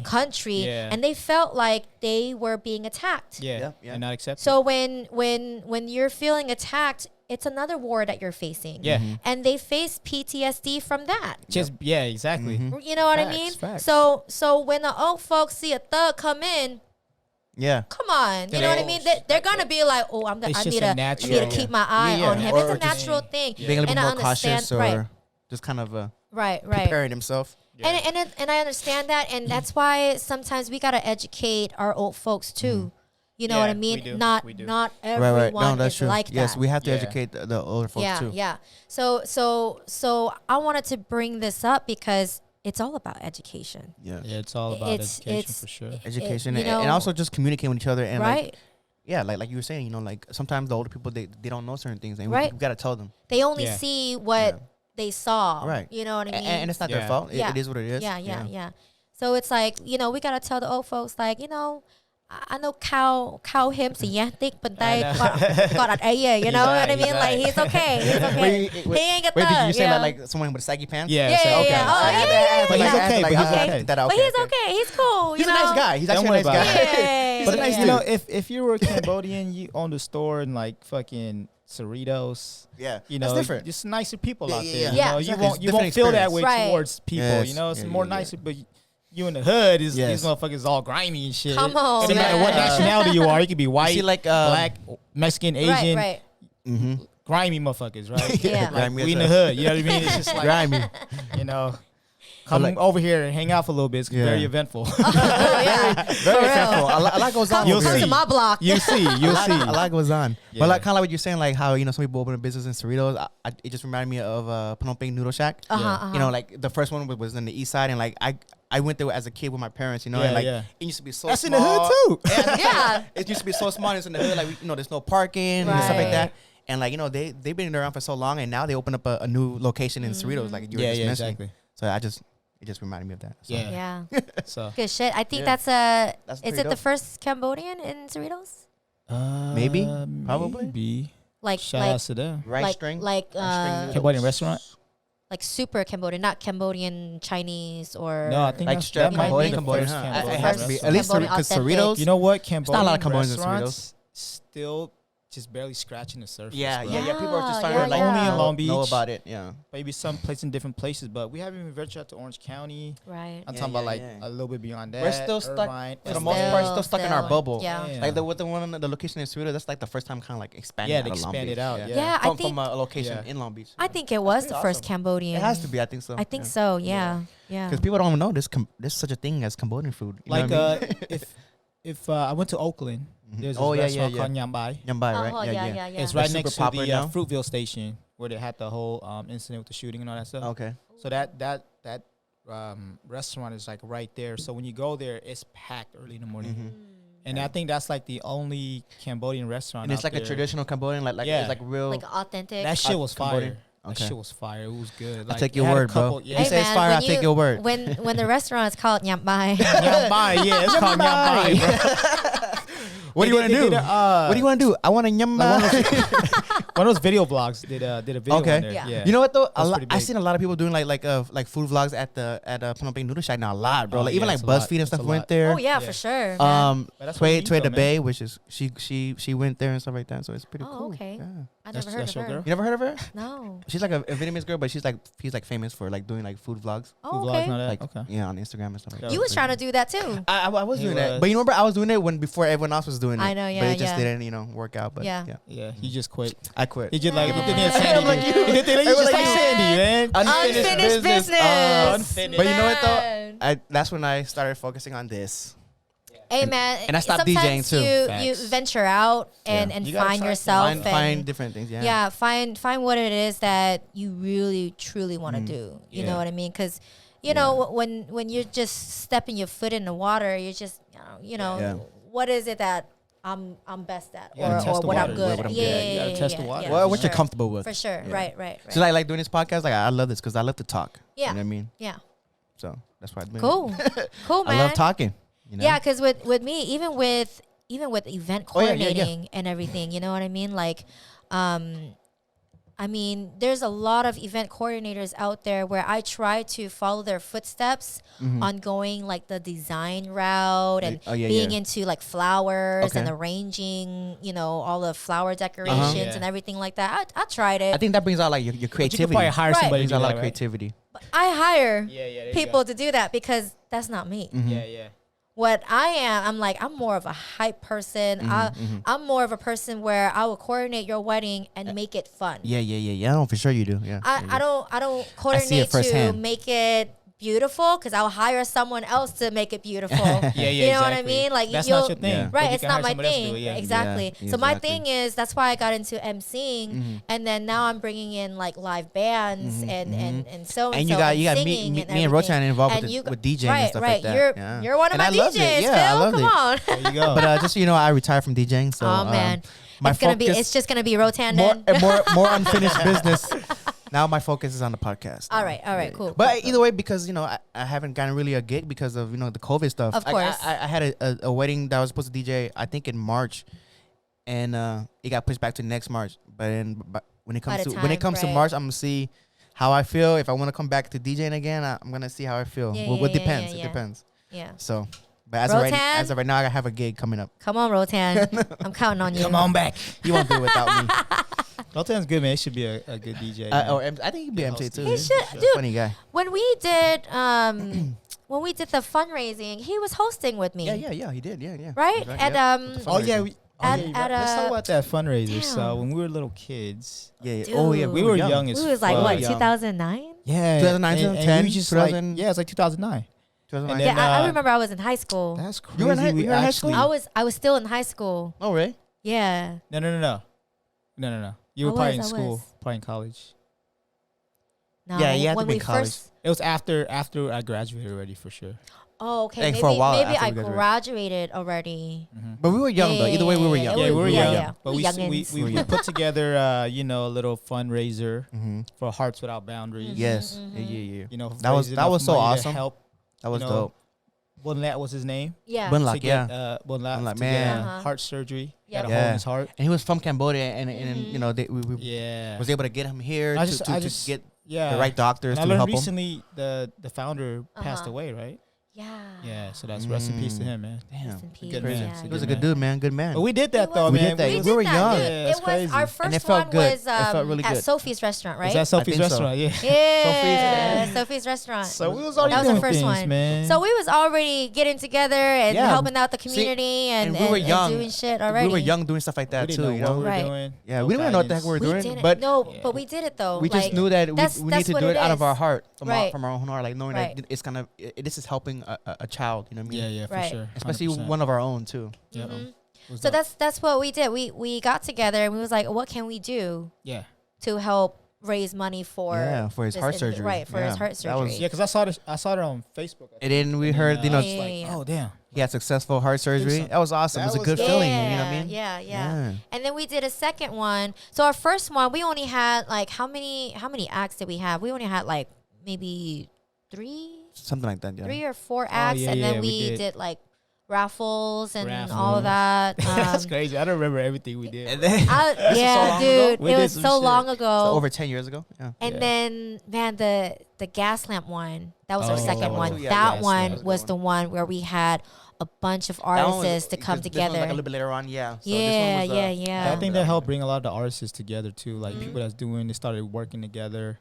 country Yeah. and they felt like they were being attacked. Yeah, Yep, yeah. and not accepted. So when you're feeling attacked, it's another war that you're facing. Yeah. And they face PTSD from that. just yeah, exactly. You know what I Facts, mean? facts. So when the old folks see a thug come in, Yeah. come on, you know what I mean? They're gonna be like, oh, I It's need just to a natural- I need to keep my eye Yeah, on him. or It's a just natural thing. Being a little And bit I more cautious understand- or right. just kind of Right. preparing himself. And I understand that, and that's why sometimes we gotta educate our old folks too. You know what I Yeah, mean? we do, Not we do. not Right, everyone right. No, that's is true. like Yes, that. we have to Yeah. educate the older folks yeah, too. yeah. So I wanted to bring this up because it's all about education. Yeah. Yeah, it's all about education for sure. Education you and know, also just communicating with each other and right? like yeah, like you were saying, you know, like sometimes the older people they don't know certain things and Right. we gotta tell them. They only Yeah. see what Yeah. they saw. Right. You know what I mean? And it's not Yeah. their fault. Yeah. It is what it is. Yeah. So it's like, you know, we gotta tell the old folks, like, you know, I know cow him so yeah thick but they got an yeah, you know what I mean? Like he's okay. He ain't got Wait, that. you say like someone with saggy pants? Yeah. Oh, But he's okay. But he's okay. He's cool. He's a nice guy. He's actually a nice guy. Yeah. But you know, if you were a Cambodian, you own the store and like fucking Cerritos. Yeah, you know, that's different. Just nicer people out there. Yeah. You know, you won't feel that way towards people. Yes. You know, it's more nicer, but. You in the hood, these motherfuckers all grimy and shit. Come on, no matter what nationality you are, you could be white, like, black, Mexican, Asian, right. grimy motherfuckers, right? Yeah. Like we in the hood, you know what I mean? It's just like grimy. You know, come over here and hang out for a little bit. It's very eventful. Oh yeah, very eventful. A lot goes on. Come to my block. You'll see. A lot goes on. But like kind of like what you're saying, like how, you know, some people open a business in Cerritos. It just reminded me of Phnom Penh Noodle Shack. You know, like the first one was in the east side, and like I went there as a kid with my parents, you know, and like it used to be so That's small. in the hood too. Yeah. It used to be so small. It's in the hood, like, you know, there's no parking and stuff like that. And like, you know, they've been around for so long, and now they open up a new location in Cerritos, like you were just mentioning. Exactly. So it just reminded me of that. So. Yeah. So good shit. I think that's is it the first Cambodian in Cerritos? Maybe, probably. Maybe. Like shout out to them. Rice string. Cambodian restaurant. Like super Cambodian, not Cambodian Chinese or no, I think like straight Cambodian. It has to be at least because Cerritos. You know what? Cambodian not a lot of Cambodians restaurants still just barely scratching the surface. Yeah. People are just starting to like only in Long Beach know about it. Yeah, maybe some place in different places, but we haven't even ventured out to Orange County. Right. I'm talking about like a little bit beyond that. We're still stuck. For the most part, still stuck in our bubble. Yeah. Like the location in Cerritos, that's like the first time kind of like expanding. Yeah, they expanded out. Yeah, I think from a location in Long Beach. I think it was the first Cambodian. It has to be. I think so. I think so. Yeah. Because people don't know there's such a thing as Cambodian food. Like if I went to Oakland. There's this restaurant called Nyambai. Nyambai, right? Yeah. It's right next to the Fruitville station where they had the whole incident with the shooting and all that stuff. Okay. So that restaurant is like right there. So when you go there, it's packed early in the morning. Mm-hmm. And I think that's like the only Cambodian restaurant. And it's like a traditional Cambodian, like it's like real, like authentic. That shit was fire. Okay. That shit was fire. It was good. I'll take your word, bro. Yeah. Hey, you say it's fire, I'll take your word. When the restaurant is called Nyambai. Nyambai, yeah, it's called Nyambai, bro. What do you want to do? What do you want to do? I want to one of those video vlogs did a video on there. Yeah. You know what though? I've seen a lot of people doing like food vlogs at Phnom Penh Noodle Shack now. A lot, bro. Like even like BuzzFeed and stuff went there. Oh yeah, for sure. Tway the Bay, which is she went there and stuff like that. So it's pretty cool. Okay. Yeah. I never heard of her. You never heard of her? No. She's like a Vietnamese girl, but she's like famous for like doing like food vlogs. Oh, okay. Like yeah, on Instagram and stuff like that. You was trying to do that too. I was doing that, but you remember I was doing it before everyone else was doing it. I know, yeah, but it just didn't, work out. But yeah, he just quit. I quit. He just like Sandy. He just like Sandy, man. Unfinished business. Unfinished. But you know what though? That's when I started focusing on this. Hey man, and I stopped DJing too. You venture out and find yourself, find different things. Yeah, find what it is that you really truly want to do. You know what I mean? Because you know when you're just stepping your foot in the water, you're just what is it that I'm best at or what I'm good at. Yeah, test the water. Well, what you're comfortable with. For sure. Right. So like doing this podcast, like I love this because I love to talk. Yeah. You know what I mean? Yeah. So that's why I'm doing Cool, man. I love talking. You know? Yeah, because with me, even with event coordinating and everything, you know what I mean? Like, I mean, there's a lot of event coordinators out there where I try to follow their footsteps on going like the design route and being into like flowers and arranging, all the flower decorations and everything like that. I tried it. I think that brings out like your creativity. You could probably hire somebody to do a lot that, of creativity. But I hire people to do that because that's not me. Yeah. What I am, I'm more of a hype person. I'm more of a person where I will coordinate your wedding and make it fun. Yeah. No, for sure you do. Yeah. I don't coordinate to make it beautiful because I'll hire someone else to make it beautiful. You know what I mean? Like that's not your thing, right? It's not my thing. Exactly. Yeah, so my thing is that's why I got into emceeing, and then now I'm bringing in like live bands and so and you got me and Rachana involved with DJing and stuff like that. You're one of my DJs. Yeah, I love it. Come on. There you go. But just I retired from DJing, so oh man, it's just gonna be Rotan more unfinished business. Now my focus is on the podcast. All right, cool. But cool. either way, because I haven't gotten really a gig because of the COVID stuff. Of course. I had a wedding that I was supposed to DJ I think in March, and it got pushed back to next March. But when it comes to March, I'm gonna see how I feel. If I want to come back to DJing again, I'm gonna see how I feel. It depends. It depends. Yeah. So, but as of right now, I have a gig coming up. Come on, Rotan. I'm counting on you. Come on back. You won't do it without me. Rotan's good, man. He should be a good DJ. I think he'd be MC too. He should, dude. Funny guy. When we did the fundraising, he was hosting with me. Yeah. He did. Yeah. Right? And let's talk about that fundraiser. Damn. So when we were little kids, Dude. we were young as we was like what, 2009? Yeah, 2009, 2010, we just it's like 2009. And then, Yeah, I remember I was in high school. That's crazy. You were in high school? I was still in high school. Oh, really? Yeah. No. You were probably in school, probably in college. No, Yeah, you had to when be in we college. first. It was after I graduated already for sure. Oh, okay. Like for a while maybe after I we graduated. graduated already. But we were young though. Either way, we were young. Yeah, we were young. yeah. But we Youngins. put together a little fundraiser for Hearts Without Boundaries. Yes. Yeah. That was raising enough so money to awesome. help, That was dope. Bunlat was his name. Yeah. Bunlat, To get, Bunlat Bunlat, to man. get heart surgery. He had a Yeah. hole in his heart. And he was from Cambodia, and we Yeah. was able to get him here I to just get yeah. the right doctors And to I help learned him. recently the founder passed away, right? Yeah. Yeah. So that's rest in peace to him, man. Damn. Rest in peace. Good man. Yeah, He was a Good good dude, man. Good man. But we did that though, We man. did that. We We were did that, young. dude. Yeah, that's It was crazy. our And first it felt one good. was It felt really at good. Sophie's restaurant, right? Is that Sophie's think so. restaurant? Yeah. Yeah, Sophie's restaurant. So we was already That was doing the first things, one. man. So we was already getting together and Yeah. helping out the See, community and we were and young. doing shit already. We were young doing stuff like that we too. didn't know what we were Right. doing. Yeah, No we didn't know what the heck guidance. we were We doing, didn't. but But we did it though. we just Like, knew that that's we need to what do it out is. of our heart, from Right. our own heart, like knowing Right. that it's gonna this is helping a child. You know what I mean? Yeah, for Right. sure. Especially 100%. one of our own too. Yeah. Mhm. Was So dope. that's what we did. We got together and we was like, what can we do yeah. to help raise money for For his this heart individual- surgery. right, for his Yeah, heart that surgery. was- Yeah, because I saw it on Facebook. And then we heard, Yeah, like, yeah. oh damn. he had successful heart surgery. some- That was awesome. It that was a was good dope. feeling. You know what I mean? Yeah. And then we did a second one. So our first one, we only had like how many acts did we have? We only had like maybe three Something like that. Yeah. 3 or 4 acts, yeah, and then yeah, we we did. did like raffles and all Raffles. of that. That's crazy. I don't remember everything we did. And then, Yeah, long ago? dude, We it did was some so shit. long ago. over 10 years ago. Yeah. And Yeah. then, man, the gas lamp one, that was our Oh, second that one. one too, yeah, that gas one lamp. was the one where we had a bunch of That one was- artists to come this one was together. like a little bit later on. Yeah. So this one Yeah, was, yeah. I think that helped bring a lot of the artists together too. Like Mm-hmm. people that's they started working together.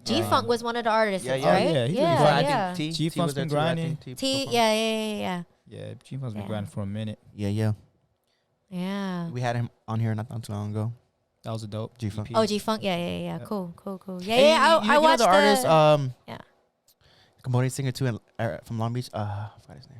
G-Funk was one of the artists, Yeah, yeah. right? Oh, yeah, he's really yeah, fun. I yeah. think T G-Funk's was there been too, I grinding. think. T, yeah. Yeah, G-Funk's been Yeah. grinding for a minute. Yeah. Yeah. We had him on here not too long ago. That was a dope G-Funk. EP. Oh, G-Funk, yeah. Cool. Yeah, Hey, I you know watched the artist, yeah. Cambodian singer too, from Long Beach. I forgot his name.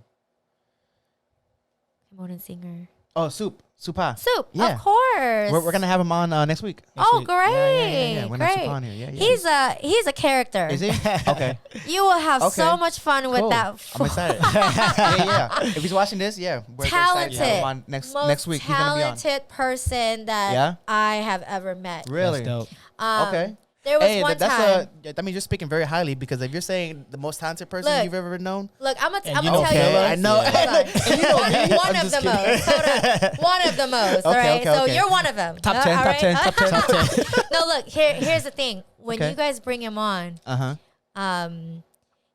Cambodian singer. Oh, Supa. Soup, Yeah. of course. We're gonna have him on next week. Oh, week. great. Yeah. We're gonna have Great. Supa on here. Yeah. He's a character. Is he? Okay. You will have so Okay. much fun with Cool. that. I'm excited. yeah. If he's watching this, yeah, we're excited to have him on most next week. He's gonna be on. talented person that Yeah? I have ever met. Really? That's dope. Okay. There was Hey, one that's time. I mean, you're speaking very highly because if you're saying the most talented person Look. you've ever known, Look, I'm gonna And tell you you. know Killer? I know. Hold on. One I'm of just the most. Hold on. One of the most. All Okay, right. okay, So okay. you're one of them. Top 10, all top 10, right? top 10. No, look. Here's the thing. When Okay. you guys bring him on, Uh-huh.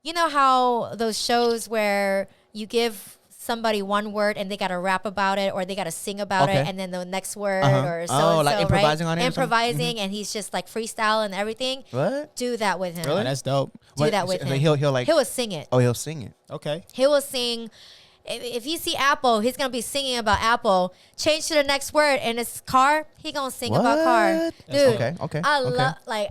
you know how those shows where you give somebody one word and they gotta rap about it or they gotta sing about Okay. it and then the next word Uh-huh. or so Oh, and like so, improvising right? on it or something? Improvising and he's just like freestyle and everything. What? Do that with him. Really? Oh, that's dope. Do that with so him. He'll like. He will sing it. Oh, he'll sing it. Okay. He will sing. If you see Apple, he's gonna be singing about Apple. Change to the next word, and it's car. He gonna sing about car, What? dude. Okay. Okay. I okay. love like.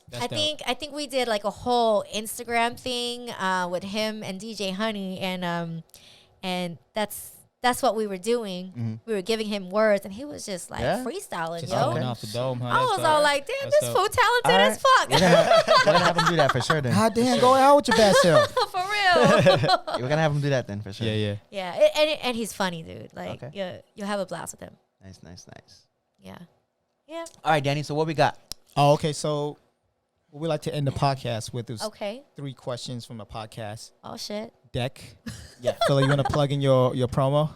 That's I dope. think we did like a whole Instagram thing with him and DJ Honey, and that's what we were doing. Mm-hmm. We were giving him words, and he was just like Yeah? freestyling, Just yo. going off the dome, huh? I was That's all dope. like, damn, That's this dope. fool talented as fuck. We're gonna have him do that for sure. Then God damn, go out with your bad self. For real. we're gonna have him do that then for sure. Yeah. Yeah, and he's funny, dude. Like, Okay. yeah, you'll have a blast with him. Nice. Yeah. All right, Danny. So what we got? Oh, okay. So what we like to end the podcast with is Okay. 3 questions from the podcast Oh shit. deck. Yeah. Phil, you want to plug in your promo?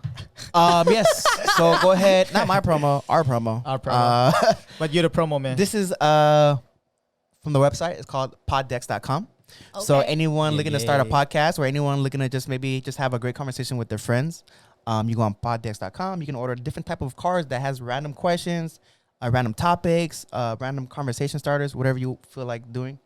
Yes. So go ahead. Not my promo. Our promo. Our promo. But you're the promo man. This is from the website. It's called poddex.com. Okay. So anyone looking to start a yeah. podcast or anyone looking to just have a great conversation with their friends, you go on poddex.com. You can order different type of cards that has random questions, random topics, random conversation starters, whatever you feel like doing.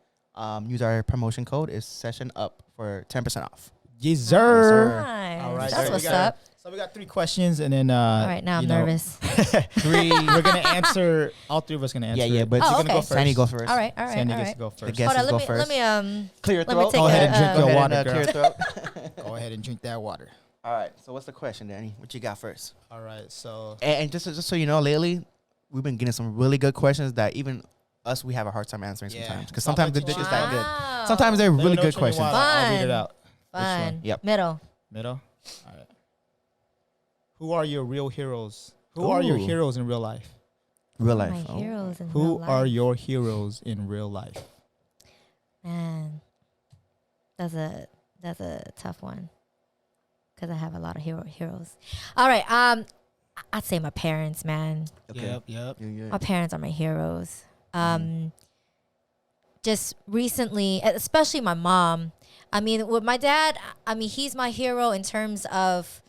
Use our promotion code is session up for 10% off. Yes, sir. Nice. All right. That's so what's we got, up. So we got 3 questions, and then All right, now I'm nervous. 3. We're gonna answer. All 3 of us gonna answer. Yeah, it. but Oh, you're okay. gonna go first. Sandy go first. All right, all right, Sandy all gets right. to go The first. guest Hold on, go let first. me Clear your let me throat. take Go ahead and drink Go your ahead water, and, girl. clear your throat. Go ahead and drink that water. All right. So what's the question, Danny? What you got first? All right. So And just so you know, lately we've been getting some really good questions that even us we have a hard time answering Yeah. sometimes because sometimes they're just that good. Wow. Sometimes they're let me really know good which one you questions. want. I'll read Fun. it out. Fun. Yep. Middle. Middle. All right. Who are your real heroes? Who are your Ooh. heroes in real life? Real My life. Oh. heroes in Who real are life. your heroes in real life? Man, that's a tough one because I have a lot of heroes. All right, I'd say my parents, man. Okay. Yep. My parents are my heroes. Just recently, especially my mom. I mean, with my dad, I mean, he's my hero in terms of,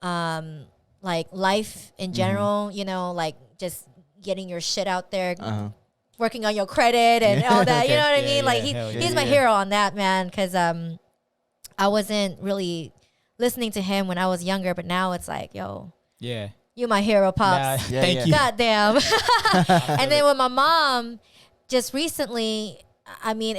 like life in general. You know, like just getting your shit out there, working on your credit and all that. You know what I mean? Like he's my hero on that, man. Because I wasn't really listening to him when I was younger, but now it's like, yo, Yeah. you my hero, pops. Yeah, Thank yeah. you. Goddamn. And then with my mom, just recently, I mean,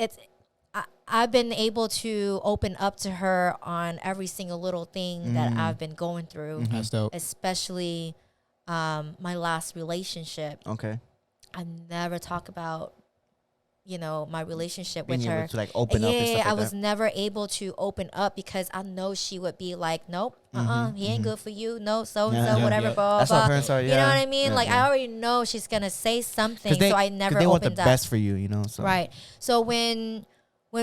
I've been able to open up to her on every single little thing that I've been going through, That's dope. especially my last relationship. Okay. I never talk about, you know, my relationship Being with able her. to like open up and stuff like I was that. never able to open up because I know she would be like, nope, he ain't good for you. No, so and so, Yeah. whatever, Yeah. blah, That's blah. how parents are. Yeah. You know what I mean? Yeah, Like yeah. I already know she's gonna say something, They, so I never they want the opened up. best for you, you know. So. Right. So when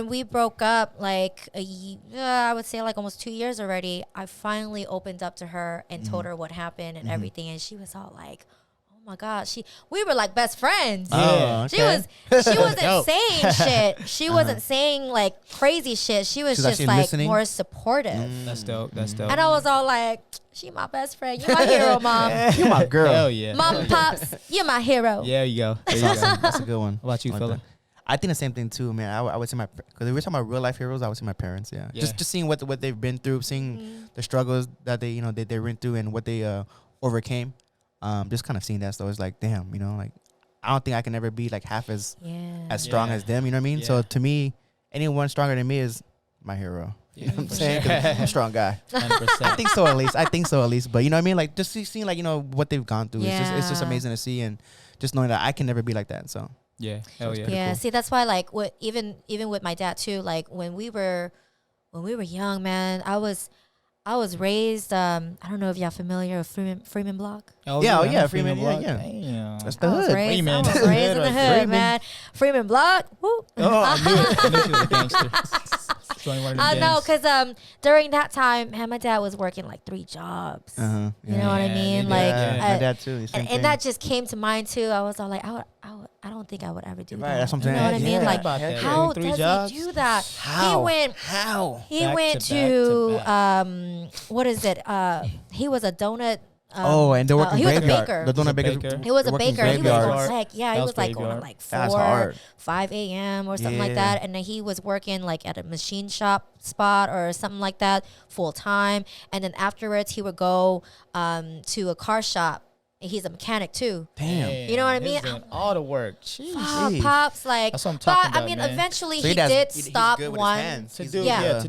we broke up, like I would say like almost 2 years already, I finally opened up to her and told her what happened and everything, and she was all like, "Oh my God, we were like best friends." Oh, She okay. wasn't Dope. saying shit. She wasn't saying like crazy shit. She was She's just actually like listening? more supportive. That's dope. That's dope. And I was all like, "She my best friend. You my hero, mom. You my girl. Hell yeah. Mom and pops, you my hero." Yeah, you go. There That's you awesome. go. That's a good one. What about you, I like fella? that. I think the same thing too, man. I would say because if we're talking about real life heroes, I would say my parents. Yeah, Yeah. just seeing what they've been through, seeing the struggles that they they went through and what they overcame. Just kind of seeing that, so it's like, damn, like I don't think I can ever be like half as strong Yeah. as them. You know what I mean? Yeah. So to me, anyone stronger than me is my hero. You know what I'm for saying? sure. 'Cause I'm a strong guy. 100%. I think so at least. But you know what I mean? Like just seeing like what they've gone through. It's just Yeah. amazing to see, and just knowing that I can never be like that. So Yeah. Hell yeah. Yeah, cool. see, that's why like even with my dad too. Like when we were young, man, I was raised. I don't know if y'all familiar with Freeman Block. Oh, Yeah, I know yeah, Freeman, Block. yeah. Damn. that's the I was hood. raised, Freeman. I was raised in the Right hood, Freeman. man. Freeman Block. Woo. Oh, I knew it. I knew she was a gangster. She's only one of them I know, gangs. cause during that time, man, my dad was working like 3 jobs. Uh-huh. You know what I Yeah, mean? they Like, did. my dad too. and that just came to mind too. I was all like, I don't think I would ever do Right, that. that's what I'm You know saying. what I mean? Yeah. Like, About that. how Doing 3 does jobs? he do that? How? How? He Back went to back to back. what is it? He was a donut. And they're working he was a graveyard. baker. The donut He's a baker. baker. He was a working baker. He was graveyard. going like, he Hell's was like going graveyard. to like That's 4, hard. 5 a.m. or something like Yeah. that. And then he was working like at a machine shop spot or something like that full time. And then afterwards he would go to a car shop. And he's a mechanic too. Damn. You know what I He's mean? doing all the work. Jeez. Fuck, Jeez. Pops, like, That's what I'm but talking I about, mean, man. eventually So he does- did he's stop good with his one. hands. To He's- do, Yeah.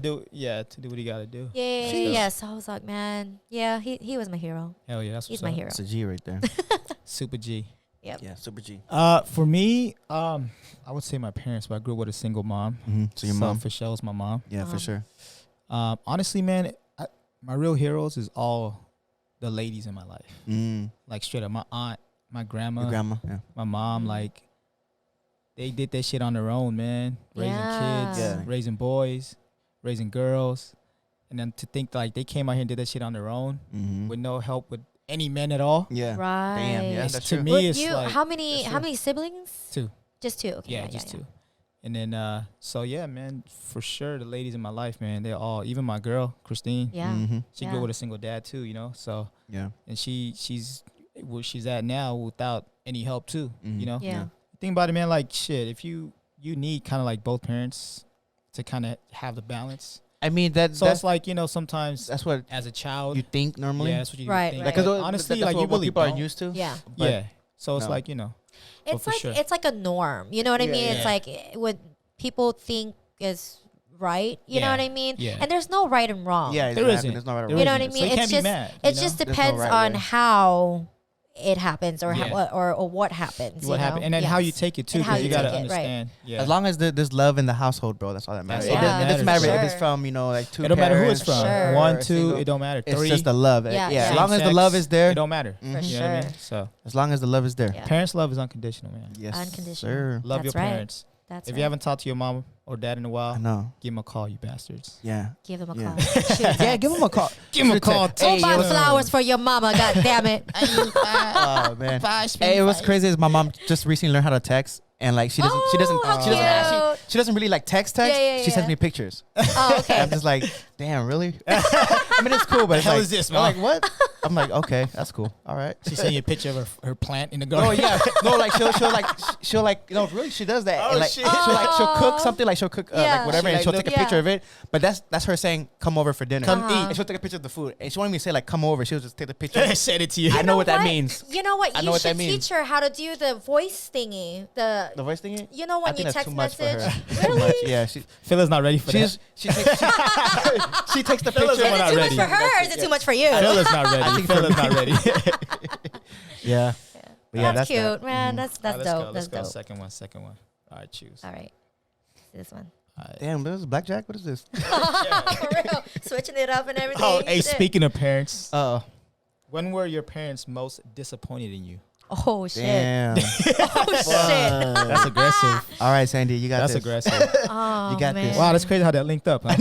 to do what he got to do. Yeah. So I was like, man, yeah, he was my hero. Hell yeah, that's He's what's my up. hero. It's a G right there. Super G. Yep. Yeah, super G. For me, I would say my parents, but I grew up with a single mom. Mm-hmm. So your mom. for sure is my mom. Yeah, for sure. Honestly, man, my real heroes is all the ladies in my life. Mm. Like straight up, my aunt, my grandma, Your grandma. Yeah. my mom. Like they did that shit on their own, man. Raising kids, raising boys, raising girls. And then to think like they came out here and did that shit on their own with no help with any men at all. Yeah. Right. Damn. Yeah. That's To true. me, it's like how many siblings? 2. Just 2. Okay. Yeah, just 2. And then, so yeah, man, for sure, the ladies in my life, man, they're all, even my girl, Christine. Yeah. She grew with a single dad too, you know. So yeah, and she's where she's at now without any help too, you know. Yeah. Think about it, man. Like shit, if you need kind of like both parents to kind of have the balance. I mean So it's like, you know, sometimes that's what as a child you think normally. Yeah, that's what you Right, think. right. Because Honestly, that's like you what really people don't. are used to. Yeah. But Yeah. So it's no. like, you know. It's for like sure. it's like a norm. You know what I Yeah, mean? yeah. It's like what people think is right. You know Yeah, what I mean? yeah. And there's no right and wrong. Yeah, There exactly. isn't. There's no right or There You wrong. know what I So you mean? can't be mad, It you know? just There's no depends right on way. how it happens or Yeah. or what happens. What you happened, know? and then how you Yes. take it too, And how because you you gotta take it, right. understand. Yeah. As long as there's love in the household, bro, that's all that matters. That's all that It doesn't matters. matter if Sure. it's from, like 2 It don't matter who parents it's from. Sure. 1, or 2, single. it don't matter. It's 3, just the love. Yeah, Yeah. yeah. As long as the same love sex, is there. it don't matter. For You know what I sure. mean? So As long as the love is there. Yeah. parents' love is unconditional, man. Yes, Unconditional. sir. Love That's your right. parents. That's If right. you haven't talked to your mom or dad in a I while, know. give them a call, you bastards. Yeah. Give them a Yeah. call. Shoot a Yeah, text. give them a call. Give 'em a call. Go Hey, buy yo. flowers for your mama. God damn it. Oh man. Hey, what's crazy is my mom just recently learned how to text, and like she doesn't how actually cute. she doesn't really like text. Yeah, yeah, She sends yeah. me pictures. Oh, okay. I'm just like, damn, really? I mean, it's cool, but it's hell like, is this, I'm Mom? like, what? I'm like, okay, that's cool. All right. She sent you a picture of her plant in the Oh garden. yeah, no, like she'll like, you know, really she does that. Oh, And, like, shit. she'll cook something, like she'll cook Yeah. like whatever, She, and like, she'll look- take a picture of it. But that's her saying, come over for dinner. Come Uh-huh. eat. And she'll take a picture of the food, and she wanted me to say like, come over. She'll just take the picture. Send it to you. I know what that what? means. You know what? I You know what should that means. teach her how to do the voice thingy. The voice thingy. You know I when think you that's text too much message. for her. Too much. Really? Yeah, Phil's not ready for that. she takes the Phil is picture. the one Is not it too ready. much for her or is it too much for you? Phil is not ready. Phil is not ready. Yeah. But yeah, that's cute, that. man. That's All right, let's dope. go. That's Let's go. dope. Second one. All right, choose. All right. This one. All right. Damn, this is blackjack. What is this? For real. Switching it up and everything. Oh, hey, Shit. speaking of parents, When when were your parents most disappointed in you? Oh shit. Damn. Oh shit. That's aggressive. All right, Sandy, you got That's this. aggressive. Oh, You got man. this. Wow, that's crazy how that linked up. Huh?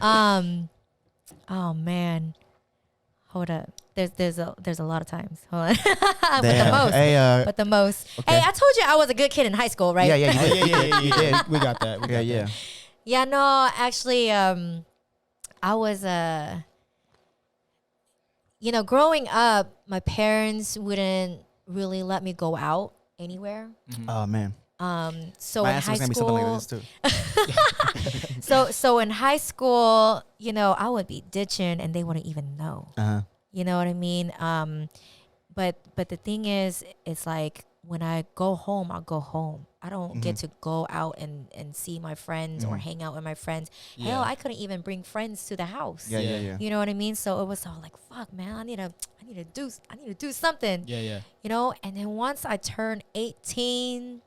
Damn. Oh man. Hold up. There's a lot of times. Hold on. But the Damn. most. Hey, But the most. okay. Hey, I told you I was a good kid in high school, right? yeah, yeah, Oh, you did. yeah. We got that. We got Yeah. that. Yeah, no, actually, I was, growing up, my parents wouldn't really let me go out anywhere. Oh man, So my in answer high was gonna be something school, like this too. so in high school, I would be ditching and they wouldn't even know. You know what I mean? But the thing is, it's like when I go home, I'll go home. I don't get to go out and see my friends or hang out with my friends. Yeah. Hell, I couldn't even bring friends to the house. Yeah. You know what I mean? So it was all like, fuck, man, I need to do something. Yeah. And then once I turned 18,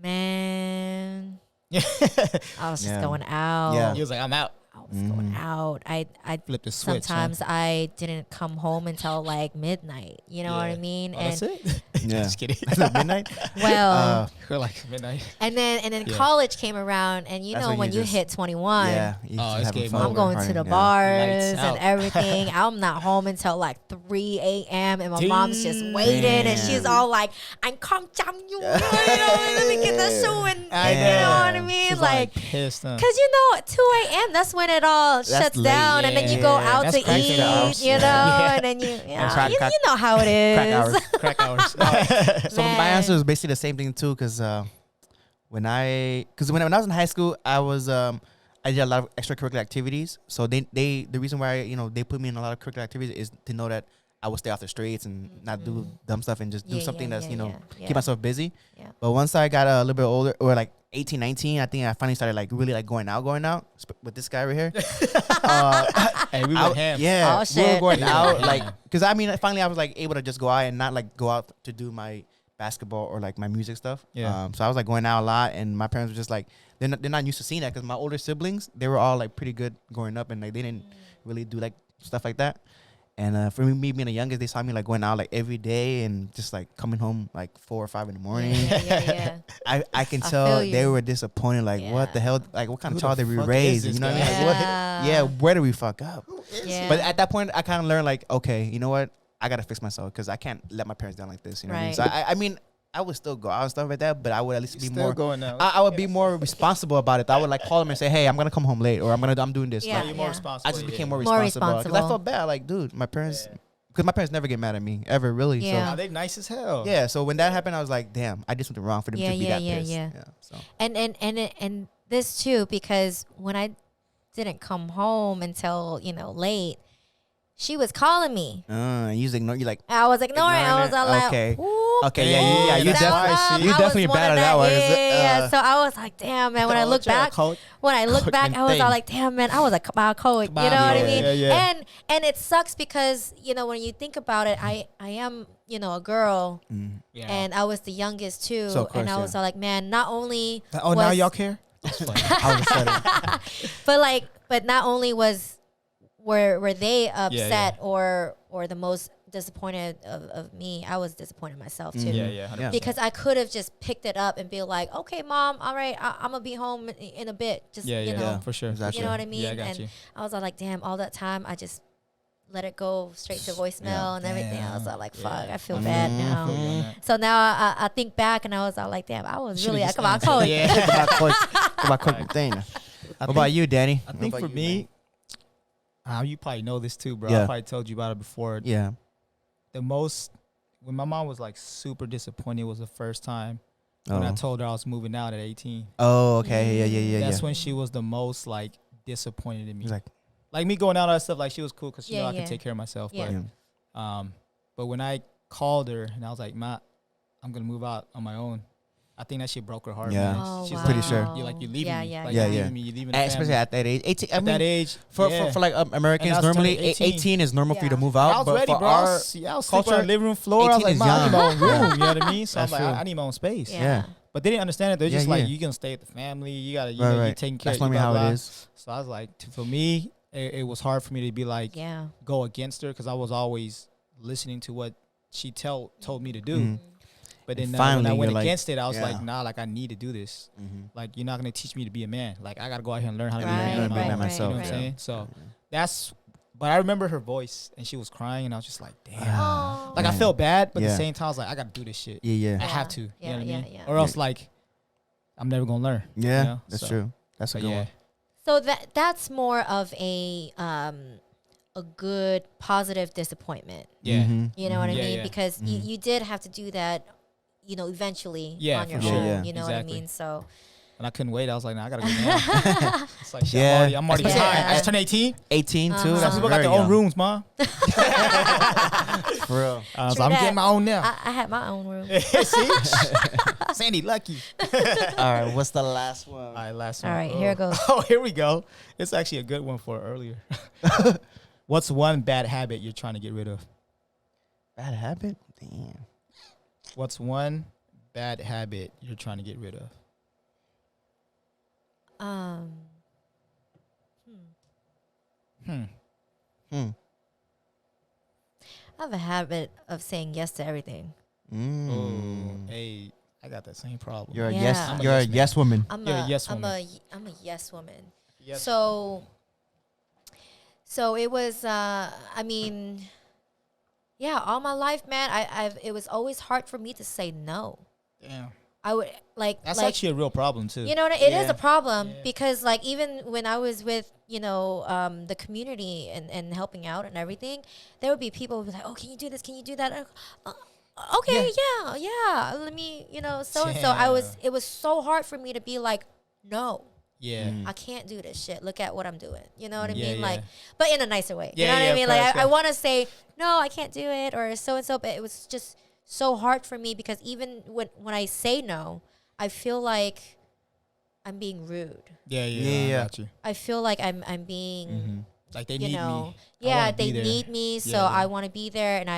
man, I was just Yeah. going out. Yeah. He was like, I'm out. I was going out. I Flip the switch. sometimes I didn't come home until like midnight. You know what I mean? Oh, that's it? Yeah. Just kidding. Midnight. Well, We're like midnight. and then Yeah. college came around, and That's when when you you just- hit 21, Yeah. Oh, it's I'm game fun. over. going to the Yeah. bars Lights and out. everything. I'm not home until like 3 a.m. and my mom's just waiting, and she's Damn. all like, "I'm come down you, let me get the shoe," and I you know what I Damn. mean, She's like. pissed. Huh? Cause 2 a.m. That's when it all shuts late. down, and then you go Yeah, out that's to crack eat, hours. you know, Yeah. and then you crack- you know how it is. Crack hours. Crack hours. So my Man. answer is basically the same thing too, because when I was in high school, I did a lot of extracurricular activities. So the reason why they put me in a lot of curricular activities is to know that I would stay off the streets and not do dumb stuff and just do Yeah, something yeah, that's yeah, yeah. keep myself busy. Yeah. But once I got a little bit older, or like 18, 19, I think I finally started like really like going out with this guy right here. Hey, we I- went ham. Yeah, Oh, we were shit. going Yeah. out Yeah. like because finally I was like able to just go out and not like go out to do my basketball or like my music stuff. Yeah. So I was like going out a lot, and my parents were just like they're not used to seeing that because my older siblings, they were all like pretty good growing up, and like they didn't really do like stuff like that. And for me being the youngest, they saw me like going out like every day and just like coming home like 4 or 5 in the morning. Yeah. I can tell they were disappointed. Like, what the hell? Like, what kind of child did we raise? You know what I mean? Like, Yeah. where did we fuck up? Yeah. But at that point, I kind of learned like, okay, you know what? I gotta fix myself because I can't let my parents down like this. You know what I mean? So I mean, I would still go out and stuff like that, but I would at least be more going out. I would be more responsible about it. I would like call them and say, "Hey, I'm gonna come home late, or I'm doing this." Yeah, Like, You're more responsible. I just became more More responsible because I responsible. felt bad. Like, dude, my parents, because my parents never get mad at me ever, really. Yeah. Nah, they nice as hell. So yeah, so when that happened, I was like, damn, I did something wrong for them to be that pissed. Yeah. So And this too, because when I didn't come home until late, she was calling me. you just ignore. You like, I was ignoring. I was all like, okay. "Ooh, Okay, yeah. You step up." definitely, you I was definitely one bad of at that one. Yeah. So I was like, damn, man. When I look back, I was all like, damn, man, I was a cabal coach. You know what I mean? Yeah. And it sucks because when you think about it, I am a girl, and I was the youngest too, So of course, and I was all like, man, not only now y'all care? All of a sudden. but not only were they upset yeah. or the most disappointed of me, I was disappointed myself too. Yeah. 100%. Because I could have just picked it up and be like, okay, mom, all right, I'm gonna be home in a bit. Just you know, for sure. Exactly. you know what I mean. Yeah, I got and you. I was all like, damn, all that time I just let it go straight to voicemail and everything. I was all like, fuck, I feel bad now. Feel you on that. So now I think back and I was all like, damn, I was really a just cabal answered. coach. Yeah. What about you, Danny? I think for me, you probably know this too, bro. Yeah. I probably told you about it before. Yeah. When my mom was like super disappointed was the first time when I told her I was moving out at 18. Oh, okay. Yeah. That's when she was the most like disappointed in me. He's Like me going out and stuff, like she was cool because she Yeah, know I yeah. can take care of myself. Yeah. But when I called her and I was like, Ma, I'm gonna move out on my own. I think that shit broke her heart. Yeah. Man. Oh, She's wow. like, Pretty sure. You're leaving Yeah, me. yeah, Like, yeah. you're Yeah. leaving me. You're leaving the And especially family. at that age. 18. I At mean, that age. for yeah. like Americans, And I was normally turning 18. 18 is normal for you to Yeah. move I out. was But ready, for bro. our I was sleeping on culture, the living room floor. I was 18 like, is Ma, I need my own young. room. You know what I mean? So I'm That's like, true. I need my own space. Yeah. But they didn't understand it. They're just Yeah, like, yeah. you're gonna stay with the family. You gotta, you Right, know, you're right. taking care. That's of normally how it is. So I was like, for me, it was hard for me to be like, Yeah. go against her because I was always listening to what she told me to do. Mhm. But then And when I finally, went you're like, against it, I was yeah. like, nah, like I need to do this. Mhm. Like you're not gonna teach me to be a man. Like I gotta go out here and learn how to be a Right, man. on my right, own. myself, You know what I'm yeah. saying? So that's. But I remember her voice, and she was crying, and I was just like, damn. Oh. Like I Man. felt bad, but at Yeah. the same time, I was like, I gotta do this shit. Yeah. I Yeah. have to. You Yeah, know what I yeah, mean? yeah. Or else, like, I'm never gonna learn. Yeah. you know? That's So, true. That's a but good yeah. one. So that's more of a good positive disappointment. Yeah. Mhm. You know what I Yeah, mean? yeah. Because you did have to do that, eventually Yeah, on your for sure. own. Yeah, You know exactly. what I mean? So And I couldn't wait. I was like, nah, I gotta go now. It's like, shit, Yeah. I'm already Yeah. behind. I just turned 18. 18 too. Uh-huh. That's People got very their own young. rooms, ma. For real. I was True like, I'm that. getting my own now. I had my own room. See? Sandy, lucky. All right. What's the last one? All right, last All one. right, here it goes. Oh, here we go. It's actually a good one for earlier. What's one bad habit you're trying to get rid of? Bad habit? Damn. What's one bad habit you're trying to get rid of? Hmm. I have a habit of saying yes to everything. Mm. Oh, hey, I got that same problem. You're a Yeah. yes. I'm a You're a yes man. yes woman. I'm You're a a yes I'm woman. I'm a yes woman. Yes. So it was I mean, yeah, all my life, man, it was always hard for me to say no. Damn. I would That's actually a real problem too. you know what, it is Yeah. a problem Yeah. because like even when I was with the community and helping out and everything, there would be people who would be like, oh, can you do this, can you do that, okay, yeah, let me so and so. It was so hard for me to be like, no, Yeah. I can't do this shit. Look at what I'm doing. You know what I Yeah, mean? yeah. Like, but in a nicer way. You Yeah, know what yeah, I mean? of Like, course, I yeah. want to say, no, I can't do it or so and so. But it was just so hard for me because even when I say no, I feel like I'm being rude. Yeah. Yeah. I got you. I feel like I'm being, Like they you need know, me. I yeah, wanna be they there. need me. So Yeah. I want to be there. And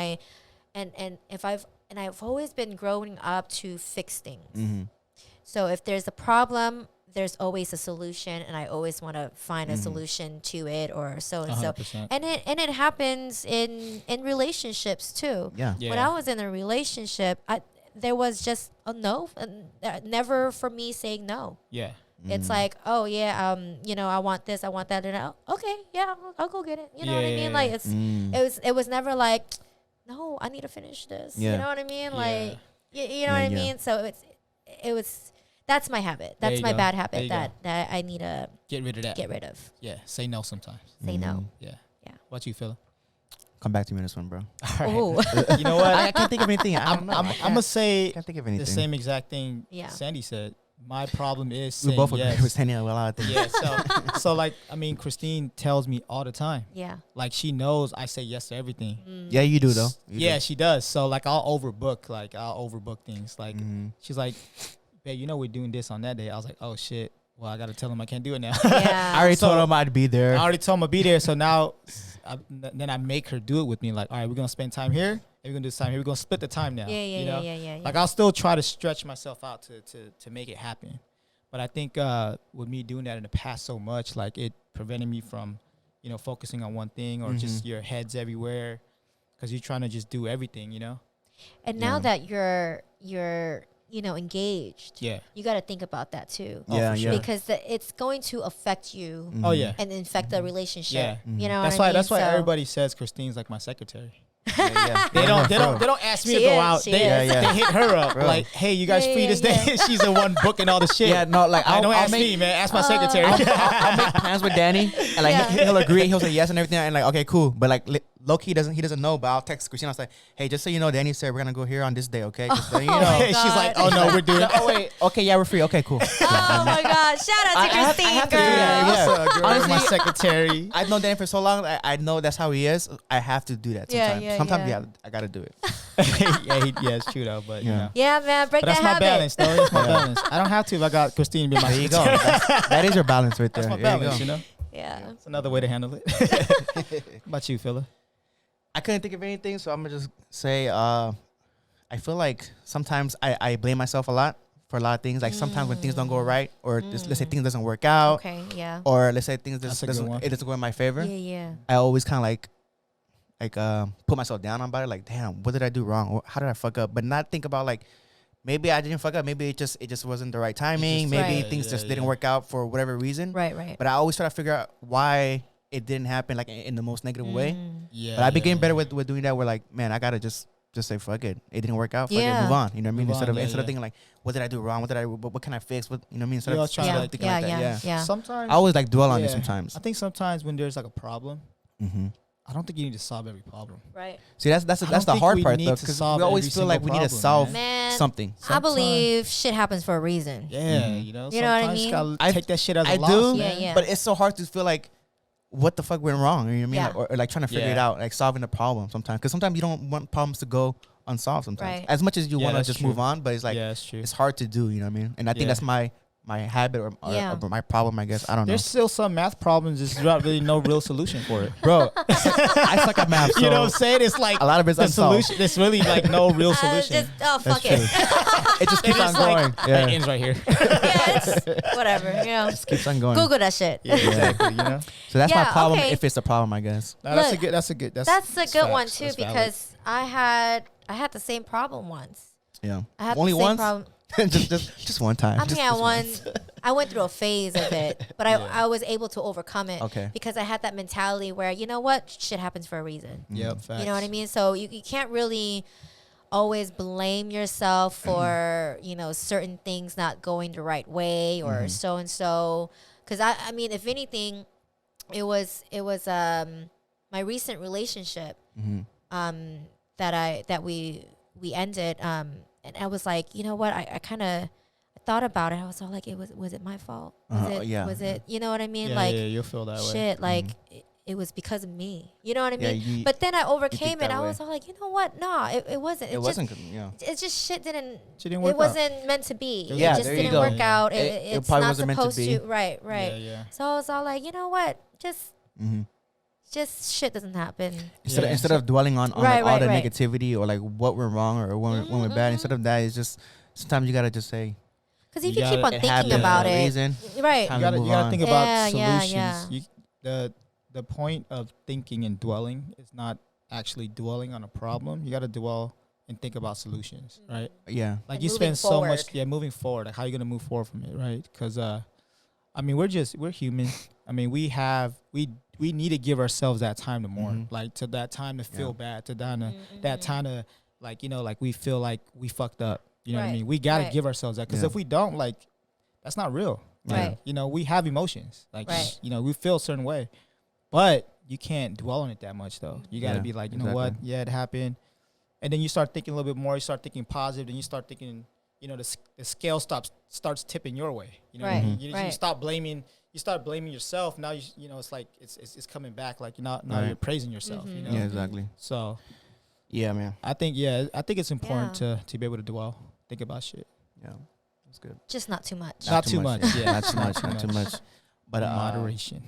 I've always been growing up to fix things. Mm-hmm. So if there's a problem, there's always a solution, and I always want to find a solution to it, or so and so. 100%. And it happens in relationships too. Yeah. When I was in a relationship, there was just a no, never for me saying no. Yeah. It's like, oh yeah, you know, I want this, I want that, and okay, yeah, I'll go get it. You know what I mean? Like it was never like, no, I need to finish this. Yeah. You know what I mean? Like, you know what I mean? So it was. That's my habit. That's my bad habit that I need to get rid of that. Get rid of. Yeah. Say no sometimes. Say no. Yeah. Yeah. What you feeling? Come back to me on this one, bro. All right. Oh. You know what? I can't think of anything. I'm gonna say can't think of anything. the same exact thing Yeah. Sandy said. My problem is We saying both agree yes. with Sandy on a lot of things. Yeah. So like, I mean, Christine tells me all the time. Yeah. Like, she knows I say yes to everything. Yeah, you do though. Yeah, she does. So like, I'll overbook things. Like, she's like, babe, you know we're doing this on that day. I was like, oh shit. Well, I gotta tell him I can't do it now. Yeah. I already told him I'd be there. I already told him I'd be there. So now, then I make her do it with me. Like, all right, we're gonna spend time here. And we're gonna do this time here. We're gonna split the time now. Yeah. You know? Yeah. Like, I'll still try to stretch myself out to make it happen. But I think with me doing that in the past so much, like, it prevented me from, you know, focusing on one thing, or just your head's everywhere, because you're trying to just do everything, you know. And now that you're you know, engaged, you got to think about that too. Yeah, yeah. Because it's going to affect you. Oh yeah. And affect the relationship. Yeah. You know. That's what I why. mean? That's why So- everybody says Christine's like my secretary. Yeah. They don't ask me She to go is, out. she They is. they hit her up Bro. like, hey, you guys Yeah, free yeah, this day? She's the one booking all the shit. Yeah, no, like I don't I'll ask me, man. Ask my secretary. I'll make plans with Danny, and like Yeah. he'll agree, he'll say yes and everything, and like okay, cool. But like low key he doesn't know. But I'll text Christina. I'll say, hey, just so you know, Danny said we're gonna go here on this day, okay? Just so you know. my She's God. like, oh no, we're doing. Oh wait, okay, yeah, we're free. Okay, cool. Oh my God! Shout out to I have Christine, to do girl. that, yeah. What's up, girl? Honestly, my secretary. I've known Danny for so long. I know that's how he is. I have to do that Yeah, sometimes. yeah, Sometimes, yeah. yeah, I gotta do it. yeah, it's true though. But you Yeah. know. Yeah, man, break But that that's my habit. balance, though. That's my balance. I don't have to if I got Christine be my There you go. secretary. That is your balance right there. That's my There you balance, go. you know. Yeah. It's another way to handle it. How about you, Phila? I couldn't think of anything, so I'm gonna just say I feel like sometimes I blame myself a lot for a lot of things. Like sometimes when things don't go right, or just, let's say things doesn't work out, Okay. Yeah. or let's say things That's a good doesn't one. it doesn't go in my favor. Yeah. Yeah. I always kind of like put myself down about it. Like, damn, what did I do wrong? Or how did I fuck up? But not think about like maybe I didn't fuck up. Maybe it just wasn't the right timing. Maybe Right. things just didn't work out for whatever reason. Right. Right. But I always try to figure out why it didn't happen, like in the most negative way. Yeah. But I've been getting better with doing that. Where like, man, I gotta just say fuck it. It didn't work out. Fuck it, Yeah. move on. You know what I mean? Move on, Instead yeah. of thinking like, what did I do wrong? What can I fix? What you know what I mean? Instead You're of trying to, like, thinking like that. Yeah. Sometimes I always like dwell on it yeah. sometimes. I think sometimes when there's like a problem, Mm-hmm. I don't think you need to solve every problem. Right. See, that's I the don't think hard we part need though, to because solve we always every feel like we single need to problem, solve Man, something. I believe shit happens for a reason. Yeah, Mhm. you know. You know what I sometimes mean? gotta I- take that shit as a I loss, do, man. Yeah. But it's so hard to feel like, what the fuck went wrong? You know what I mean? Yeah. Like, or like trying to figure it Yeah. out, like solving the problem sometimes. Because sometimes you don't want problems to go unsolved sometimes. Right. As much as you Yeah, want to that's just true. move on, but it's like, Yeah, that's true. it's hard to do, you know what I mean? And I think Yeah. that's my habit or my problem, I guess. I don't There's still some math problems. There's not really no real solution for it. know. Bro, I suck at math, so You know what I'm saying? It's like a lot of it's the unsolved. solution. There's really like no real solution. Fuck That's it. true. It just keeps on It's like, going. It Yeah. ends right here. Yeah, it's whatever. You know, Just keeps on going. Google that shit. Yeah, exactly. You know. So that's my Yeah, problem, okay. if it's a problem, I guess. No, that's a Look, good. That's a good. That's a good one facts. too, That's valid. because I had the same problem once. Yeah. I had Only the same once? problem. just one time. I Just mean, once. I went through a phase of it, but I was able to overcome it Okay. because I had that mentality where, you know what, shit happens for a reason. Yep. Facts. You know what I mean? So you can't really always blame yourself for, you know, certain things not going the right way or so and so. Because I mean, if anything, it was my recent relationship that we ended. And I was like, you know what? I kind of thought about it. I was all like, was it my fault? Was it, you know what I mean? Yeah, like, yeah, you'll feel that way. shit, like it was because of me. You know what I mean? you- but then I overcame it. that I way. was all like, you know what? No, it wasn't. It wasn't good. Yeah. It's just shit didn't. She didn't work It wasn't meant to be. Yeah, it just there you didn't go. work Yeah. out. It It's probably not wasn't meant to supposed be. to. Right. Yeah, yeah. So I was all like, you know what? Mm-hmm. Just shit doesn't happen. Instead, Yeah. instead of dwelling on Right, like, all the right. negativity or like what went wrong or when we're bad, instead of that, it's just sometimes you gotta just say, Because if you keep on thinking about it, right? You gotta think about solutions. Yeah. The point of thinking and dwelling is not actually dwelling on a problem. You gotta dwell and think about solutions, right? Yeah. Like you spend so much, moving forward. Like how you gonna move forward from it, right? Because I mean, we're human. I mean, we need to give ourselves that time to mourn, like to that time to feel bad, to that time to like like we feel like we fucked up. You know what I mean? We gotta give ourselves that, because if we don't, like, that's not real. Like, we have emotions. Like, we feel a certain way, but you can't dwell on it that much though. You gotta be like, you know what? Yeah, it happened. And then you start thinking a little bit more. You start thinking positive. Then you start thinking, the scale starts tipping your way. You know what I mean? You stop blaming. You start blaming yourself. Now it's like it's coming back. Like now you're praising yourself. You know? Yeah, exactly. So, yeah, man. I think it's important to be able to dwell, think about shit. Yeah, that's good. Just not too much. Not too much. Yeah, not too much. Not too much. But moderation.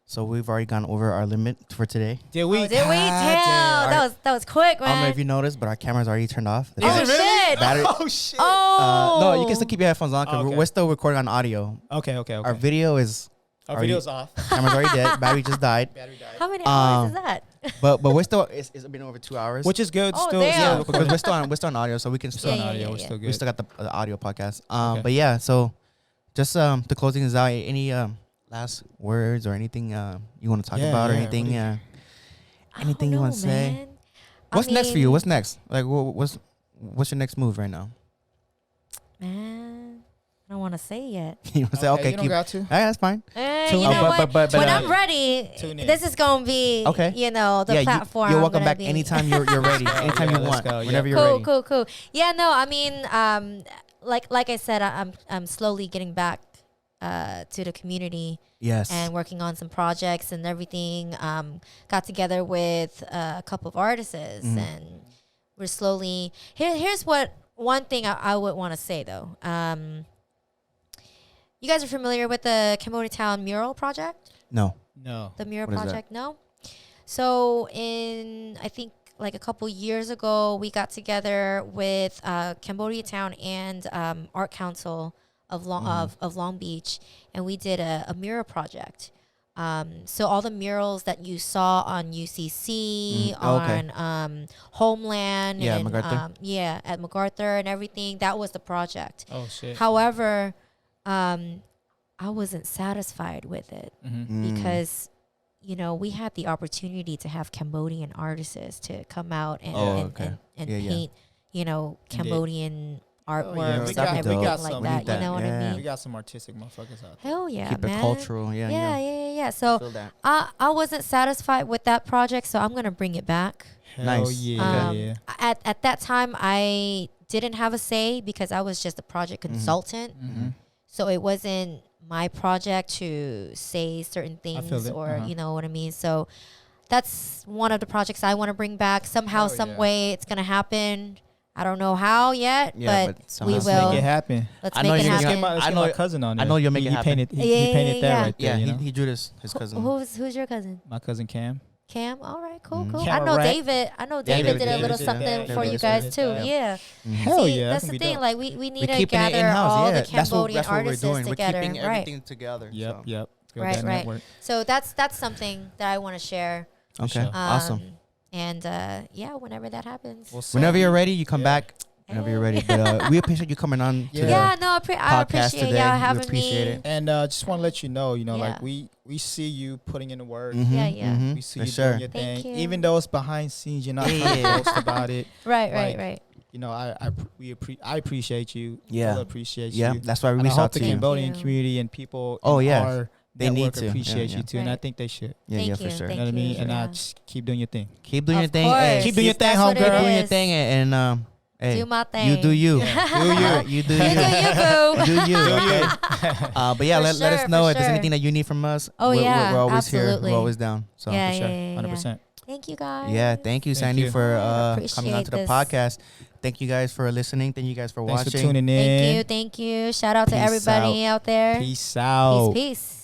So we've already gone over our limit for today. Did we? Damn, that was quick, man. I don't know if you noticed, but our camera's already turned off. Oh shit! Oh shit! Oh. No, you can still keep your headphones on because we're still recording on audio. Okay. Our video is. Our video's off. Camera's already dead. Battery just died. How many hours is that? But we're still. It's been over 2 hours, which is good. Oh, still, damn. because we're still on audio, so we can still on audio. We're still good. We still got the audio podcast. But yeah, so just to closing this out, any last words or anything you want to talk about or anything anything you want to say? What's next for you? What's next? Like what's your next move right now? Man, I don't want to say yet. You want to say okay? You don't got to. That's fine. You know what? But when I'm ready, this is gonna be the platform. You're welcome back anytime you're ready. Anytime you want. Whenever you're ready. Cool. Yeah, no, I mean, like I said, I'm slowly getting back to the community. Yes. And working on some projects and everything. Got together with a couple of artists and we're slowly. Here's one thing I would want to say though. You guys are familiar with the Cambodia Town mural project? No. The mural project? No. So I think like a couple years ago, we got together with Cambodia Town and Art Council of Long Beach, and we did a mural project. So all the murals that you saw on UCC, on Homeland, and MacArthur. At MacArthur and everything, that was the project. Oh shit. However, I wasn't satisfied with it because we had the opportunity to have Cambodian artists to come out and paint Cambodian artwork and everything like that. You know what I mean? We got some artistic motherfuckers out there. Hell yeah, Keep man. it cultural. Yeah. So I wasn't satisfied with that project, so I'm gonna bring it back. Nice. Yeah. At that time, I didn't have a say because I was just a project consultant. So it wasn't my project to say certain things or you know what I mean. So that's one of the projects I want to bring back. Somehow, some way, it's gonna happen. I don't know how yet, but we will. Let's make it happen. Let's make it happen. Let's get my cousin on it. I know you'll make it happen. He painted that right there. Yeah, he drew his cousin. Who's your cousin? My cousin Cam. Cam, all right, cool. Cam I know Rat. David. David did a little something for you guys too. Yeah. Hell yeah. That's the thing. Like we need to gather all the Cambodian artists together. We're keeping everything together. Yep. Right. So that's something that I want to share. Okay. Awesome. And whenever that happens. Whenever you're ready, you come back. Whenever you're ready. But we appreciate you coming on. I appreciate y'all having me. And just want to let you know, like we see you putting in the work. We see you doing your thing. Even though it's behind scenes, you're not trying to post about it. Right. I appreciate you. Yeah. People appreciate you. Yeah, that's why we reached out to the you. Cambodian community and people they need to appreciate you too, and I think they should. Yeah, for sure. You know what I mean? And just keep doing your thing. Keep doing your thing. Hey, keep doing your thing, homegirl. Keep doing your thing, and hey, do my thing. You do you. Do you. You do you. Do you. Okay. But yeah, let us know if there's anything that you need from us. Oh yeah, we're always absolutely. here. We're always down. So for sure, 100%. Thank you guys. Yeah, thank you, Sandy, for coming on to the podcast. Thank you guys for listening. Thank you guys for watching. Thanks for tuning in. Thank you. Shout out to everybody out there. Peace out. Peace.